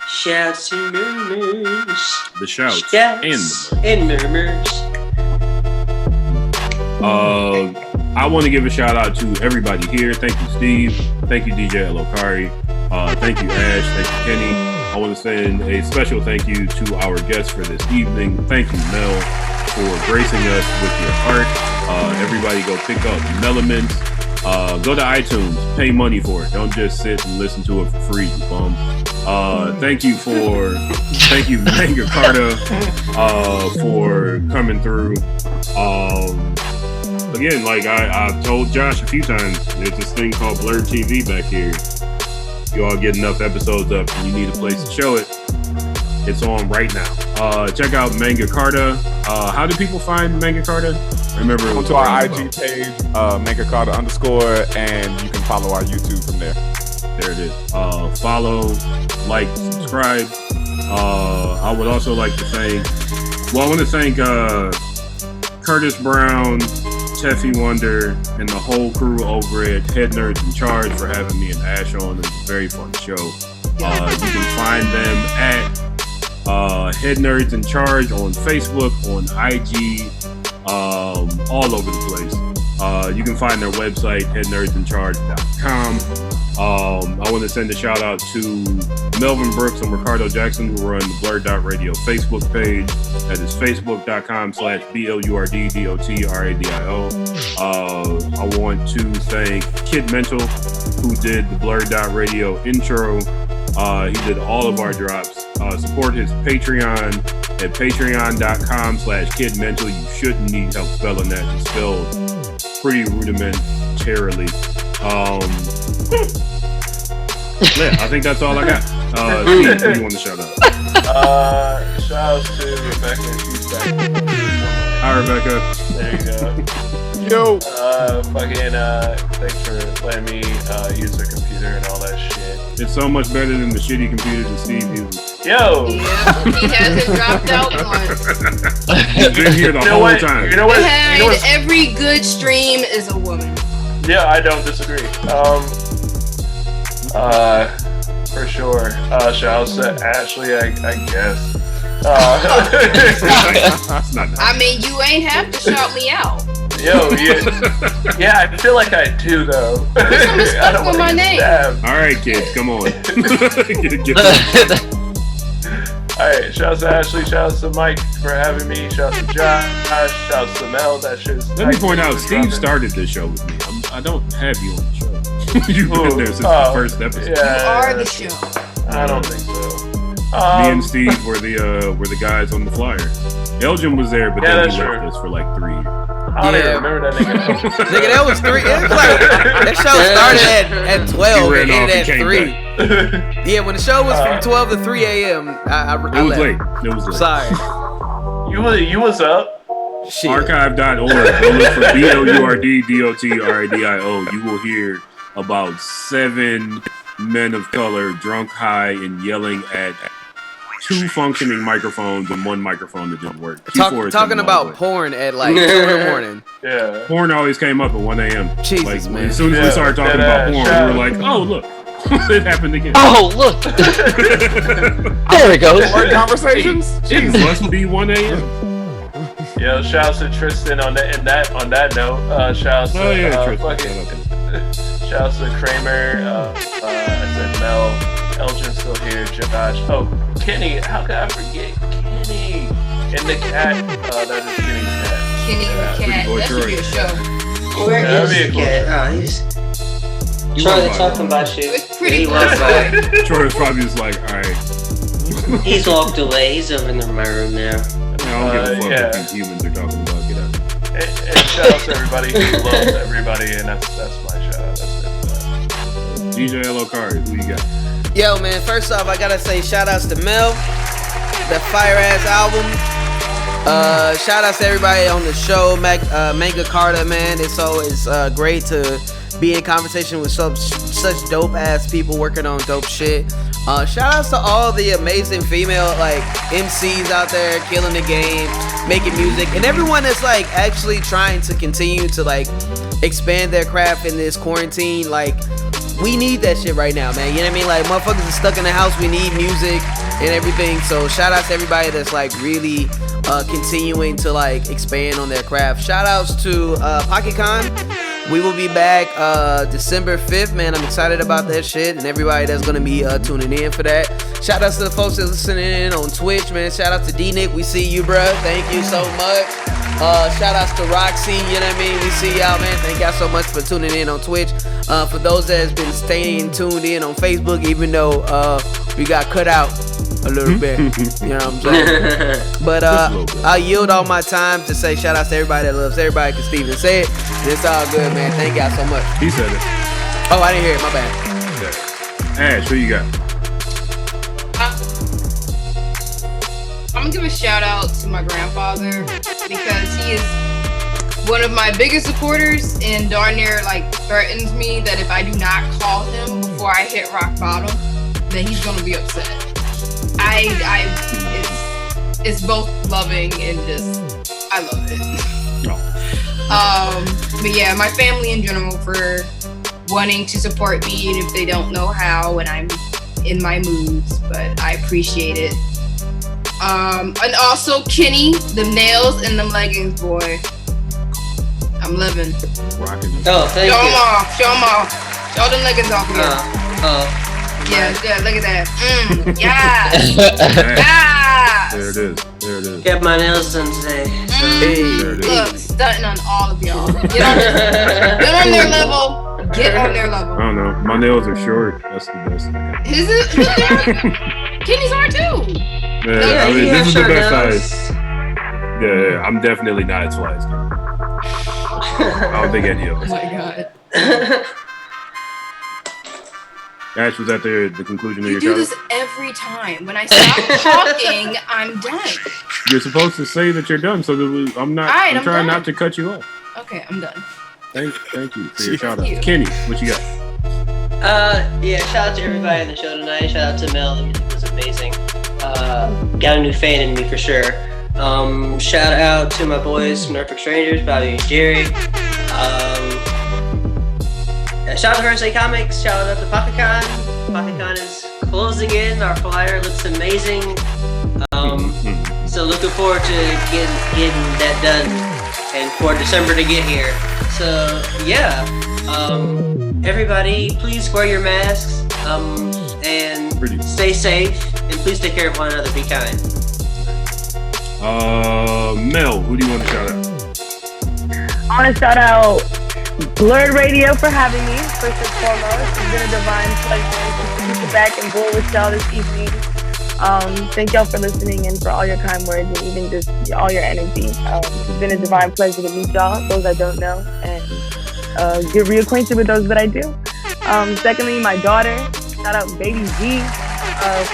Shouts and murmurs. The shouts and murmurs. I want to give a shout-out to everybody here. Thank you, Steve. Thank you, DJ LO Kari. Thank you, Ash. Thank you, Kenny. I want to send a special thank you to our guests for this evening. Thank you, Mel, for gracing us with your art. Everybody go pick up Melement. Go to iTunes. Pay money for it. Don't just sit and listen to it for free, you bum. Thank you, Manga Carta, for coming through. Again, like I've told Josh a few times, there's this thing called Blurred TV back here. You all get enough episodes up and you need a place to show it. It's on right now. Check out Manga Carta. How do people find Manga Carta? Remember, go to our IG page, Manga Carta _, and you can follow our YouTube from there. There it is. Follow, like, subscribe. I would also like to thank, I want to thank Curtis Brown, Teffy Wonder, and the whole crew over at Head Nerds in Charge for having me and Ash on. It's a very fun show. You can find them at Head Nerds in Charge on Facebook, on IG, all over the place. You can find their website, headnerdsincharge.com. I want to send a shout out to Melvin Brooks and Ricardo Jackson, who run the BlurdDotRadio Facebook page. That is facebook.com/BLURDDOTRADIO. I want to thank Kid Mental, who did the BlurdDotRadio intro. He did all of our drops. Support his Patreon at patreon.com/KidMental. You shouldn't need help spelling that. It's spelled pretty rudimentarily. Yeah, I think that's all I got. Steve, who do you want to shout out? Shout out to Rebecca. She's back. Hi, Rebecca. There you go. Yo. Thanks for letting me use the computer and all that shit. It's so much better than the shitty computer that Steve uses. Yo! Yeah, he hasn't dropped out once. He's been here the whole time. You know what? Every good stream is a woman. Yeah, I don't disagree. For sure. Shout out to Ashley, I guess. I mean, you ain't have to shout me out. Yo, yeah, I feel like I do though. Put some respect on my name. All right, kids, come on. All right, shout out to Ashley, shout out to Mike for having me, shout out to Josh, shout out to Mel. That shit's. Let me point out, Steve started this show with me. I don't have you on the show. You've been there since the first episode. Yeah, you are the show. I don't think so. Me and Steve were the guys on the flyer. Elgin was there, but then he left us for like 3 years. I don't even remember that nigga. Nigga, that was 3. It was like, that show started at 12 and ended at 3. Yeah, when the show was from 12 to 3 a.m., I it was left. late. It was late. Sorry. You was up? Shit. Archive.org. Go look for BLURDDOTRADIO. You will hear about 7 men of color drunk, high, and yelling at 2 functioning microphones and 1 microphone that didn't work. Talking about porn at like 2 in the morning. Yeah. Porn always came up at 1 a.m. Jesus, like, man. As soon as we started talking about porn, we were like, oh, look. It happened again. Oh, look. There it goes. Word conversations? It must be 1 a.m. Yo, shout out to Tristan on that note. Shout out to shout out to Kramer. I said Mel. Elgin's still here. Josh. Oh, Kenny. How could I forget Kenny? And the cat. That is Kenny's cat. Kenny the cat. That should be a show. Where is the cat? Oh, he's trying to talk about shit. It's pretty he was like, Troy was probably just like, all right. He's walked away. He's over in my room now. I don't give a fuck what these humans are talking about. Get out. And shout out to everybody who loves everybody, and that's my shout out. That's it. DJ LO Kari, who you got? Yo, man, first off, I gotta say shout outs to Mel, that fire ass album. Shout outs to everybody on the show, Manga Carta, man. It's always great to be in conversation with such dope ass people working on dope shit. Shout outs to all the amazing female like MCs out there killing the game, making music, and everyone that's like actually trying to continue to like expand their craft in this quarantine. Like, we need that shit right now, man. You know what I mean? Like, motherfuckers are stuck in the house. We need music and everything. So shout out to everybody that's like really continuing to like expand on their craft. Shout outs to PocketCon. We will be back December 5th, man. I'm excited about that shit and everybody that's gonna be tuning in for that. Shout outs to the folks that's listening in on Twitch, man. Shout out to D-Nick. We see you, bruh. Thank you so much. Shout outs to Roxy, you know what I mean? We see y'all, man. Thank y'all so much for tuning in on Twitch. For those that has been staying tuned in on Facebook, even though we got cut out a little bit. You know what I'm saying? But I'll yield all my time to say shout out to everybody that loves everybody, because Steven said it. And it's all good, man. Thank y'all so much. He said it. Oh, I didn't hear it. My bad. Ash, who you got? I'm gonna give a shout out to my grandfather because he is one of my biggest supporters and darn near like threatens me that if I do not call him before I hit rock bottom, then he's gonna be upset. It's both loving and just, I love it. But yeah, my family in general for wanting to support me even if they don't know how when I'm in my moods, but I appreciate it. And also Kenny, them nails and them leggings, boy. I'm living. Rocking. Oh, thank you. Show them off. Show them leggings off again. Yeah, look at that. Yeah. There it is. Got my nails done today. So. Look, stunting on all of y'all. Get on their level. Get on their level. I don't know. My nails are short. That's the best. Is it? Kenny's are too. Yeah, I mean, this is the best size. Yeah, I'm definitely not as fly as Kenny. I don't think any of us. Oh my god. Ash, was that the conclusion of your You do challenge? this every time. When I stop talking, I'm done. You're supposed to say that you're done, so that I'm trying done. not to cut you off. Okay, I'm done. Thank you for your shout out. Kenny, what you got? Yeah, shout out to everybody on the show tonight. Shout out to Mel, the music was amazing. Got a new fan in me for sure. Shout out to my boys from Norfolk Strangers, Bobby and Jerry. Shout out to Hersey Comics. Shout out to PocketCon. PocketCon is closing in. Our flyer looks amazing. So looking forward to getting that done and for December to get here. So yeah, everybody, please wear your masks and stay safe, and please take care of one another. Be kind. Mel, who do you want to shout out? I want to shout out BlurdRadio for having me, first and foremost. It's been a divine pleasure to sit back and bowl with y'all this evening. Thank y'all for listening and for all your kind words and even just all your energy. It's been a divine pleasure to meet y'all, those I don't know, and get reacquainted with those that I do. Secondly, my daughter, shout out Baby G,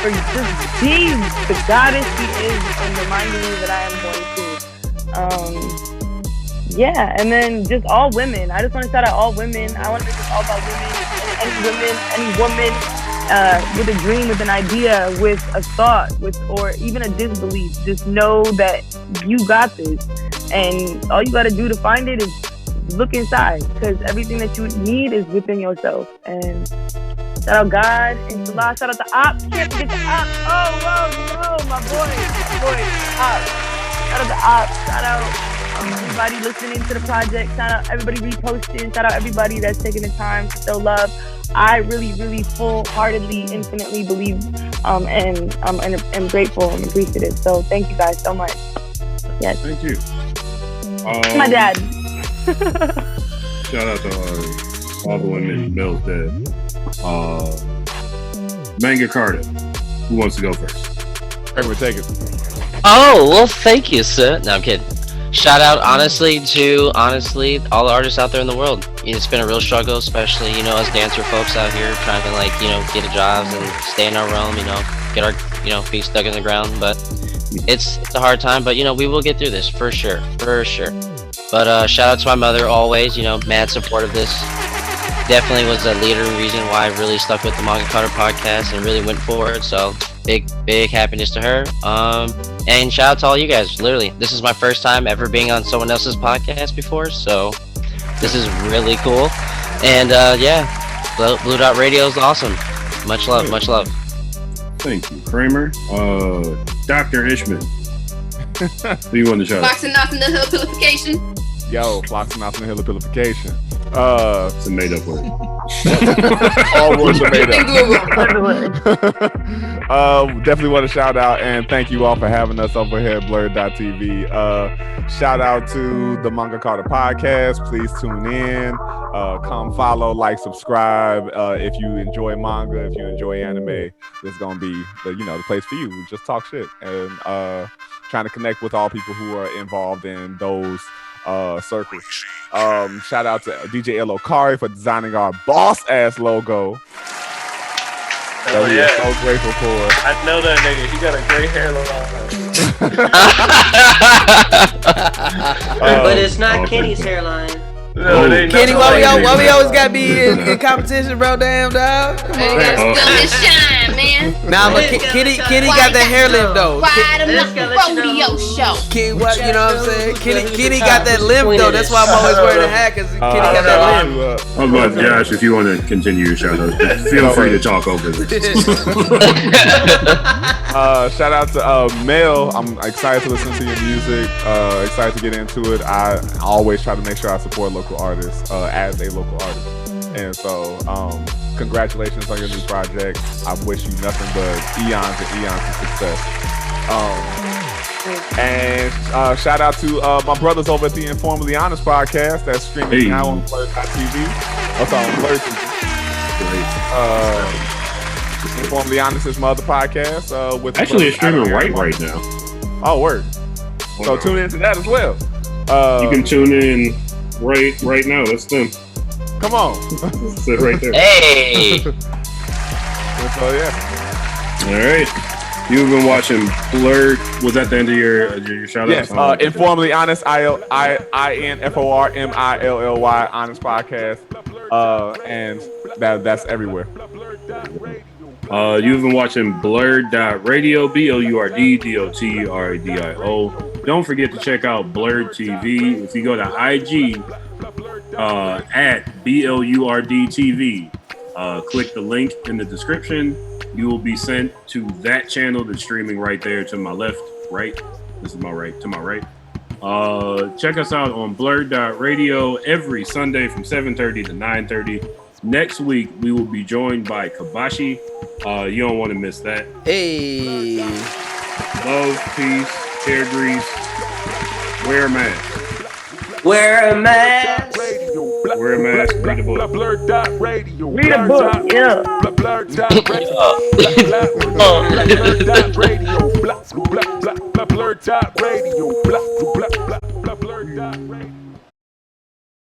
for just being the goddess she is and reminding me that I am going to. Yeah, and then just all women. I just want to shout out all women. I want to make this all about women. Any woman with a dream, with an idea, with a thought, or even a disbelief. Just know that you got this, and all you got to do to find it is look inside, because everything that you need is within yourself. And shout out God and Salah. Shout out to Ops. Can't forget the Ops. Oh, whoa, no, my boy, Ops. Shout out to Ops. Shout out everybody listening to the project. Shout out everybody reposting. Shout out everybody that's taking the time to show love. I really, really full-heartedly, infinitely believe and I'm grateful and appreciative. So thank you guys so much. Yes. Thank you. My dad. Shout out to all the women Mel's dad. Manga Carta. Who wants to go first? Kramer, take it. Oh, well, thank you, sir. No, I'm kidding. Shout out, honestly, to all the artists out there in the world. It's been a real struggle, especially, us dancer folks out here trying to, get a jobs and stay in our realm, get our, feet stuck in the ground. But it's a hard time, but, we will get through this, for sure. But shout out to my mother always, mad support of this. Definitely was a leader and reason why I really stuck with the Manga Carta podcast and really went forward. So big happiness to her. And shout out to all you guys. Literally, this is my first time ever being on someone else's podcast before, so this is really cool. And BlurdDotRadio is awesome. Much love. Thank you, Kramer. Dr. Ishmon. Who you want to shout out? Flocks and knots in the hill purification. Yo, Flocks and knots in the hill purification. It's a made-up word. All words are made up. Definitely want to shout out and thank you all for having us over here at Blurd.tv. Shout out to the Manga Carta podcast. Please tune in. Come follow, like, subscribe. If you enjoy manga, if you enjoy anime, this is gonna be the place for you. We just talk shit and trying to connect with all people who are involved in those circles. Shout out to DJ LO Kari for designing our boss ass logo. That we are so grateful for. I know that nigga. He got a great hairline. But it's not Kenny's hairline. No, Kenny, why we always gotta be in competition, bro? Damn, dog. Come on. Shine, man. Nah, but Kenny got that hair lip though. Ride him like a rodeo show. Kenny, what you know what I'm saying? Kenny got that limp though. That's why I'm always wearing a hat, cause Kenny got that limp. How about Josh? If you want to continue your shout out, feel free to talk over this. Shout out to MEL. I'm excited to listen to your music. Excited to get into it. I always try to make sure I support local artists as a local artist. And so, congratulations on your new project. I wish you nothing but eons and eons of success. And shout out to my brothers over at the Informally Honest podcast that's streaming now on Blurd.tv. Also on Blurd.tv. Informally Honest is my other podcast. With actually, it's streaming right now. Oh, word. So tune into that as well. You can tune in right now. That's them. Come on. Sit right there. Hey. So yeah. All right. You've been watching Blurd. Was that the end of your shout out? Yes. Informally Honest. INFORMILLY Honest podcast. And that's everywhere. You've been watching BlurdDotRadio, BLURDDOTRADIO. Don't forget to check out Blurd TV. If you go to IG at BLURDTV, click the link in the description. You will be sent to that channel that's streaming right there to my left, right. This is my right, to my right. Check us out on BlurdDotRadio every Sunday from 7:30 to 9:30. Next week, we will be joined by Kabashi. You don't want to miss that. Hey. Love, peace, hair grease. Wear a mask. Wear a mask. Wear a mask. Read the book. BlurdDotRadio. Read a book, yeah. BlurdDotRadio. BlurdDotRadio.